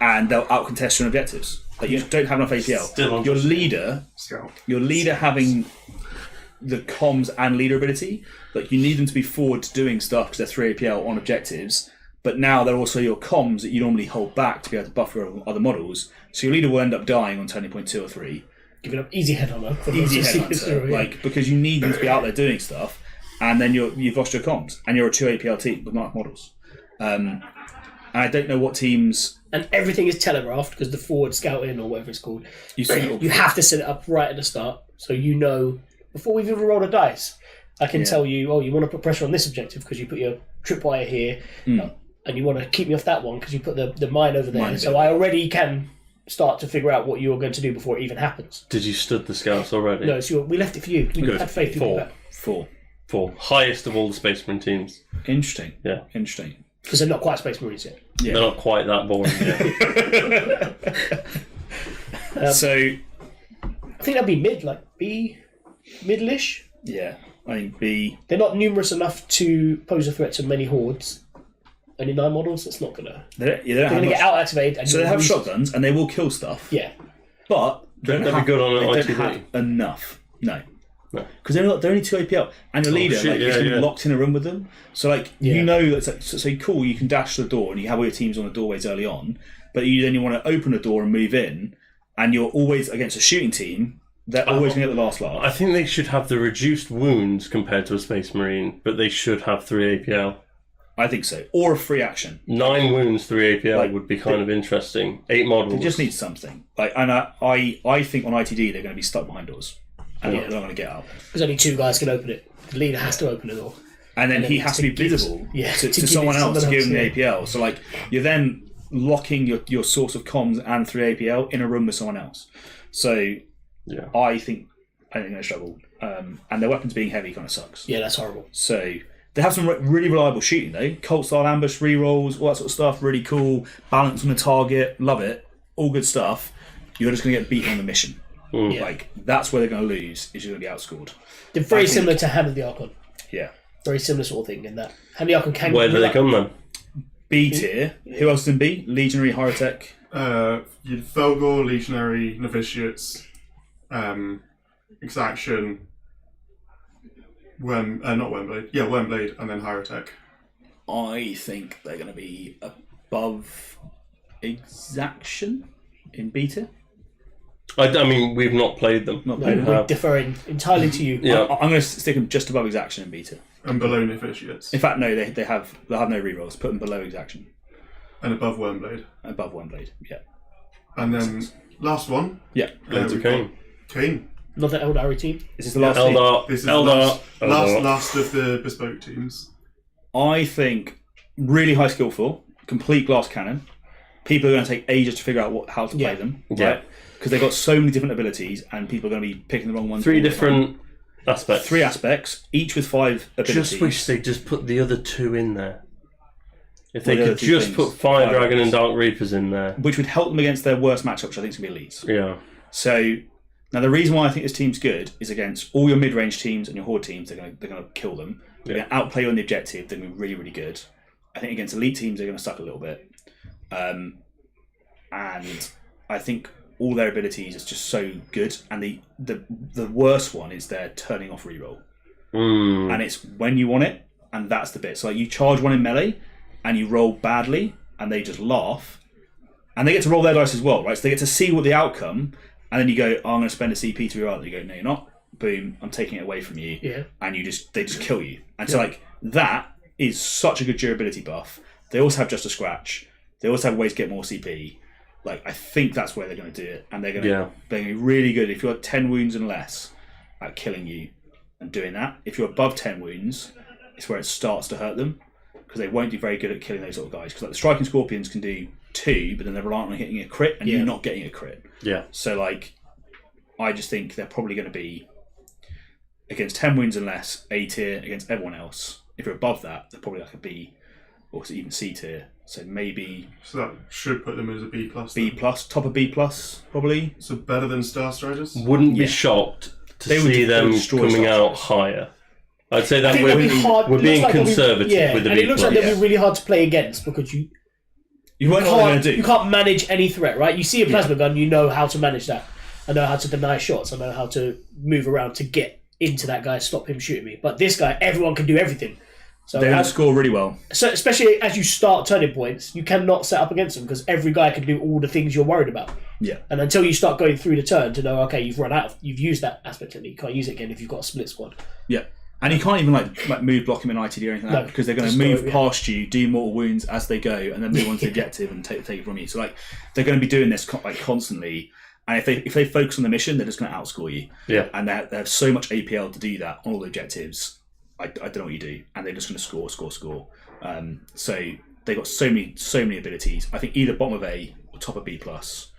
And they'll out-contest your objectives. Like you don't have enough APL. Your leader having the comms and leader ability, like you need them to be forward to doing stuff because they're 3 APL on objectives. But now they're also your comms that you normally hold back to be able to buff your other models. So your leader will end up dying on turning point 2 or 3. Giving up easy headhunter. Because you need them to be out there doing stuff, and then you've lost your comms, and you're a 2 APL team with not enough models. And I don't know what teams. And everything is telegraphed because the forward scouting or whatever it's called. You have to set it up right at the start, so you know before we've even rolled a dice. I can tell you, you want to put pressure on this objective because you put your tripwire here, and you want to keep me off that one because you put the mine over there. So I already can start to figure out what you're going to do before it even happens. Did you stud the scouts already? No, so we left it for you. We had faith in you. Four. Highest of all the Space Marine teams. Interesting. Yeah. Interesting. Because they're not quite Space Marines yet. Yeah. They're not quite that boring yet. So I think that'd be mid, like B, middle-ish. Yeah, I think B. They're not numerous enough to pose a threat to many hordes. Only 9 models. That's not gonna. They're gonna get out activated. So they have shotguns and they will kill stuff. Yeah, but they're be good on an they ITD. don't have enough. No. Because they're only 2 APL, and your leader is locked in a room with them. So you know that's like, so cool. You can dash to the door, and you have all your teams on the doorways early on. But you want to open the door and move in, and you're always against a shooting team. They're always going to get the last laugh. I think they should have the reduced wounds compared to a Space Marine, but they should have 3 APL. I think so, or a free action. 9 wounds, 3 APL would be kind of interesting. 8 models. They just need something. And I think on ITD they're going to be stuck behind doors. And they're not going to get out. Because only 2 guys can open it. The leader has to open the door. And then he has to be visible to someone else to give him the APL. So you're then locking your source of comms and 3 APL in a room with someone else. So I think they're going to struggle. And their weapons being heavy kind of sucks. Yeah, that's horrible. So they have some really reliable shooting though. Cult style ambush, rerolls, all that sort of stuff. Really cool. Balance on the target. Love it. All good stuff. You're just going to get beaten on the mission. That's where they're going to lose. Is you're going to be outscored. They're very similar to Hand of the Archon. Yeah, very similar sort of thing in that. Hand of the Archon can. Where do they come then? B tier. Who else is in B? Legionary, Hierotech. Fellgor, Legionary, Novitiates, Exaction. Not Wormblade. Yeah, Wormblade, and then Hierotech. I think they're going to be above Exaction in B tier. I mean, we've not played them. We're deferring entirely to you. Yeah. I'm going to stick them just above Exaction and beta. And below Novitiates. In fact, no, they have no rerolls. Put them below Exaction. And above Wormblade. Above Wormblade, yeah. And then last one. Yeah. Kane. Not the Eldari team. Is this the last team? This is the last of the bespoke teams. I think really high skillful, complete glass cannon. People are going to take ages to figure out how to play them. Right? Because they've got so many different abilities, and people are going to be picking the wrong ones. 3 different aspects. 3 aspects, each with 5 abilities. Just wish they just put the other 2 in there. If they could just put Fire Dragon and Dark Reapers in there, which would help them against their worst matchup, which I think is going to be elites. Yeah. So now the reason why I think this team's good is against all your mid-range teams and your horde teams. They're going to kill them. They're going to outplay you on the objective. They're going to be really, really good. I think against elite teams, they're going to suck a little bit. And I think all their abilities is just so good, and the worst one is their turning off reroll, and it's when you want it, and that's the bit. So you charge one in melee, and you roll badly, and they just laugh, and they get to roll their dice as well, right? So they get to see what the outcome, and then you go, I'm going to spend a CP to reroll. And you go, no, you're not. Boom, I'm taking it away from you, and they just kill you, and so that is such a good durability buff. They also have just a scratch. They also have ways to get more CP. I think that's where they're going to do it, and they're going to be really good if you're 10 wounds and less at killing you and doing that. If you're above 10 wounds, it's where it starts to hurt them, because they won't do very good at killing those sort of guys. Because the striking scorpions can do 2, but then they're reliant on hitting a crit, and you're not getting a crit. Yeah. So I just think they're probably going to be against 10 wounds and less A tier against everyone else. If you're above that, they're probably like a B or even C tier. So maybe. So that should put them as a B plus. B plus, top of B plus, probably. So better than Starstriders. Wouldn't be shocked to see them coming out higher. I'd say that we're being conservative with the B plus. And it looks like they'll be really hard to play against, because you won't know what they're going to do. You can't manage any threat, right? You see a plasma gun, you know how to manage that. I know how to deny shots. I know how to move around to get into that guy, stop him shooting me. But this guy, everyone can do everything. So they outscore really well. So especially as you start turning points, you cannot set up against them, because every guy can do all the things you're worried about. Yeah. And until you start going through the turn to know, okay, you've used that aspect technique, you can't use it again if you've got a split squad. Yeah. And you can't even like move, block him in ITD or anything like that, because they're going to move past you, do mortal wounds as they go, and then move on to the objective and take it from you. So like they're going to be doing this like constantly. And if they focus on the mission, they're just going to outscore you. Yeah. And they have so much APL to do that on all the objectives. I don't know what you do, and they're just going to score. So they've got so many abilities. I think either bottom of A or top of B plus.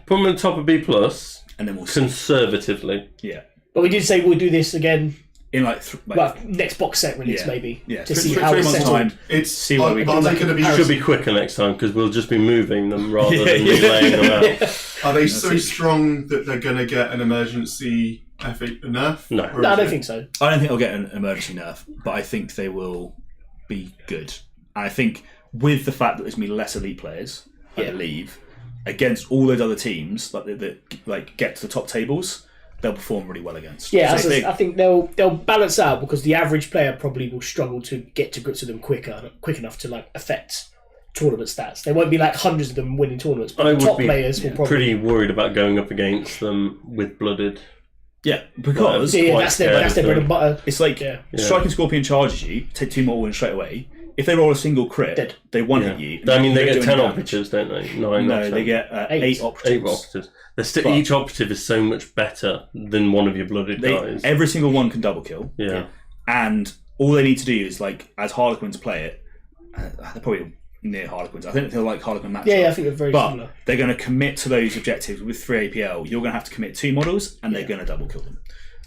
Put them at the top of B plus, and then we'll conservatively. Yeah. But we did say we'll do this again. In next box set release, maybe. Yeah, to see how it's settled. See what we should be quicker next time because we'll just be moving them rather than relaying them out. Are they so strong that they're going to get an emergency nerf? No, I don't think so. I don't think they'll get an emergency nerf, but I think they will be good. And I think with the fact that there's going to be less elite players, I believe, against all those other teams that get to the top tables, they'll perform really well against. Yeah, I think they'll balance out because the average player probably will struggle to get to grips with them quick enough to like affect tournament stats. They won't be like hundreds of them winning tournaments, but the top players will probably pretty worried about going up against them with blooded. Yeah, because that's their bread and butter. It's like Striking Scorpion charges you, take 2 more wins straight away. If they roll a single crit, they one hit you. I mean, they get 10 operatives, don't they? No, they get 8 operatives. 8 operatives. Each operative is so much better than one of your blooded guys. Every single one can double kill. Yeah. And all they need to do is, like, as Harlequins play it, they're probably near Harlequins. I think they'll like Harlequin matchup. Yeah, I think they're very similar. But they're going to commit to those objectives with 3 APL. You're going to have to commit 2 models, and they're going to double kill them.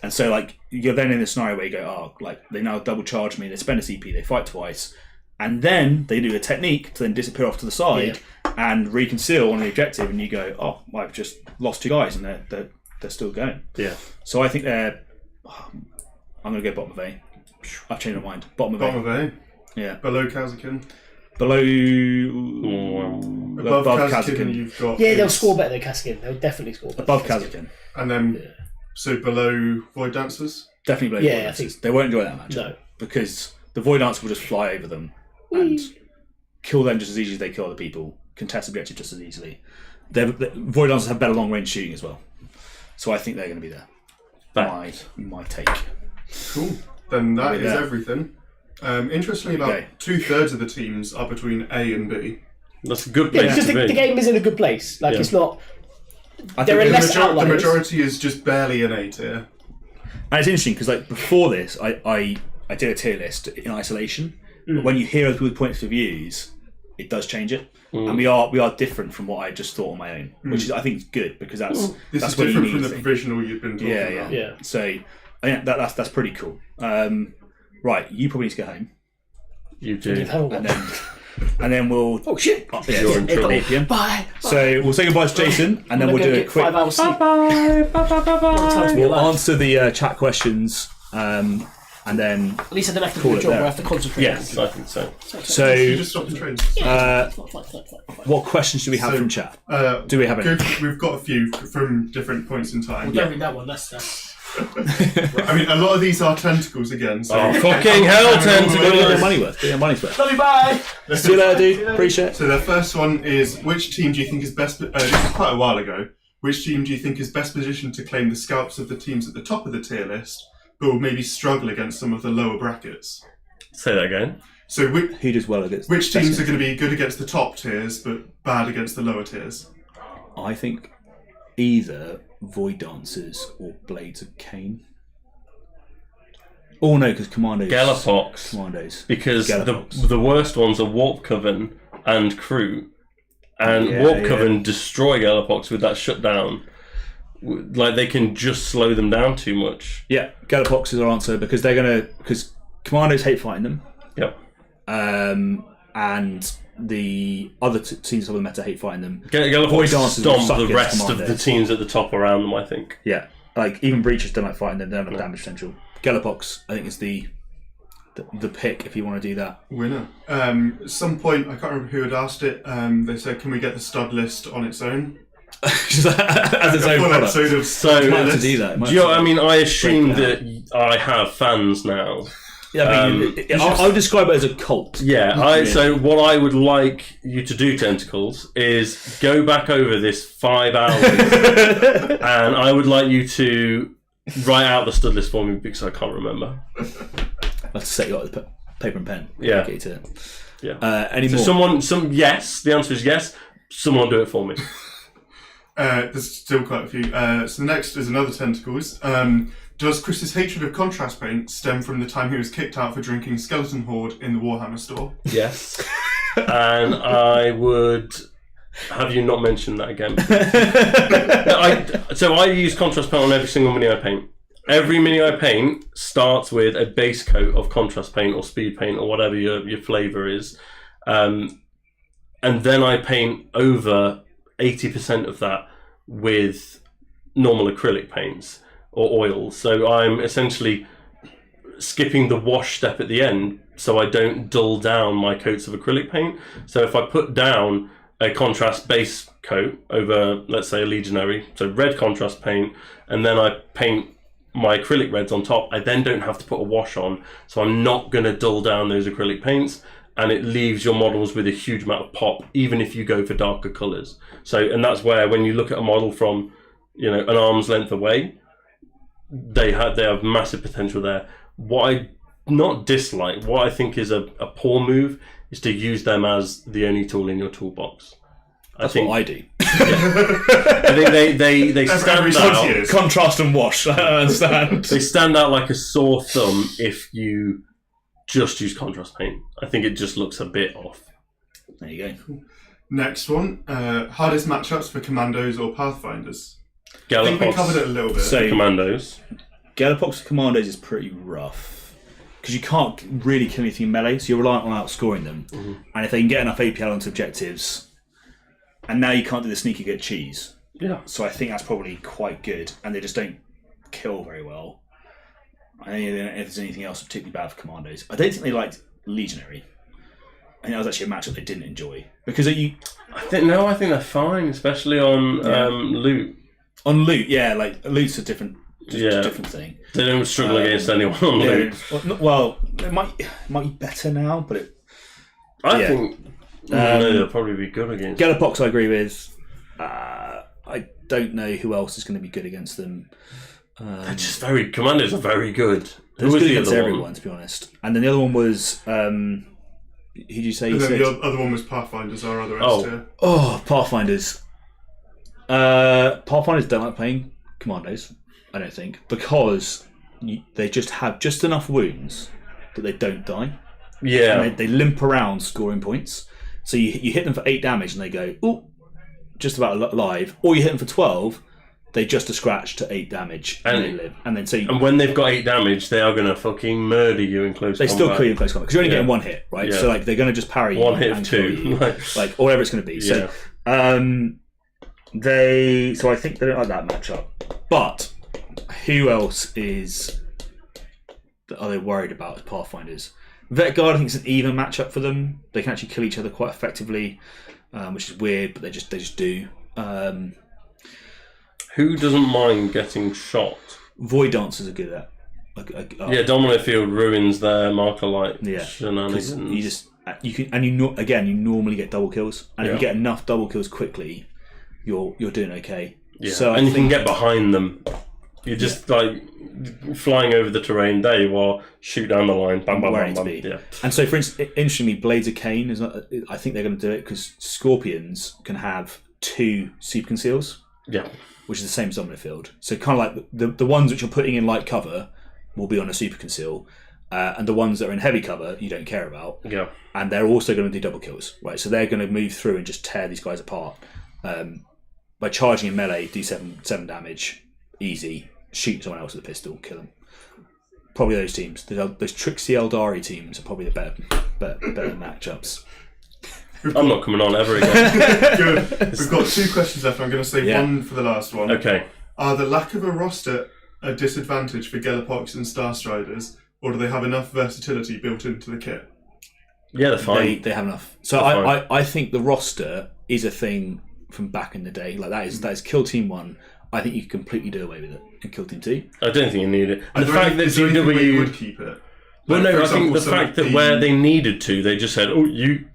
And so, like, you're then in a scenario where you go, they now double charge me, they spend a CP, they fight twice, and then they do a technique to then disappear off to the side and reconceal on the objective, and you go, I've just lost 2 guys, and they're still going. Yeah. So I think they're... I'm going to go bottom of A. I've changed my mind. Bottom of A. Yeah. Below Kazakin. Above Kazakin, you've got... Yeah, they'll score better than Kazakin. They'll definitely score better. Above Kazakin. And then, so below Void Dancers? Definitely below Void Dancers. They won't enjoy that match. No. Because the Void Dancer will just fly over them and kill them just as easily as they kill other people, contest objective just as easily. The Void Dancers have better long range shooting as well. So I think they're going to be there. My take. Cool. Then that is everything. Interestingly, about 2/3 of the teams are between A and B. That's a good place because to be. the game is in a good place. Like it's not. There are less outliers. The majority is just barely an A tier. And it's interesting because, like, before this, I did a tier list in isolation. But when you hear other people's points of views, it does change it. And we are different from what I just thought on my own, which is, I think, is good because that's what you need. From the provisional you've been talking about. Yeah. So I think that's pretty cool. Right, you probably need to go home. You do. And then we'll... Oh, shit. You're in trouble. 8 PM. Bye. So we'll say goodbye to Jason, and then we'll do a quick... 5 hours sleep. Bye. We'll answer the chat questions, and then... At least I don't have to do a job where I have to concentrate. Yes, I think so. So... You just stop the train. What questions do we have from chat? Do we have any? We've got a few from different points in time. Don't read that one. That's... I mean, a lot of these are tentacles again. So fucking hell, tentacles! Get your money worth. Get your money's worth. Love you, bye! See you later, dude. Appreciate it. So the first one is, which team do you think is best... this is quite a while ago. Which team do you think is best positioned to claim the scalps of the teams at the top of the tier list, but will maybe struggle against some of the lower brackets? Say that again. So who does well against... Which teams are going to be good against the top tiers, but bad against the lower tiers? I think either Void Dancers or Blades of Kane. Oh no, because Commandos. Gellerpox. Commandos. Because the worst ones are Warp Coven and Kroot. And Warp Coven destroy Gellerpox with that shutdown. Like, they can just slow them down too much. Yeah, Gellerpox is our answer because they're going to... Because Commandos hate fighting them. Yep. And the other teams of the meta hate fighting them. Gellerpox stomp the rest of the teams at the top around them, I think. Yeah. Like, even Breachers don't like fighting them. They don't have damage potential. Gellerpox, I think, is the pick if you want to do that. Winner. At some point, I can't remember who had asked it, they said, can we get the stud list on its own? As its own product. So, to do that. I mean, I assume that I have fans now. Yeah, I mean, I would describe it as a cult. Yeah, so what I would like you to do, Tentacles, is go back over this 5 hours and I would like you to Write out the stud list for me because I can't remember. I'll have to set you up with paper and pen. Yeah. Get you to it. Yeah. Any So more? yes. The answer is yes. Someone do it for me. There's still quite a few. So the next is another tentacles. Does Chris's hatred of contrast paint stem from the time he was kicked out for drinking Skeleton Horde in the Warhammer store? Yes. And I would have you not mention that again. So I use contrast paint on every single mini I paint. Every mini I paint starts with a base coat of contrast paint or speed paint or whatever your flavour is. And then I paint over 80% of that with normal acrylic paints or oils. So I'm essentially skipping the wash step at the end so I don't dull down my coats of acrylic paint. So if I put down a contrast base coat over, let's say, a Legionary, so red contrast paint, and then I paint my acrylic reds on top, I then don't have to put a wash on, so I'm not going to dull down those acrylic paints, and it leaves your models with a huge amount of pop, even if you go for darker colours. So, and that's where, when you look at a model from, an arm's length away, they have massive potential there. What I not dislike, what I think is a poor move, is to use them as the only tool in your toolbox. That's what I do. I think they stand out. Contrast and wash. I understand. They stand out like a sore thumb if you just use contrast paint. I think it just looks a bit off. There you go. Next one, hardest matchups for Commandos or Pathfinders? Gellerpox, I think we covered it a little bit. So Commandos. Gellerpox Commandos is pretty rough because you can't really kill anything in melee, so you're reliant on outscoring them. Mm-hmm. And if they can get enough APL onto objectives, and now you can't do the sneaky get cheese. Yeah. So I think that's probably quite good, and they just don't kill very well. I don't know if there's anything else particularly bad for Commandos. I don't think they liked Legionary. I think that was actually a matchup they didn't enjoy because I think they're fine, especially on loot. On loot, yeah, like loot's a different thing. They don't struggle against anyone on loot. Well, it might be better now, but I think they'll probably be good against Gellerpox. I agree with. I don't know who else is going to be good against them. They're just Commandos are very good. Who was the other one? To be honest. And then the other one was who did you say? And then the other one was Pathfinders, our other S-tier. Oh, Pathfinders. Pathfinders don't like playing Commandos, I don't think, because they just have just enough wounds that they don't die. Yeah. And they limp around scoring points. So you hit them for 8 damage and they go, oh, just about alive. Or you hit them for 12, they just a scratch to 8 damage and they live. And then and when they've got 8 damage, they are going to fucking murder you in close combat. They still kill you in close combat because you're only getting 1 hit, right? Yeah. So like they're going to just parry you. 1 hit of 2. Like or whatever it's going to be. Yeah. So so I think they don't like that matchup. But who else are they worried about as Pathfinders? Vet Guard I think is an even matchup for them. They can actually kill each other quite effectively, which is weird, but they just do. Who doesn't mind getting shot? Void Dancers are good at. Domino Field ruins their marker light shenanigans. You normally get double kills, and if you get enough double kills quickly, you're doing okay. Yeah. So you can get behind them. You're just like flying over the terrain. There you are. Shoot down the line. Bam, bam, bam, bam. Yeah. And so, for instance, interestingly, Blades of Kane is not. I think they're going to do it because Scorpions can have 2 super conceals. Yeah. Which is the same as Domino Field. So kind of like the ones which you're putting in light cover will be on a super conceal, and the ones that are in heavy cover you don't care about. Yeah. And they're also going to do double kills, right? So they're going to move through and just tear these guys apart by charging in melee, do 7 damage, easy. Shoot someone else with a pistol, kill them. Probably those teams. Those Trixie Eldari teams are probably the better matchups. I'm not coming on ever again. Good. We've got 2 questions left. I'm going to save one for the last one. Okay. Are the lack of a roster a disadvantage for Gellerpox and Starstriders, or do they have enough versatility built into the kit? Yeah, they're fine. They have enough. So I think the roster is a thing from back in the day. Like that is Kill Team 1. I think you can completely do away with it in Kill Team 2. I don't think you need it. And the fact that GW would keep it. Well, no, I think the fact that where they needed to, they just said,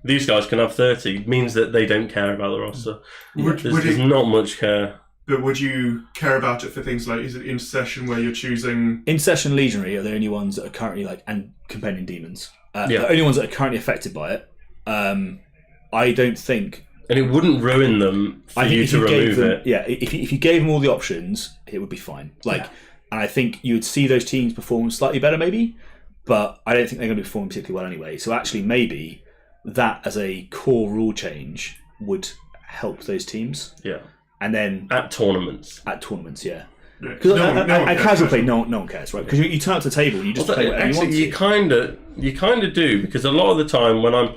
these guys can have 30, means that they don't care about the roster. There's not much care. But would you care about it for things like, is it Intercession where you're choosing... Intercession and Legionary are the only ones that are currently and Companion Demons. Yeah. The only ones that are currently affected by it. I don't think... And it wouldn't ruin them for you to remove it. Yeah, if you gave them all the options, it would be fine. And I think you would see those teams perform slightly better maybe, but I don't think they're going to perform particularly well anyway. So actually maybe that as a core rule change would help those teams. Yeah. And then... At tournaments, yeah. Because at casual play, no one cares, right? Because you turn up to the table and you just play whatever you want to. You kind of do, because a lot of the time when I'm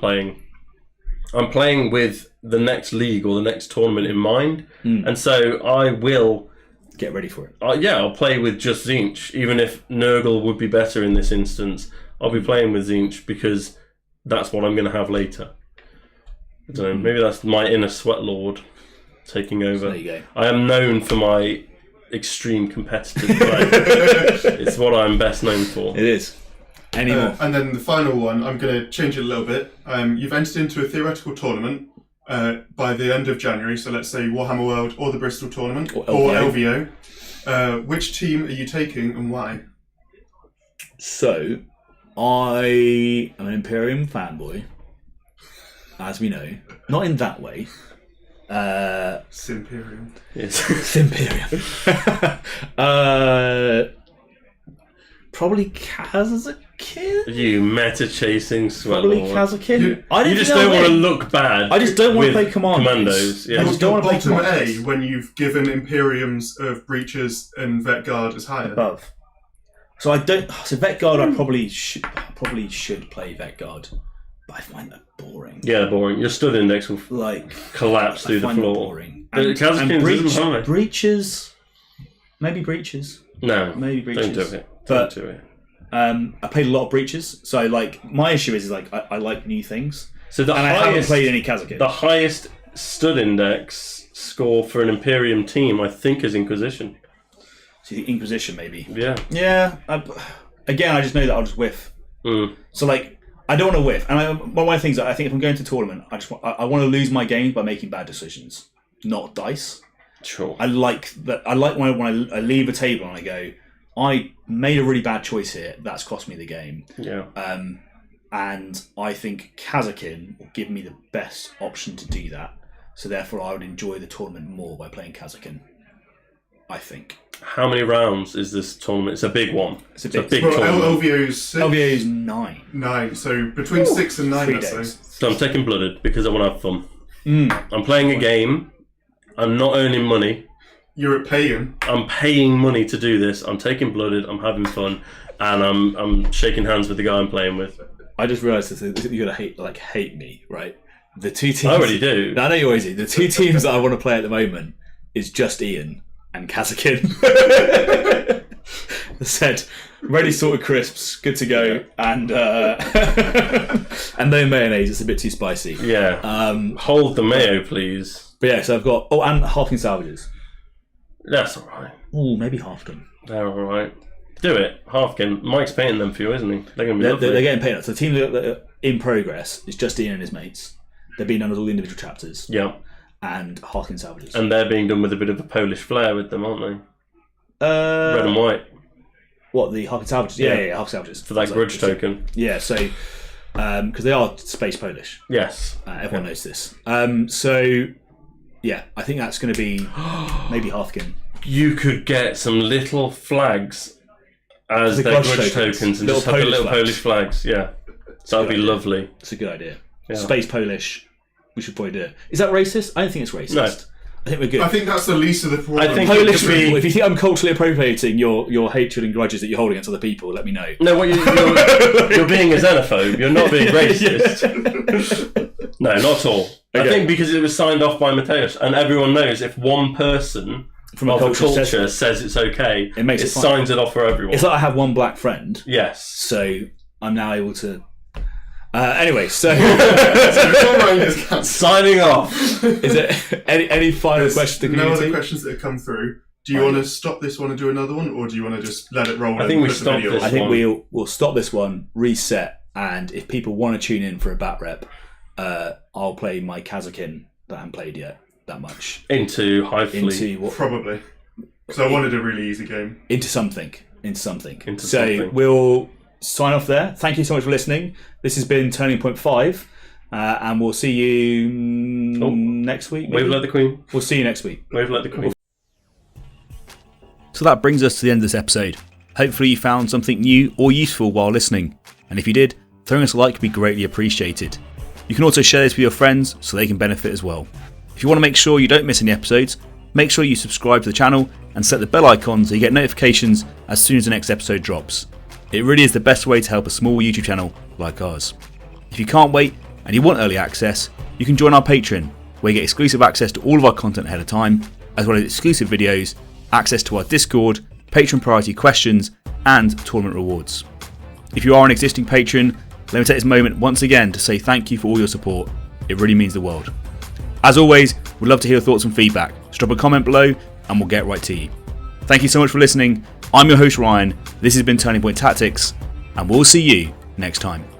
playing with the next league or the next tournament in mind, and so I will get ready for it. I'll play with just Tzeentch, even if Nurgle would be better in this instance. I'll be playing with Tzeentch because that's what I'm going to have later. I don't know, maybe that's my inner sweat lord taking over. So there you go. I am known for my extreme competitive play. It's what I'm best known for. It is. Anymore. And then the final one, I'm going to change it a little bit. You've entered into a theoretical tournament by the end of January, so let's say Warhammer World or the Bristol tournament or LVO. Which team are you taking and why? So, I am an Imperium fanboy, as we know. Not in that way. Simperium. Yes. Simperium. Probably Kazakin? You meta-chasing Probably sweatlord. Kazakin. You just don't want to look bad. I just don't want to with play Commandos. Yeah. I just don't want to play Bottom Commandos. A when you've given Imperiums of Breaches and Vet Guard as higher. Above. So I don't. So Vet Guard, I probably should play Vet Guard, but I find that boring. Yeah, boring. Your stud index will collapse through the find that floor. boring. And Breaches, maybe Breaches. No, maybe Breaches. don't do it. But don't do it. I played a lot of Breaches, so my issue is I like new things. So I haven't played any Kazakin. The highest stud index score for an Imperium team, I think, is Inquisition. So the Inquisition, maybe. Yeah. Yeah. Again, I just know that I'll just whiff. So I don't want to whiff. And one of the things that I think if I'm going to a tournament, I want to lose my games by making bad decisions, not dice. Sure. I like that. I like when I leave a table and I go, I made a really bad choice here. That's cost me the game. Yeah. And I think Kazakin will give me the best option to do that. So therefore, I would enjoy the tournament more by playing Kazakin. I think. How many rounds is this tournament? It's a big one. It's a big tournament. LVO's 6. LVO's 9. 9. So between 6 and 9, 3 let's days. say. So I'm taking Blooded because I want to have fun. I'm playing a game. I'm not earning money. You're paying. I'm paying money to do this. I'm taking Blooded. I'm having fun, and I'm shaking hands with the guy I'm playing with. I just realised that you're gonna hate me, right? The two teams. I already do. I know you always do. The two teams that I want to play at the moment is just Ian and Kazakin. I said, ready sorted crisps, good to go, and no mayonnaise. It's a bit too spicy. Yeah. Hold the mayo, please. But yeah, so I've got and halfling salvages. That's all right. Oh, maybe Halfkin. They're all right. Do it, Halfkin. Mike's painting them for you, isn't he? They're going to be lovely. They're getting painted. So the team that are in progress is just Ian and his mates. They're being done as all the individual chapters. Yeah. And Halfkin salvages. And they're being done with a bit of a Polish flair with them, aren't they? Red and white. What, the Halfkin salvages? Yeah, Halfkin salvages. For that grudge token. Yeah, so because they are space Polish. Yes. Everyone knows this. So yeah, I think that's going to be maybe Halfkin. You could get some little flags as their grudge tokens and just have the little Polish flags. Yeah, so that'd be lovely. It's a good idea. Yeah. Space Polish. We should probably do it. Is that racist? I don't think it's racist. No. I think we're good. I think that's the least of the problem. I think Polish people, if you think I'm culturally appropriating your hatred and grudges that you're holding against other people, let me know. No, what you're being a xenophobe. You're not being racist. No, not at all. Okay. I think because it was signed off by Mateusz, and everyone knows if one person from a culture says it's okay, it signs it off for everyone. It's like I have one black friend. Yes. So I'm now able to... anyway, so... Signing off. Is there any final questions to the community? No other questions that have come through. Do you want to stop this one and do another one, or do you want to just let it roll? I think we stop this one. I think we'll stop this one, reset, and if people want to tune in for a bat rep, I'll play my Kazakin that I haven't played yet. that much into Highfleet. into what Probably. So I wanted a really easy game. into something. So something. we'll sign off there. Thank you so much for listening. This has been Turning Point 5, and we'll see you next week. Maybe? Wave like the Queen. We'll see you next week. Wave like the Queen. So that brings us to the end of this episode. Hopefully you found something new or useful while listening, and if you did, throwing us a like would be greatly appreciated. You can also share this with your friends so they can benefit as well. If you want to make sure you don't miss any episodes, make sure you subscribe to the channel and set the bell icon so you get notifications as soon as the next episode drops. It really is the best way to help a small YouTube channel like ours. If you can't wait and you want early access, you can join our Patreon, where you get exclusive access to all of our content ahead of time, as well as exclusive videos, access to our Discord, patron priority questions, and tournament rewards. If you are an existing patron, let me take this moment once again to say thank you for all your support. It really means the world. As always, we'd love to hear your thoughts and feedback. Just drop a comment below and we'll get right to you. Thank you so much for listening. I'm your host Ryan, this has been Turning Point Tactics, and we'll see you next time.